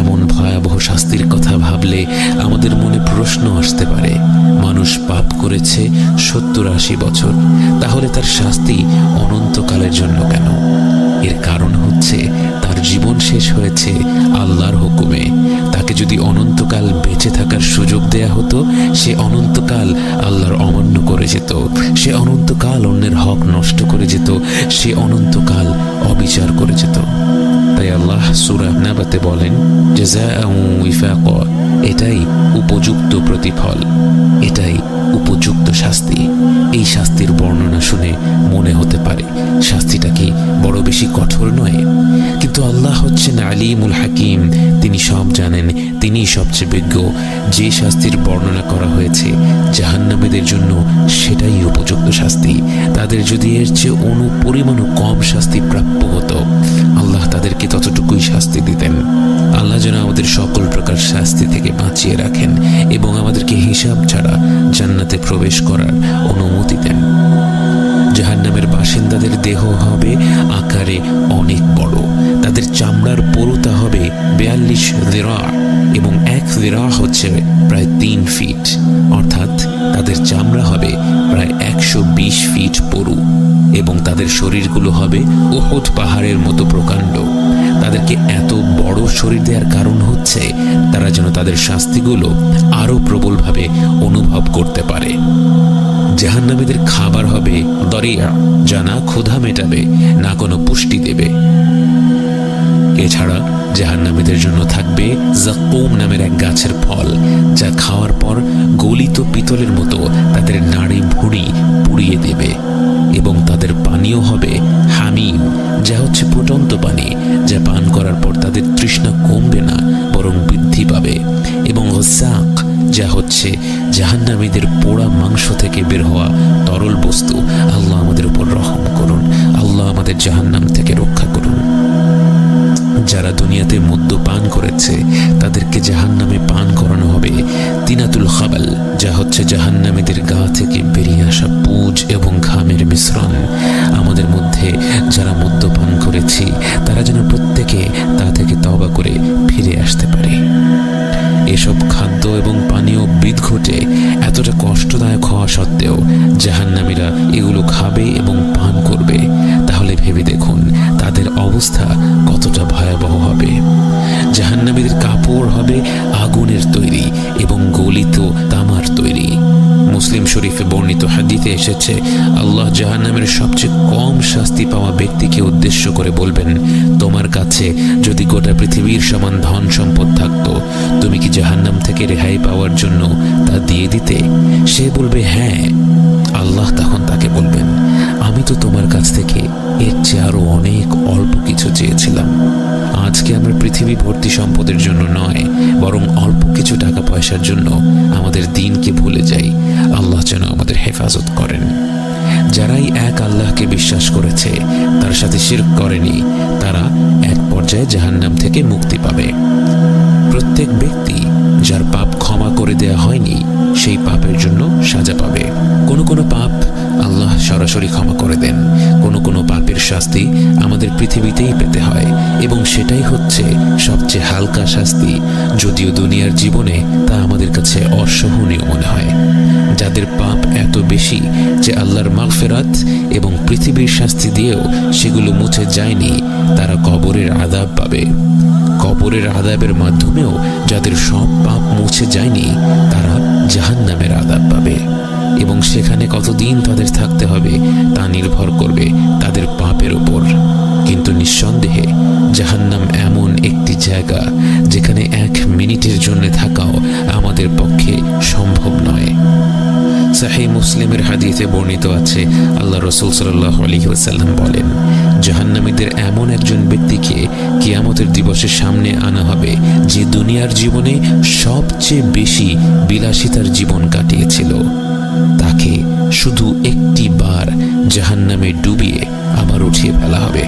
এমন ভয়াবহ শাস্তির কথা ভাবলে আমাদের মনে প্রশ্ন আসতে পারে, মানুষ পাপ করেছে 70-80 বছর, তাহলে তার শাস্তি অনন্তকালের জন্য কেন? এর কারণ হচ্ছে তার জীবন শেষ হয়েছে আল্লাহর হুকুমে। তাকে যদি অনন্তকাল বেঁচে থাকার সুযোগ দেয়া হতো, সে অনন্তকাল আল্লাহর অমান্য করে যেত, সে অনন্তকাল অন্যের হক নষ্ট করে যেত, সে অনন্তকাল অবিচার করে যেত। তাই আল্লাহ সূরা নাবাতে বলেন, জাযাআউ ওয়িফাকা, এটাই উপযুক্ত প্রতিফল, এটাই উপযুক্ত শাস্তি। এই শাস্তির বর্ণনা শুনে মনে হতে পারে শাস্তিটা কি বড় বেশি কঠোর নয়? কিন্তু আল্লাহ হচ্ছেন আলিমুল হাকিম, তিনি সব জানেন, তিনি সবচেয়ে বিজ্ঞ। যে শাস্তির বর্ণনা করা হয়েছে জাহান্নামীদের জন্য, সেটাই উপযুক্ত শাস্তি। তাদের যদি এর চেয়ে অনুপরিমাণও কম শাস্তি প্রাপ্য হতো, আল্লাহ তাদেরকে ততটুকুই শাস্তি দিতেন। আল্লাহ যেন আমাদের সকল প্রকার শাস্তি থেকে বাঁচিয়ে রাখেন এবং আমাদেরকে হিসাব ছাড়া জান্নাতে প্রবেশ করার অনুমতি দেন। জাহান্নামের বাসিন্দাদের দেহ হবে আকারে অনেক বড়। তাদের চামড়ার পুরুতা হবে 42 যিরা, এবং 1 যিরা হচ্ছে প্রায় 3 ফিট। অর্থাৎ তাদের চামড়া হবে প্রায় 120 ফিট পুরু, এবং তাদের শরীরগুলো হবে উহুদ পাহাড়ের মতো প্রকাণ্ড। তাদেরকে এত বড় শরীর দেওয়ার কারণ হচ্ছে তারা যেন তাদের শাস্তিগুলো আরো প্রবলভাবে অনুভব করতে পারে। জাহান্নামীদের খাবার হবে দরিয়া, যা না ক্ষুধা মেটাবে না কোনো পুষ্টি দেবে। এছাড়া জাহান্নামীদের জন্য থাকবে যাকুম নামের এক গাছের ফল, যা খাওয়ার পর গলিত পিতলের মতো তাদের নাড়ি ভুঁড়ি পুড়িয়ে দেবে। এবং তাদের পানীয় হবে হামিম, যা হচ্ছে ফুটন্ত পানি, যা পান করার পর তাদের তৃষ্ণা কমবে না, বরং বৃদ্ধি পাবে। এবং গসাক, যা হচ্ছে জাহান্নামীদের পোড়া মাংস থেকে বের হওয়া তরল বস্তু। আল্লাহ আমাদের উপর রহম করুন, আল্লাহ আমাদের জাহান্নাম থেকে রক্ষা করুন। যারা দুনিয়াতে মদ্য পান করেছে তাদেরকে জাহান্নামে পান করানো হবে তিনাতুল খাবাল, যা হচ্ছে জাহান্নামীদের গা থেকে বেরিয়ে আসা পুজ এবং ঘামের মিশ্রণ। আমাদের মধ্যে যারা মদ্য পান করেছি তারা যেন প্রত্যেকে তা থেকে তওবা করে ফিরে আসতে পারে। এসব খাদ্য এবং পানীয় বিদঘুটে এতটা কষ্টদায়ক হওয়া সত্ত্বেও জাহান্নামীরা এগুলো খাবে এবং পান করবে। তাহলে ভেবে দেখুন তাদের অবস্থা কতটা ভয়াবহ হবে। জাহান্নামীদের কাপড় হবে আগুনের তৈরি এবং গলিত তামার তৈরি। মুসলিম শরীফে বর্ণিত হাদিসে এসেছে, আল্লাহ জাহান্নামের সবচেয়ে কম শাস্তি পাওয়া ব্যক্তিকে উদ্দেশ্য করে বলবেন, তোমার কাছে যদি গোটা পৃথিবীর সমান ধন সম্পদ থাকতো, তুমি কি জাহান্নাম থেকে রেহাই পাওয়ার জন্য তা দিয়ে দিতে? সে বলবে হ্যাঁ। আল্লাহ তখন তাকে বলবেন, আমি তো তোমার কাছ থেকে এর চেয়ে আরো অনেক অল্প কিছু চেয়েছিলাম। আজকে আমরা পৃথিবী ভর্তি সম্পদের জন্য নয়, বরং অল্প কিছু টাকা পয়সার জন্য আমাদের দিনকে ভুলে যাই। আল্লাহ যেন আমাদের হেফাজত করেন। যারাই এক আল্লাহকে বিশ্বাস করেছে, তার সাথে শিরক করেনি, তারা এক পর্যায়ে জাহান্নাম থেকে মুক্তি পাবে। প্রত্যেক ব্যক্তি যার পাপ ক্ষমা করে দেয়া হয়নি সেই পাপের জন্য সাজা পাবে। কোনো কোনো পাপ আল্লাহ সরাসরি ক্ষমা করে দেন, কোনো কোনো পাপের শাস্তি আমাদের পৃথিবীতেই পেতে হয়, এবং সেটাই হচ্ছে সবচেয়ে হালকা শাস্তি, যদিও দুনিয়ার জীবনে তা আমাদের কাছে অসহনীয় মনে হয়। যাদের পাপ এত বেশি যে আল্লাহর মাগফিরাত এবং পৃথিবীর শাস্তি দিয়েও সেগুলো মুছে যায়নি, তারা কবরের আযাব পাবে। কবরের আযাবের মাধ্যমেও যাদের সব পাপ মুছে যায়নি, তারা জাহান্নামের আযাব পাবে, এবং সেখানে কতদিন তাদের থাকতে হবে তা নির্ভর করবে তাদের পাপের উপর। কিন্তু নিঃসন্দেহে জাহান্নাম এমন একটি জায়গা যেখানে 1 মিনিটের জন্য থাকাও আমাদের পক্ষে সম্ভব নয়। সহিহ মুসলিমের হাদিসে বর্ণিত আছে, আল্লাহ রাসূল সাল্লাল্লাহু আলাইহি ওয়াসাল্লাম বলেন, জাহান্নামীদের এমন একজন ব্যক্তিকে কিয়ামতের দিবসের সামনে আনা হবে যে দুনিয়ার জীবনে সবচেয়ে বেশি বিলাসিতার জীবন কাটিয়েছিল। তাকে শুধু একটি বার জাহান্নামে ডুবিয়ে আবার উঠিয়ে ফেলা হবে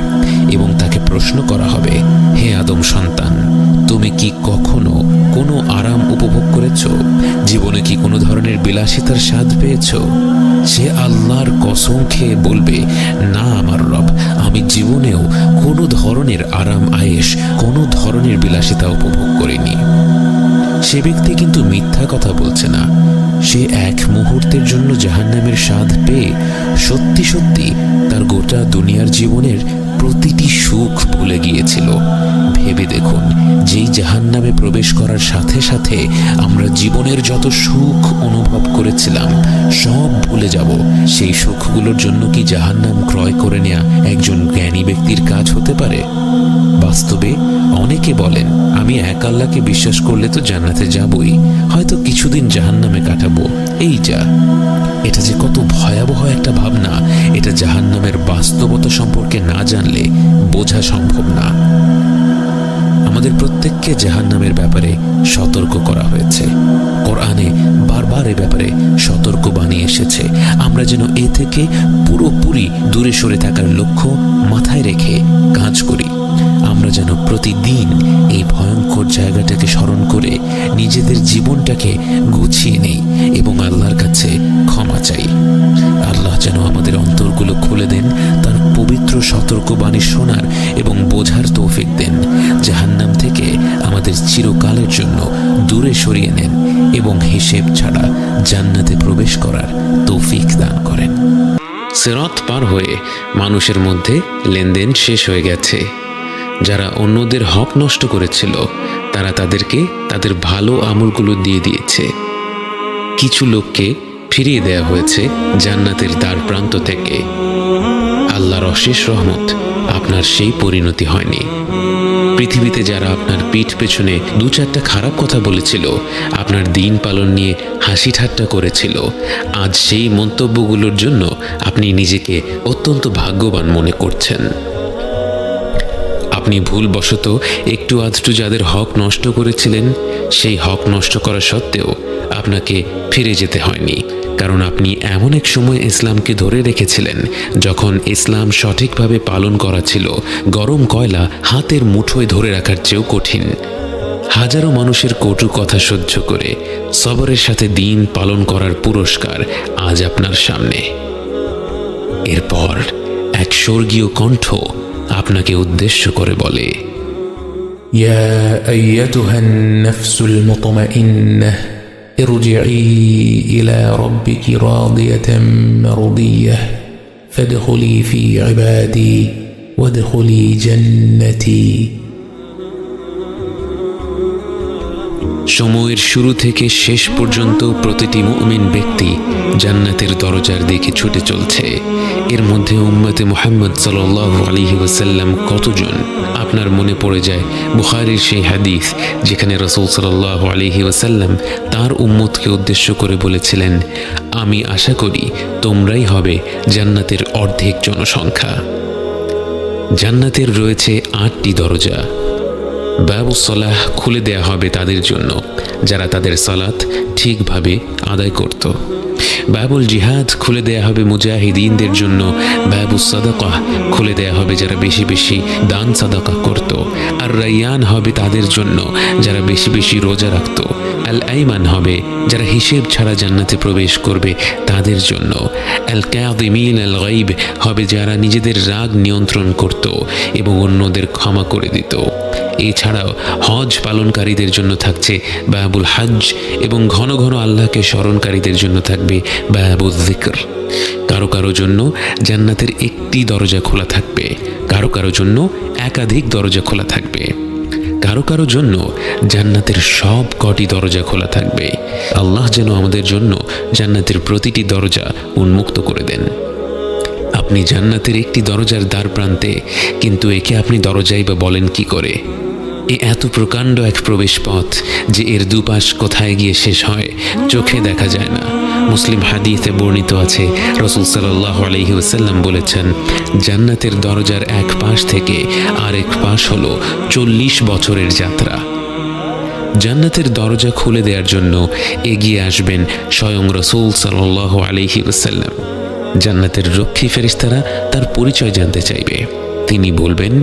এবং তাকে প্রশ্ন করা হবে, হে আদম সন্তান, তুমি কি কখনো কোনো আরাম উপভোগ করেছ? জীবনে কি কোনো ধরনের বিলাসিতার স্বাদ পেয়েছ? সে আল্লাহর কসম খেয়ে বলবে, না আমার রব, আমি জীবনেও কোনো ধরনের আরাম আয়েশ, কোনো ধরনের বিলাসিতা উপভোগ করিনি। সে ব্যক্তি কিন্তু মিথ্যা কথা বলছে না। সে 1 মুহূর্তের জন্য জাহান্নামের স্বাদ পেয়ে সত্যি সত্যি তার গোটা দুনিয়ার জীবনের প্রতিটি সুখ ভুলে গিয়েছিল। ভেবে দেখুন, যেই জাহান্নামে প্রবেশ করার সাথে সাথে আমরা জীবনের যত সুখ অনুভব করেছিলাম সব ভুলে যাব, সেই সুখগুলোর জন্য কি জাহান্নাম ক্রয় করে নেওয়া একজন জ্ঞানী ব্যক্তির কাজ হতে পারে? বাস্তবে অনেকে বলেন, আমি এক আল্লাহকে বিশ্বাস করলে তো জান্নাতে যাবই, হয়তো কিছুদিন জাহান্নামে কাটাবো, এই যা। এটা যে কত ভয়াবহ একটা ভাবনা, এটা জাহান্নামের বাস্তবতা সম্পর্কে না জানলে বোঝা সম্ভব না। আমাদের প্রত্যেককে জাহান্নামের ব্যাপারে সতর্ক করা হয়েছে। কোরআনে বারবার এ ব্যাপারে সতর্ক বানিয়ে এসেছে। আমরা যেন এ থেকে পুরোপুরি দূরে সরে থাকার লক্ষ্য মাথায় রেখে কাজ করি। আমরা যেন প্রতিদিন এই ভয়ঙ্কর জায়গাটাকে স্মরণ করে নিজেদের জীবনটাকে গুছিয়ে নেই এবং আল্লাহর কাছে ক্ষমা চাই। আল্লাহ যেন আমাদের অন্তরগুলো খুলে দেন, তার পবিত্র সতর্কবাণী শোনার এবং বোঝার তৌফিক দেন। জাহান্নাম থেকে আমাদের চিরকালের জন্য দূরে সরিয়ে নেন এবং হিসেব ছাড়া জান্নাতে প্রবেশ করার তৌফিক দান করেন। সিরাত পার হয়ে মানুষের মধ্যে লেনদেন শেষ হয়ে গেছে। যারা অন্যদের হক নষ্ট করেছিল তারা তাদেরকে তাদের ভালো আমলগুলো দিয়ে দিয়েছে। কিছু লোককে ফিরিয়ে দেয়া হয়েছে জান্নাতের দ্বার প্রান্ত থেকে। আল্লাহর অশেষ রহমত, আপনার সেই পরিণতি হয়নি। পৃথিবীতে যারা আপনার পিঠ পেছনে 2-4টা খারাপ কথা বলেছিল, আপনার দিন পালন নিয়ে হাসি ঠাট্টা করেছিল, আজ সেই মন্তব্যগুলোর জন্য আপনি নিজেকে অত্যন্ত ভাগ্যবান মনে করছেন। আপনি ভুলবশত একটু আধটু যাদের হক নষ্ট করেছিলেন, সেই হক নষ্ট করা সত্ত্বেও আপনাকে ফিরে যেতে হয়নি, কারণ আপনি এমন এক সময় ইসলামকে ধরে রেখেছিলেন যখন ইসলাম সঠিকভাবে পালন করা ছিল গরম কয়লা হাতের মুঠোয় ধরে রাখার চেয়েও কঠিন। হাজারো মানুষের কটু কথা সহ্য করে সবরের সাথে দিন পালন করার পুরস্কার আজ আপনার সামনে। এরপর এক স্বর্গীয় কণ্ঠ আপনাকে উদ্দেশ্য করে বলে, يا أيتها النفس المطمئنة ارجعي إلى ربك راضية مرضية فادخلي في عبادي وادخلي جنتي। সময়ের শুরু থেকে শেষ পর্যন্ত প্রতিটি মুমিন ব্যক্তি জান্নাতের দরজার দিকে ছুটে চলছে। এর মধ্যে উম্মতে মুহাম্মদ সাল্লাল্লাহু আলাইহি ওয়াসাল্লাম কতজন? আপনার মনে পড়ে যায় বুখারীর সেই হাদিস যেখানে রাসূল সাল্লাল্লাহু আলাইহি ওয়াসাল্লাম তার উম্মতকে উদ্দেশ্য করে বলেছিলেন, আমি আশা করি তোমরাই হবে জান্নাতের অর্ধেক জনসংখ্যা। জান্নাতের রয়েছে 8টি দরজা। বাবুস সালাহ খুলে দেয়া হবে তাদের জন্য যারা তাদের সালাত ঠিকভাবে আদায় করত। বাবুল জিহাদ খুলে দেয়া হবে মুজাহিদিনদের জন্য, বাবুস সাদাকা খুলে দেয়া হবে যারা বেশি বেশি দান সাদাকা করত, আর রাইয়ান হবে তাদের জন্য যারা বেশি বেশি রোজা রাখত, আল আইমান হবে যারা হিসেব ছাড়া জান্নাতে প্রবেশ করবে তাদের জন্য, আল কাযিমিন আল গায়ব হবে যারা নিজেদের রাগ নিয়ন্ত্রণ করত এবং অন্যদের ক্ষমা করে দিত। এছাড়াও হজ পালনকারীদের জন্য থাকছে বাবুল হজ এবং ঘন ঘন আল্লাহকে স্মরণকারীদের জন্য থাকবে বাবুল যিকর। কারো কারো জন্য জান্নাতের একটি দরজা খোলা থাকবে, কারো কারো জন্য একাধিক দরজা খোলা থাকবে, কারো কারো জন্য জান্নাতের সব কটি দরজা খোলা থাকবে। আল্লাহ যেন আমাদের জন্য জান্নাতের প্রতিটি দরজা উন্মুক্ত করে দেন। আপনি জান্নাতের একটি দরজার দ্বার প্রান্তে, কিন্তু একে আপনি দরজাই বা বলেন কি করে? এ এত প্রকাণ্ড এক প্রবেশ পথ যে এর দুপাশ কোথায় গিয়ে শেষ হয় চোখে দেখা যায় না। মুসলিম হাদিসে বর্ণিত আছে, রাসূল সাল্লাল্লাহু আলাইহি ওয়াসাল্লাম বলেছেন, জান্নাতের দরজার এক পাশ থেকে আরেক পাশ হলো 40 বছরের যাত্রা। জান্নাতের দরজা খুলে দেওয়ার জন্য এগিয়ে আসবেন স্বয়ং রাসূল সাল্লাল্লাহু আলাইহি ওয়াসাল্লাম। জান্নাতের রক্ষী ফেরেশতারা তার পরিচয় জানতে চাইবে। তিনি বলবেন,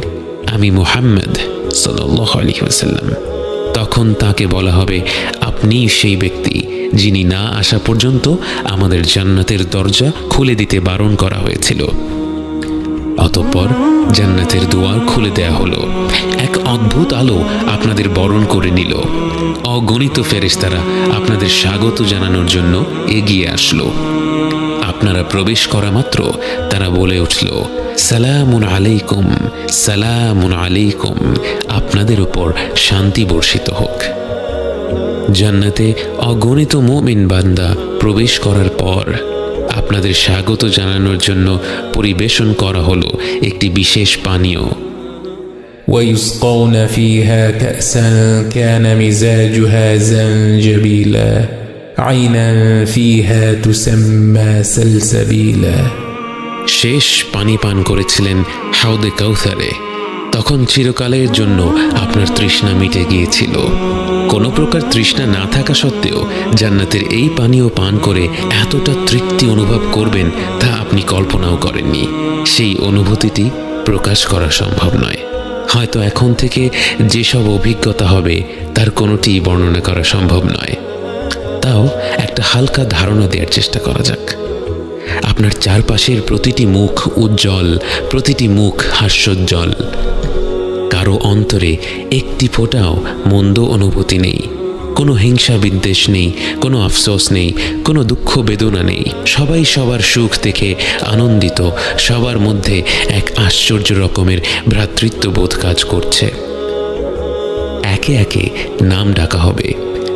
আমি মুহাম্মদ সাল্লাল্লাহু আলাইহি ওয়াসাল্লাম। তখন তাকে বলা হবে, আপনি সেই ব্যক্তি যিনি না আসা পর্যন্ত আমাদের জান্নাতের দরজা খুলে দিতে বারণ করা হয়েছিল। অতঃপর জান্নাতের দুয়ার খুলে দেয়া হলো। এক অদ্ভুত আলো আপনাদের বরণ করে নিল। অগণিত ফেরেশতারা আপনাদের স্বাগত জানানোর জন্য এগিয়ে আসলো। আপনারা প্রবেশ করা মাত্র তারা বলে উঠল, সালামুন আলাইকুম, সালামুন আলাইকুম, আপনাদের উপর শান্তি বর্ষিত হোক। জান্নাতে অগণিত মুমিন বান্দা প্রবেশ করার পর আপনাদের স্বাগত জানানোর জন্য পরিবেশন করা হলো একটি বিশেষ পানীয়। ويسقون فيها كأسا كان مزاجها زنجبيلا عينا فيها تسمى سلسبيلا। শেষ পানি পান করেছিলেন হাউদে কাউসারে। তখন চিরকালের জন্য আপনার তৃষ্ণা মিটে গিয়েছিল। কোনো প্রকার তৃষ্ণা না থাকা সত্ত্বেও জান্নাতের এই পানীয় পান করে এতটা তৃপ্তি অনুভব করবেন তা আপনি কল্পনাও করেননি। সেই অনুভূতিটি প্রকাশ করা সম্ভব নয়। হয়তো এখন থেকে যেসব অভিজ্ঞতা হবে তার কোনোটি বর্ণনা করা সম্ভব নয়। তাও একটা হালকা ধারণা দেওয়ার চেষ্টা করা যাক। আপনার চারপাশের প্রতিটি মুখ উজ্জ্বল, প্রতিটি মুখ হাস্যোজ্জ্বল। কারো অন্তরে একটি ফোঁটাও মন্দ অনুভূতি নেই, কোনো হিংসা বিদ্বেষ নেই, কোনো আফসোস নেই, কোনো দুঃখ বেদনা নেই। সবাই সবার সুখ দেখে আনন্দিত, সবার মধ্যে এক আশ্চর্য রকমের ভ্রাতৃত্ববোধ কাজ করছে। একে একে নাম ডাকা হবে,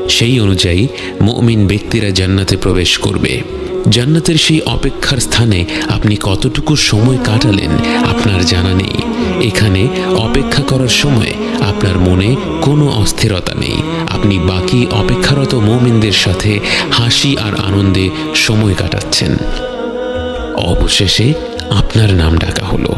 সেই অনুযায়ী মুমিন ব্যক্তিরা জান্নাতে প্রবেশ করবে। জান্নাতের সেই অপেক্ষার স্থানে আপনি কতটুকু সময় কাটালেন আপনার জানা নেই। এখানে অপেক্ষা করার সময় আপনার মনে কোনো অস্থিরতা নেই। আপনি বাকি অপেক্ষারত মুমিনদের সাথে হাসি আর আনন্দে সময় কাটাচ্ছেন। অবশেষে আপনার নাম ডাকা হলো।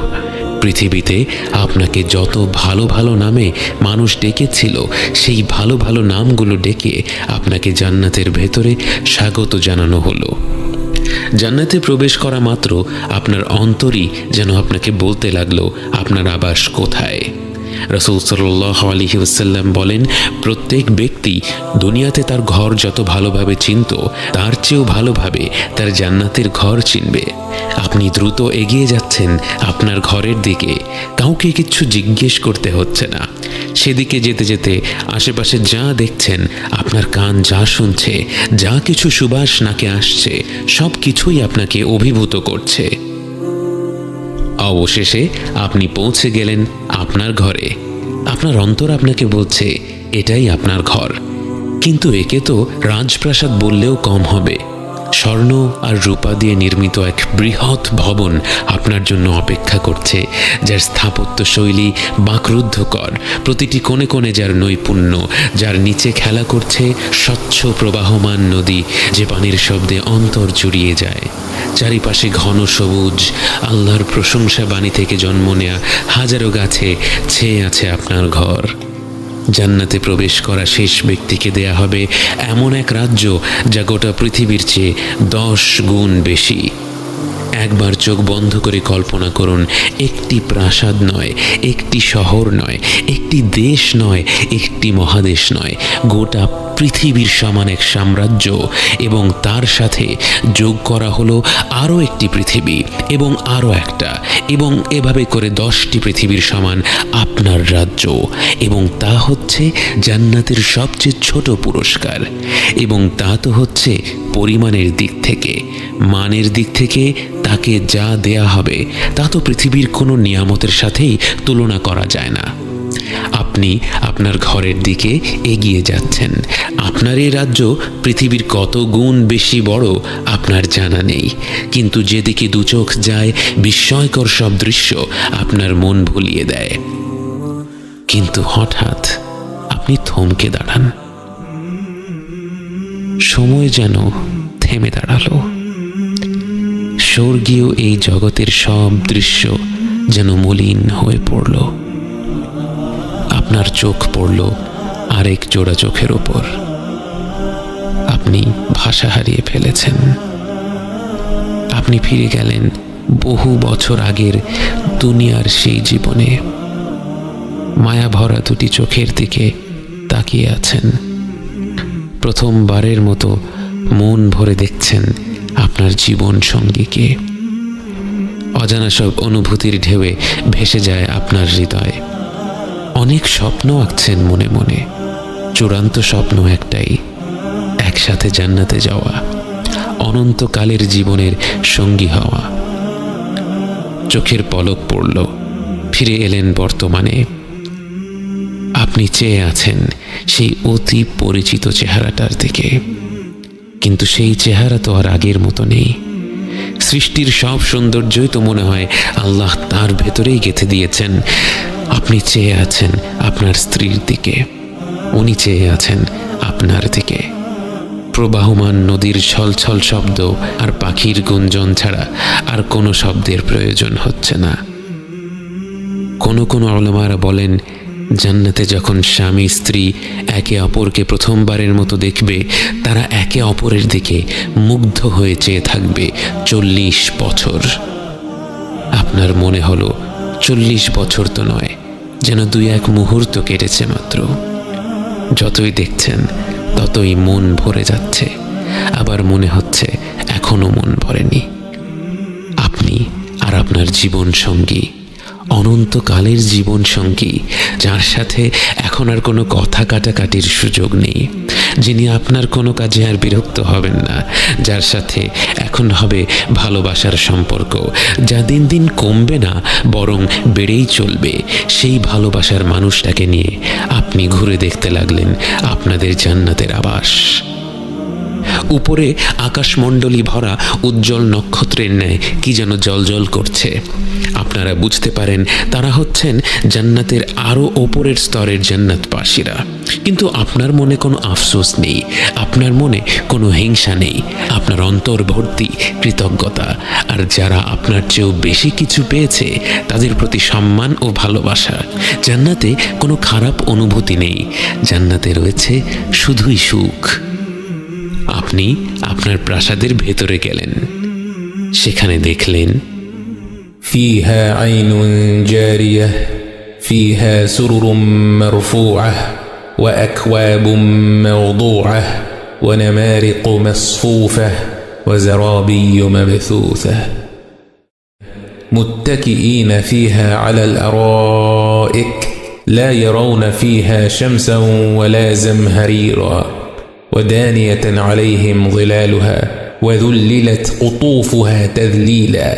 পৃথিবীতে আপনাকে যত ভালো ভালো নামে মানুষ ডেকেছিল, সেই ভালো ভালো নামগুলো ডেকে আপনাকে জান্নাতের ভেতরে স্বাগত জানানো হলো। জান্নাতে প্রবেশ করা মাত্র আপনার অন্তরই যেন আপনাকে বলতে লাগলো আপনার আবাস কোথায়। রাসূল সাল্লাল্লাহু আলাইহি ওয়াসাল্লাম বলেন, প্রত্যেক ব্যক্তি দুনিয়াতে তার ঘর যত ভালোভাবে চিনত, তার চেয়েও ভালোভাবে তার জান্নাতের ঘর চিনবে। আপনি দ্রুত এগিয়ে যাচ্ছেন আপনার ঘরের দিকে, কাউকে কিছু জিজ্ঞেস করতে হচ্ছে না। সেদিকে যেতে যেতে আশেপাশে যা দেখছেন, আপনার কান যা শুনছে, যা কিছু সুবাস নাকে আসছে, সব কিছুই আপনাকে অভিভূত করছে। অবশেষে আপনি পৌঁছে গেলেন আপনার ঘরে। আপনার অন্তর আপনাকে বলছে এটাই আপনার ঘর। কিন্তু একে তো রাজপ্রাসাদ বললেও কম হবে। স্বর্ণ আর রূপা দিয়ে নির্মিত এক বৃহৎ ভবন আপনার জন্য অপেক্ষা করছে, যার স্থাপত্য শৈলী বাকরুদ্ধকর। প্রতিটি কোণে কোণে যার নৈপুণ্য, যার নিচে খেলা করছে স্বচ্ছ প্রবাহমান নদী, যে পানির শব্দে অন্তর জুড়িয়ে যায়। চারিপাশে ঘন সবুজ, আল্লাহর প্রশংসা বাণী থেকে জন্ম নেয়া হাজারো গাছে ছেয়ে আছে আপনার ঘর। জান্নাতে প্রবেশ করা শেষ ব্যক্তিকে দেয়া হবে এমন এক রাজ্য যা গোটা পৃথিবীর চেয়ে 10 গুণ বেশি। একবার চোখ বন্ধ করে কল্পনা করুন, একটি প্রাসাদ নয়, একটি শহর নয়, একটি দেশ নয়, একটি মহাদেশ নয়, গোটা পৃথিবীর সমান এক সাম্রাজ্য, এবং তার সাথে যোগ করা হলো আরও একটি পৃথিবী এবং আরও একটা, এবং এভাবে করে 10টি পৃথিবীর সমান আপনার রাজ্য, এবং তা হচ্ছে জান্নাতের সবচেয়ে ছোট পুরস্কার। এবং তা তো হচ্ছে পরিমাণের দিক থেকে। মানের দিক থেকে তাকে যা দেয়া হবে তা তো পৃথিবীর কোনো নিয়ামতের সাথেই তুলনা করা যায় না। আপনি আপনার ঘরের দিকে এগিয়ে যাচ্ছেন। আপনার এই রাজ্য পৃথিবীর কত গুণ বেশি বড় আপনার জানা নেই, কিন্তু যেদিকে দু চোখ যায় বিস্ময়কর সব দৃশ্য আপনার মন ভুলিয়ে দেয়। কিন্তু হঠাৎ আপনি থমকে দাঁড়ান, সময় যেন থেমে দাঁড়ালো। স্বর্গীয় এই জগতের সব দৃশ্য যেন মলিন হয়ে পড়ল। আপনার চোখ পড়ল আরেক জোড়া চোখের ওপর। আপনি ভাষা হারিয়ে ফেলেছেন। আপনি ফিরে গেলেন বহু বছর আগের দুনিয়ার সেই জীবনে। মায়া ভরা দুটি চোখের দিকে তাকিয়ে আছেন। প্রথমবারের মতো মন ভরে দেখছেন আপনার জীবন সঙ্গীকে। অজানা সব অনুভূতির ঢেউয়ে ভেসে যায় আপনার হৃদয়। অনেক স্বপ্ন আঁকছেন মনে মনে। চূড়ান্ত স্বপ্ন একটাই, একসাথে জান্নাতে যাওয়া, অনন্তকালের জীবনের সঙ্গী হওয়া। চোখের পলক পড়ল, ফিরে এলেন বর্তমানে। আপনি চেয়ে আছেন সেই অতি পরিচিত চেহারাটার দিকে, কিন্তু সেই চেহারা তো আর আগের মতো নেই। সৃষ্টির সব সৌন্দর্যই তো মনে হয় আল্লাহ তার ভেতরেই গেঁথে দিয়েছেন। আপনি চেয়ে আছেন আপনার স্ত্রীর দিকে, উনি চেয়ে আছেন আপনার দিকে। প্রবাহমান নদীর ছলছল শব্দ আর পাখির গুঞ্জন ছাড়া আর কোনো শব্দের প্রয়োজন হচ্ছে না। কোনো কোনো উলামারা বলেন, জান্নাতে যখন স্বামী স্ত্রী একে অপরকে প্রথমবারের মতো দেখবে, তারা একে অপরের দিকে মুগ্ধ হয়ে চেয়ে থাকবে 40 বছর। আপনার মনে হলো 40 বছর তো নয়, যেন 2-1 মুহূর্ত কেটেছে মাত্র। যতই দেখছেন ততই মন ভরে যাচ্ছে, আবার মনে হচ্ছে এখনো মন ভরেনি। আপনি আর আপনার জীবন সঙ্গী, অনন্তকালের জীবন সঙ্গী, যার সাথে এখন আর কোনো কথা কাটাকাটির সুযোগ নেই, যিনি আপনার কোনো কাজে আর বিরক্ত হবেন না, যার সাথে এখন হবে ভালোবাসার সম্পর্ক, যা দিন দিন কমবে না বরং বেড়েই চলবে। সেই ভালোবাসার মানুষটাকে নিয়ে আপনি ঘুরে দেখতে লাগলেন আপনাদের জান্নাতের আবাস। উপরে আকাশমণ্ডলী ভরা উজ্জ্বল নক্ষত্রের ন্যায় কি যেন জ্বলজ্বল করছে। আপনারা বুঝতে পারেন তারা হচ্ছেন জান্নাতের আরও ওপরের স্তরের জান্নাতবাসীরা। কিন্তু আপনার মনে কোনো আফসোস নেই, আপনার মনে কোনো হিংসা নেই, আপনার অন্তর ভর্তি কৃতজ্ঞতা। আর যারা আপনার চেয়েও বেশি কিছু পেয়েছে তাদের প্রতি সম্মান ও ভালোবাসা। জান্নাতে কোনো খারাপ অনুভূতি নেই, জান্নাতে রয়েছে শুধুই সুখ। আপনি আপনার প্রাসাদের ভেতরে গেলেন, সেখানে দেখলেন فيها عين جارية فيها سرر مرفوعة وأكواب موضوعة ونمارق مصفوفة وزرابي مبثوثة متكئين فيها على الأرائك لا يرون فيها شمسا ولا زمهريرا ودانية عليهم ظلالها وذللت قطوفها تذليلا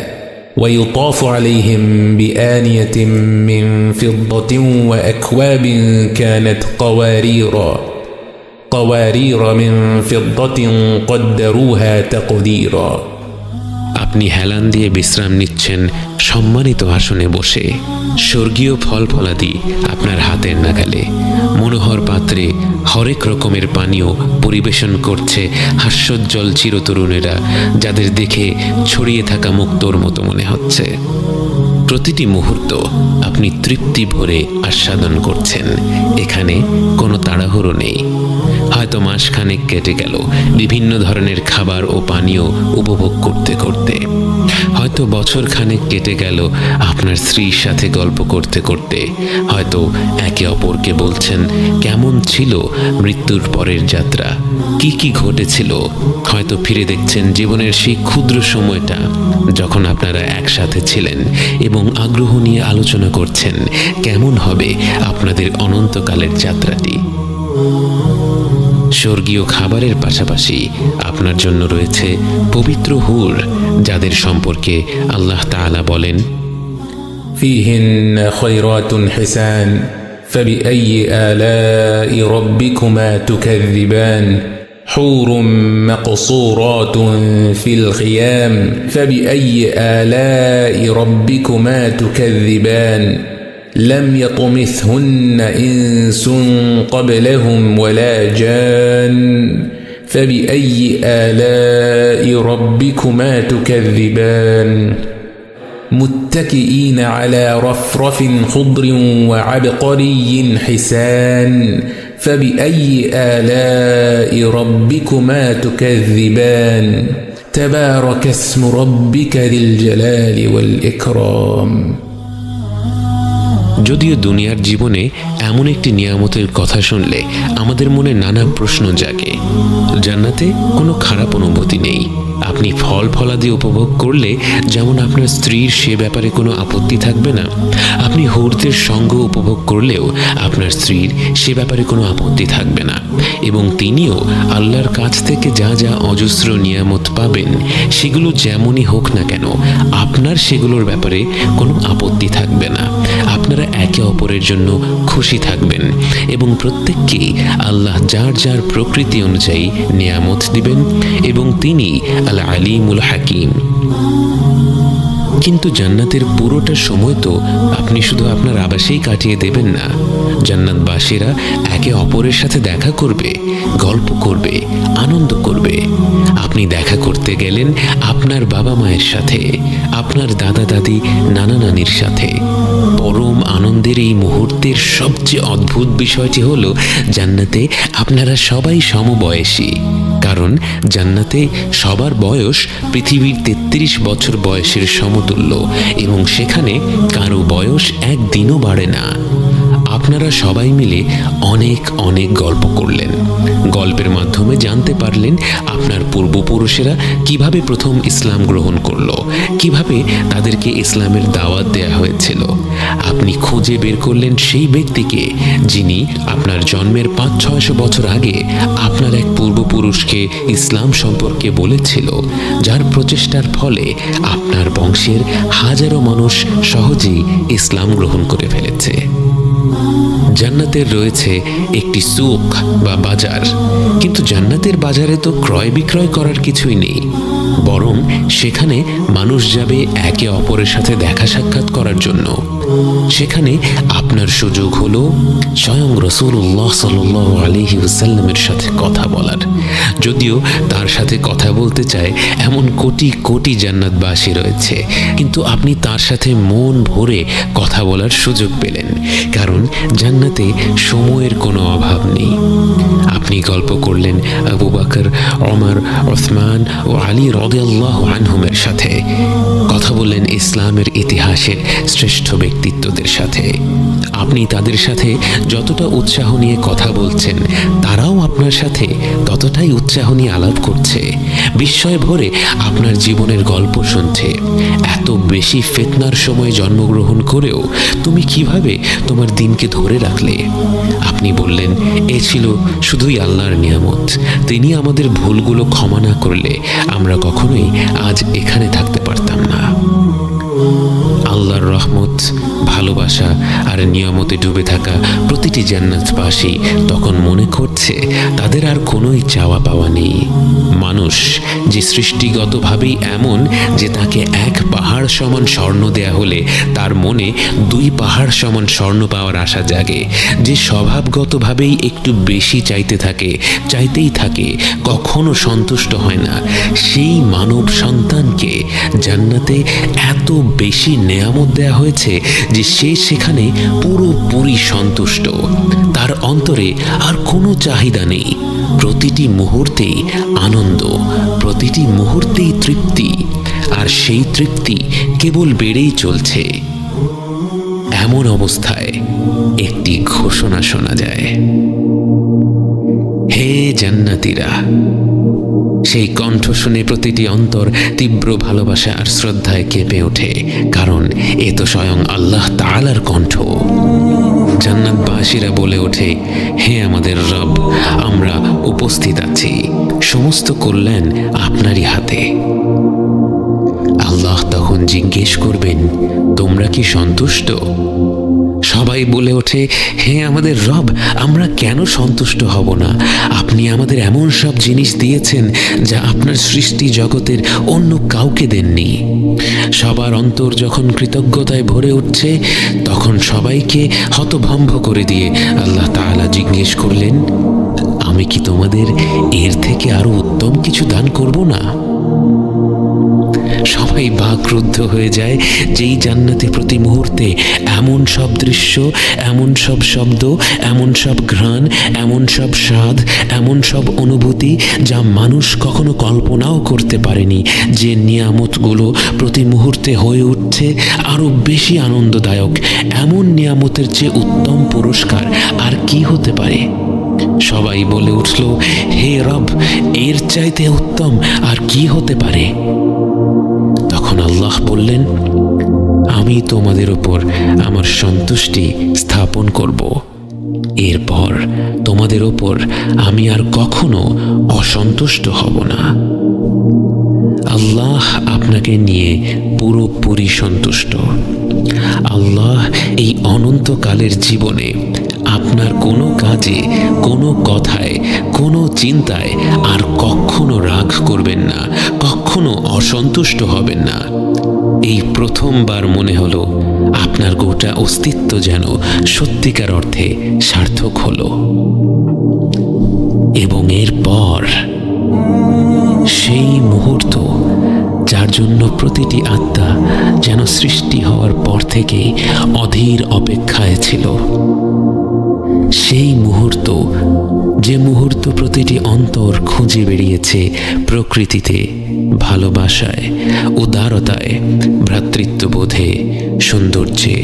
ويطاف عليهم بآنية من فضة وأكواب كانت قوارير من فضة قدروها تقديرا। আপনি হেলান দিয়ে বিশ্রাম নিচ্ছেন সম্মানিত আসনে বসে। স্বর্গীয় ফল ফলাদি আপনার হাতের নাগালে। মনোহর পাত্রে হরেক রকমের পানীয় পরিবেশন করছে হাস্যোজ্জ্বল চিরতরুণেরা, যাদের দেখে ছড়িয়ে থাকা মুক্তোর মতো মনে হচ্ছে। প্রতিটি মুহূর্ত আপনি তৃপ্তি ভরে আস্বাদন করছেন। এখানে কোনো তাড়াহুড়ো নেই। হয়তো মাসখানেক কেটে গেল বিভিন্ন ধরনের খাবার ও পানীয় উপভোগ করতে করতে। হয়তো বছর খানেক কেটে গেল আপনার স্ত্রীর সাথে গল্প করতে করতে। হয়তো একে অপরকে বলছেন কেমন ছিল মৃত্যুর পরের যাত্রা, কি কি ঘটেছিল। হয়তো ফিরে দেখছেন জীবনের সেই ক্ষুদ্র সময়টা যখন আপনারা একসাথে ছিলেন এবং আগ্রহ নিয়ে আলোচনা করছেন কেমন হবে আপনাদের অনন্তকালের যাত্রাটি। স্বর্গীয় খাবারের পাশাপাশি আপনার জন্য রয়েছে পবিত্র হুর, যাদের সম্পর্কে আল্লাহ তাআলা বলেন, فيهن خيرات حسان فبأي آلاء ربكما تكذبان حور مقصورات في الخيام فبأي آلاء ربكما تكذبان لم يطمثهن إنس قبلهم ولا جان فبأي آلاء ربكما تكذبان متكئين على رفرف خضر وعبقري حسان فبأي آلاء ربكما تكذبان تبارك اسم ربك ذي الجلال والإكرام। যদিও দুনিয়ার জীবনে এমন একটি নিয়ামতের কথা শুনলে আমাদের মনে নানা প্রশ্ন জাগে। জান্নাতে কোনো খারাপ অনুভূতি নেই। আপনি ফল ফলাদি উপভোগ করলে যেমন আপনার স্ত্রীর সে ব্যাপারে কোনো আপত্তি থাকবে না, আপনি হুরদের সঙ্গ উপভোগ করলেও আপনার স্ত্রীর সে ব্যাপারে কোনো আপত্তি থাকবে না। এবং তিনিও আল্লাহর কাছ থেকে যা যা অজস্র নিয়ামত পাবেন সেগুলো যেমনই হোক না কেন আপনার সেগুলোর ব্যাপারে কোনো আপত্তি থাকবে না। আপনারা একে অপরের জন্য খুশি থাকবেন এবং প্রত্যেককেই আল্লাহ যার যার প্রকৃতি অনুযায়ী নিয়ামত দিবেন এবং তিনি আল আলিমুল হাকিম। কিন্তু জান্নাতের পুরোটা সময় তো আপনি শুধু আপনার আবাসেই কাটিয়ে দেবেন না। জান্নাতবাসীরা একে অপরের সাথে দেখা করবে, গল্প করবে, আনন্দ করবে। আপনি দেখা করতে গেলেন আপনার বাবা মায়ের সাথে, আপনার দাদা দাদি, নানা নানির সাথে। পরম আনন্দের এই মুহূর্তের সবচেয়ে অদ্ভুত বিষয়টি হলো জান্নাতে আপনারা সবাই সমবয়সী। কারণ জান্নাতে সবার বয়স পৃথিবীর 33 বছর বয়সের সমতুল্য এবং সেখানে কারো বয়স একদিনও বাড়ে না। আপনারা সবাই মিলে অনেক অনেক গল্প করলেন। গল্পের মাধ্যমে জানতে পারলেন আপনার পূর্বপুরুষেরা কিভাবে প্রথম ইসলাম গ্রহণ করলো, কিভাবে তাদেরকে ইসলামের দাওয়াত দেয়া হয়েছিল। আপনি খুঁজে বের করলেন সেই ব্যক্তিকে যিনি আপনার জন্মের 500-600 বছর আগে আপনার এক পূর্বপুরুষকে ইসলাম সম্পর্কে বলেছিল, যার প্রচেষ্টার ফলে আপনার বংশের হাজারো মানুষ সহজেই ইসলাম গ্রহণ করে ফেলেছে। জান্নাতের রয়েছে একটি সুক বা বাজার, কিন্তু জান্নাতের বাজারে তো ক্রয় বিক্রয় করার কিছুই নেই, বরং সেখানে মানুষ যাবে একে অপরের সাথে দেখা সাক্ষাৎ করার জন্য। সেখানে আপনার সুযোগ হলো স্বয়ং রাসূলুল্লাহ সাল্লাল্লাহু আলাইহি ওয়াসাল্লামের সাথে কথা বলার। যদিও তার সাথে কথা বলতে চায় এমন কোটি কোটি জান্নাতবাসী রয়েছে, কিন্তু আপনি তার সাথে মন ভরে কথা বলার সুযোগ পেলেন, কারণ জান্নাতে সময়ের কোনো অভাব নেই। আপনি গল্প করলেন আবু বকর, ওমর, ওসমান ও আলী রাদিয়াল্লাহু আনহুমের সাথে। কথা বললেন ইসলামের ইতিহাসের শ্রেষ্ঠ ব্যক্তিত্বদের সাথে। আপনি তাদের সাথে যতটা উৎসাহ নিয়ে কথা বলছেন, তারাও আপনার সাথে ততটাই উৎসাহ নিয়ে আলাপ করছে, বিস্ময় ভরে আপনার জীবনের গল্প শুনছে। এত বেশি ফিতনার সময় জন্মগ্রহণ করেও তুমি কিভাবে তোমার দিনকে ধরে রাখলে? আপনি বললেন, এ ছিল শুধুই আল্লাহর নিয়ামত। তিনি আমাদের ভুলগুলো ক্ষমা না করলে আমরা কখনোই আজ এখানে থাকতে পারতাম না। আল্লাহর রহমত, ভালোবাসা আর নিয়ামতে ডুবে থাকা প্রতিটি জান্নাতবাসী তখন মনে করছে তাদের আর কোনোই চাওয়া পাওয়া নেই। মানুষ যে সৃষ্টিগতভাবেই এমন যে তাকে এক পাহাড় সমান স্বর্ণ দেয়া হলে তার মনে 2 পাহাড় সমান স্বর্ণ পাওয়ার আশা জাগে, যে স্বভাবগতভাবেই একটু বেশি চাইতেই থাকে, কখনো সন্তুষ্ট হয় না, সেই মানব সন্তানকে জান্নাতে এত বেশি নেয়ামত দেয়া হয়েছে যে সে সেখানে পুরোপুরি সন্তুষ্ট। তার অন্তরে আর কোনো চাহিদা নেই, প্রতিটি মুহূর্তেই আনন্দ, প্রতিটি মুহূর্তেই তৃপ্তি, আর সেই তৃপ্তি কেবল বেড়েই চলছে। এমন অবস্থায় একটি ঘোষণা শোনা যায়, হে জান্নাতীরা। সেই কণ্ঠ শুনে প্রতিটি অন্তর তীব্র ভালোবাসা আর শ্রদ্ধায় কেঁপে ওঠে, কারণ এ তো স্বয়ং আল্লাহ তাআলার কণ্ঠ। জান্নাতবাসীরা বলে ওঠে, হে আমাদের রব, আমরা উপস্থিত আছি, সমস্ত কল্যাণ আপনারই হাতে। আল্লাহ তখন জিজ্ঞেস করবেন, তোমরা কি সন্তুষ্ট? সবাই বলে ওঠে, হে আমাদের রব, আমরা কেন সন্তুষ্ট হব না? আপনি আমাদের এমন সব জিনিস দিয়েছেন যা আপনার সৃষ্টি জগতের অন্য কাউকে দেননি। সবার অন্তর যখন কৃতজ্ঞতায় ভরে উঠছে, তখন সবাইকে হতভম্ব করে দিয়ে আল্লাহ তাআলা জিজ্ঞেস করলেন, আমি কি তোমাদের এর থেকে আরো উত্তম কিছু দান করব না? সবাই বাকরুদ্ধ হয়ে যায়, যেই জান্নাতে প্রতি মুহূর্তে এমন সব দৃশ্য, এমন সব শব্দ, এমন সব ঘ্রাণ, এমন সব স্বাদ, এমন সব অনুভূতি যা মানুষ কখনো কল্পনাও করতে পারেনি, যে নিয়ামতগুলো প্রতি মুহূর্তে হয়ে উঠছে আরো বেশি আনন্দদায়ক। এমন নিয়ামতের চেয়ে উত্তম পুরস্কার আর কি হতে পারে? সবাই বলে উঠল, হে রব, এর চাইতে উত্তম আর কি হতে পারে? তখন আল্লাহ বললেন, আমি তোমাদের উপর আমার সন্তুষ্টি স্থাপন করব, এরপর তোমাদের উপর আমি আর কখনো অসন্তুষ্ট হব না। আল্লাহ আপনাকে নিয়ে পুরোপুরি সন্তুষ্ট। আল্লাহ এই অনন্তকালের জীবনে আপনার কোনো কাজে, কোনো কথায়, কোনো চিন্তায় আর কখনো রাগ করবেন না, কখনো অসন্তুষ্ট হবেন না। এই প্রথমবার মনে হলো আপনার গোটা অস্তিত্ব যেন সত্যিকার অর্থে সার্থক হলো। এবং এরপর সেই মুহূর্ত যার জন্য প্রতিটি আত্মা যেন সৃষ্টি হওয়ার পর থেকেই অধীর অপেক্ষায় ছিল, সেই মুহূর্ত, যে মুহূর্ত প্রতিটি অন্তর খুঁজে বেরিয়েছে প্রকৃতিতে, ভালোবাসায়, উদারতায়, ভ্রাতৃত্ববোধে, সৌন্দর্যে,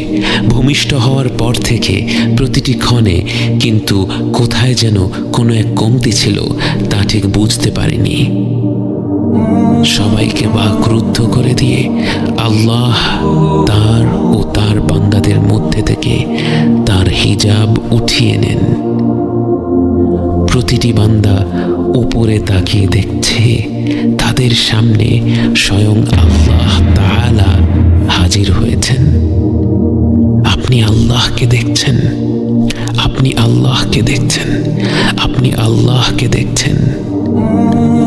ভূমিষ্ঠ হওয়ার পর থেকে প্রতিটি ক্ষণে কিন্তু কোথায় যেন কোনো এক কমতি ছিল, তা ঠিক বুঝতে পারিনি। সবাইকে বাকরুদ্ধ করে দিয়ে আল্লাহ তার ও তার বান্দাদের মধ্যে থেকে তার হিজাব উঠিয়ে নেন। প্রতিটি বান্দা উপরে তাকিয়ে দেখছে, তাদের সামনে স্বয়ং আল্লাহ তাআলা হাজির হয়েছেন। আপনি আল্লাহকে দেখছেন, আপনি আল্লাহকে দেখছেন, আপনি আল্লাহকে দেখছেন।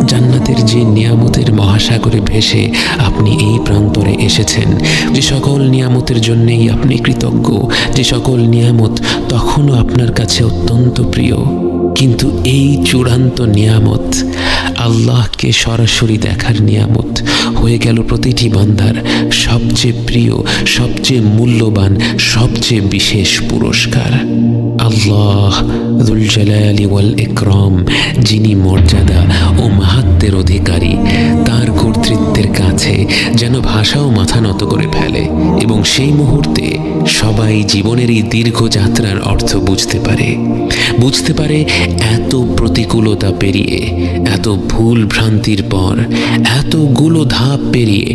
জান্নাতের যে নিয়ামতের মহাসাগরে ভেসে আপনি এই প্রান্তরে এসেছেন, যে সকল নিয়ামতের জন্যেই আপনি কৃতজ্ঞ, যে সকল নিয়ামত তখনও আপনার কাছে অত্যন্ত প্রিয়, কিন্তু এই চূড়ান্ত নিয়ামত, আল্লাহকে সরাসরি দেখার নিয়ামত, হয়ে গেল প্রতিটি বান্দার সবচেয়ে প্রিয়, সবচেয়ে মূল্যবান, সবচেয়ে বিশেষ পুরস্কার। আল্লাহ যুল জালালি ওয়াল ইকরাম, যিনি মর্যাদা ও মাহাত্ম্যের অধিকারী, তার কর্তৃত্বের কাছে যেন ভাষাও মাথা নত করে ফেলে, এবং সেই মুহূর্তে সবাই জীবনের এই দীর্ঘ যাত্রার অর্থ বুঝতে পারে এত প্রতিকূলতা পেরিয়ে, এত ভুল ভ্রান্তির পর, এতগুলো ধাপ পেরিয়ে,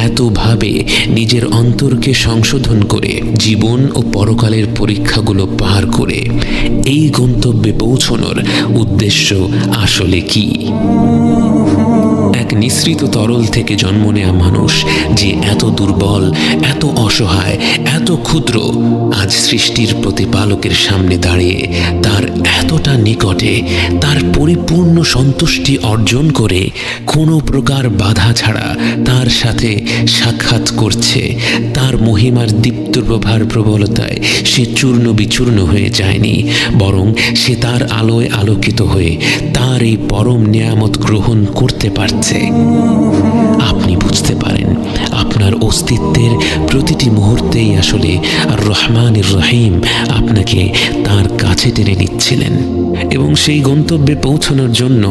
এতভাবে নিজের অন্তরকে সংশোধন করে, জীবন ও পরকালের পরীক্ষাগুলো পার করে এই গন্তব্যে পৌঁছানোর উদ্দেশ্য আসলে কি। এক নিঃসৃত তরল থেকে জন্ম নেয়া মানুষ, যে এত দুর্বল, এত অসহায়, এত ক্ষুদ্র, আজ সৃষ্টির প্রতিপালকের সামনে দাঁড়িয়ে তার এতটা নিকটে তার পরিপূর্ণ সন্তুষ্টি অর্জন করে কোনো প্রকার বাধা ছাড়া তার সাথে সাক্ষাৎ করছে। তার মহিমার দীপ্ত প্রভার প্রবলতায় সে চূর্ণ বিচূর্ণ হয়ে যায়নি, বরং সে তার আলোয় আলোকিত হয়ে তার এই পরম নিয়ামত গ্রহণ করতে পারছে। আপনি বুঝতে পারেন আপনার অস্তিত্বের প্রতিটি মুহূর্তেই আসলে আর রহমানির রহিম আপনাকে তার কাছে টেনে নিচ্ছিলেন, এবং সেই গন্তব্যে পৌঁছানোর জন্য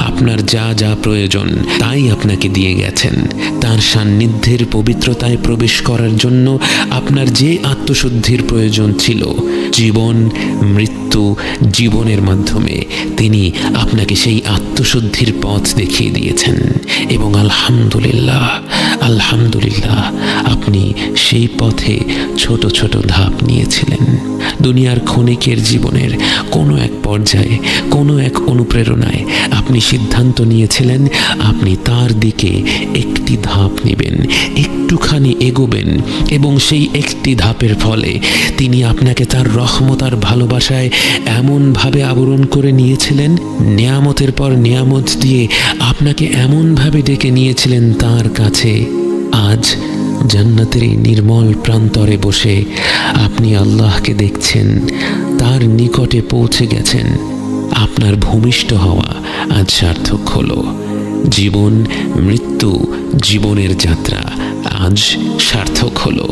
আপনার যা যা প্রয়োজন তাই আপনাকে দিয়ে গেছেন। তার সান্নিধ্যের পবিত্রতায় প্রবেশ করার জন্য আপনার যে আত্মশুদ্ধির প্রয়োজন ছিল, জীবন, মৃত্যু, জীবনের মাধ্যমে তিনি আপনাকে সেই আত্মশুদ্ধির পথ দেখিয়ে দিয়েছেন। এবং আলহামদুলিল্লাহ, আলহামদুলিল্লাহ, আপনি সেই পথে ছোট ছোট ধাপ নিয়েছিলেন। দুনিয়ার ক্ষণিকের জীবনের কোনো এক পর্যায়ে, কোনো এক অনুপ্রেরণায় আপনি সিদ্ধান্ত নিয়েছিলেন আপনি তার দিকে একটি ধাপ নেবেন, একটুখানি এগোবেন, এবং সেই একটি ধাপের ফলে তিনি আপনাকে তার রহমত আর ভালোবাসায় এমনভাবে আবরণ করে নিয়েছিলেন, নিয়ামতের পর নিয়ামত দিয়ে আপনাকে এমনভাবে ডেকে নিয়েছিলেন তার কাছে। আজ জান্নাতের এই নির্মল প্রান্তরে বসে আপনি আল্লাহকে দেখছেন, তার নিকটে পৌঁছে গেছেন। আপনার ভূমিষ্ঠ হওয়া আজ সার্থক হলো। জীবন, মৃত্যু, জীবনের যাত্রা আজ সার্থক হলো।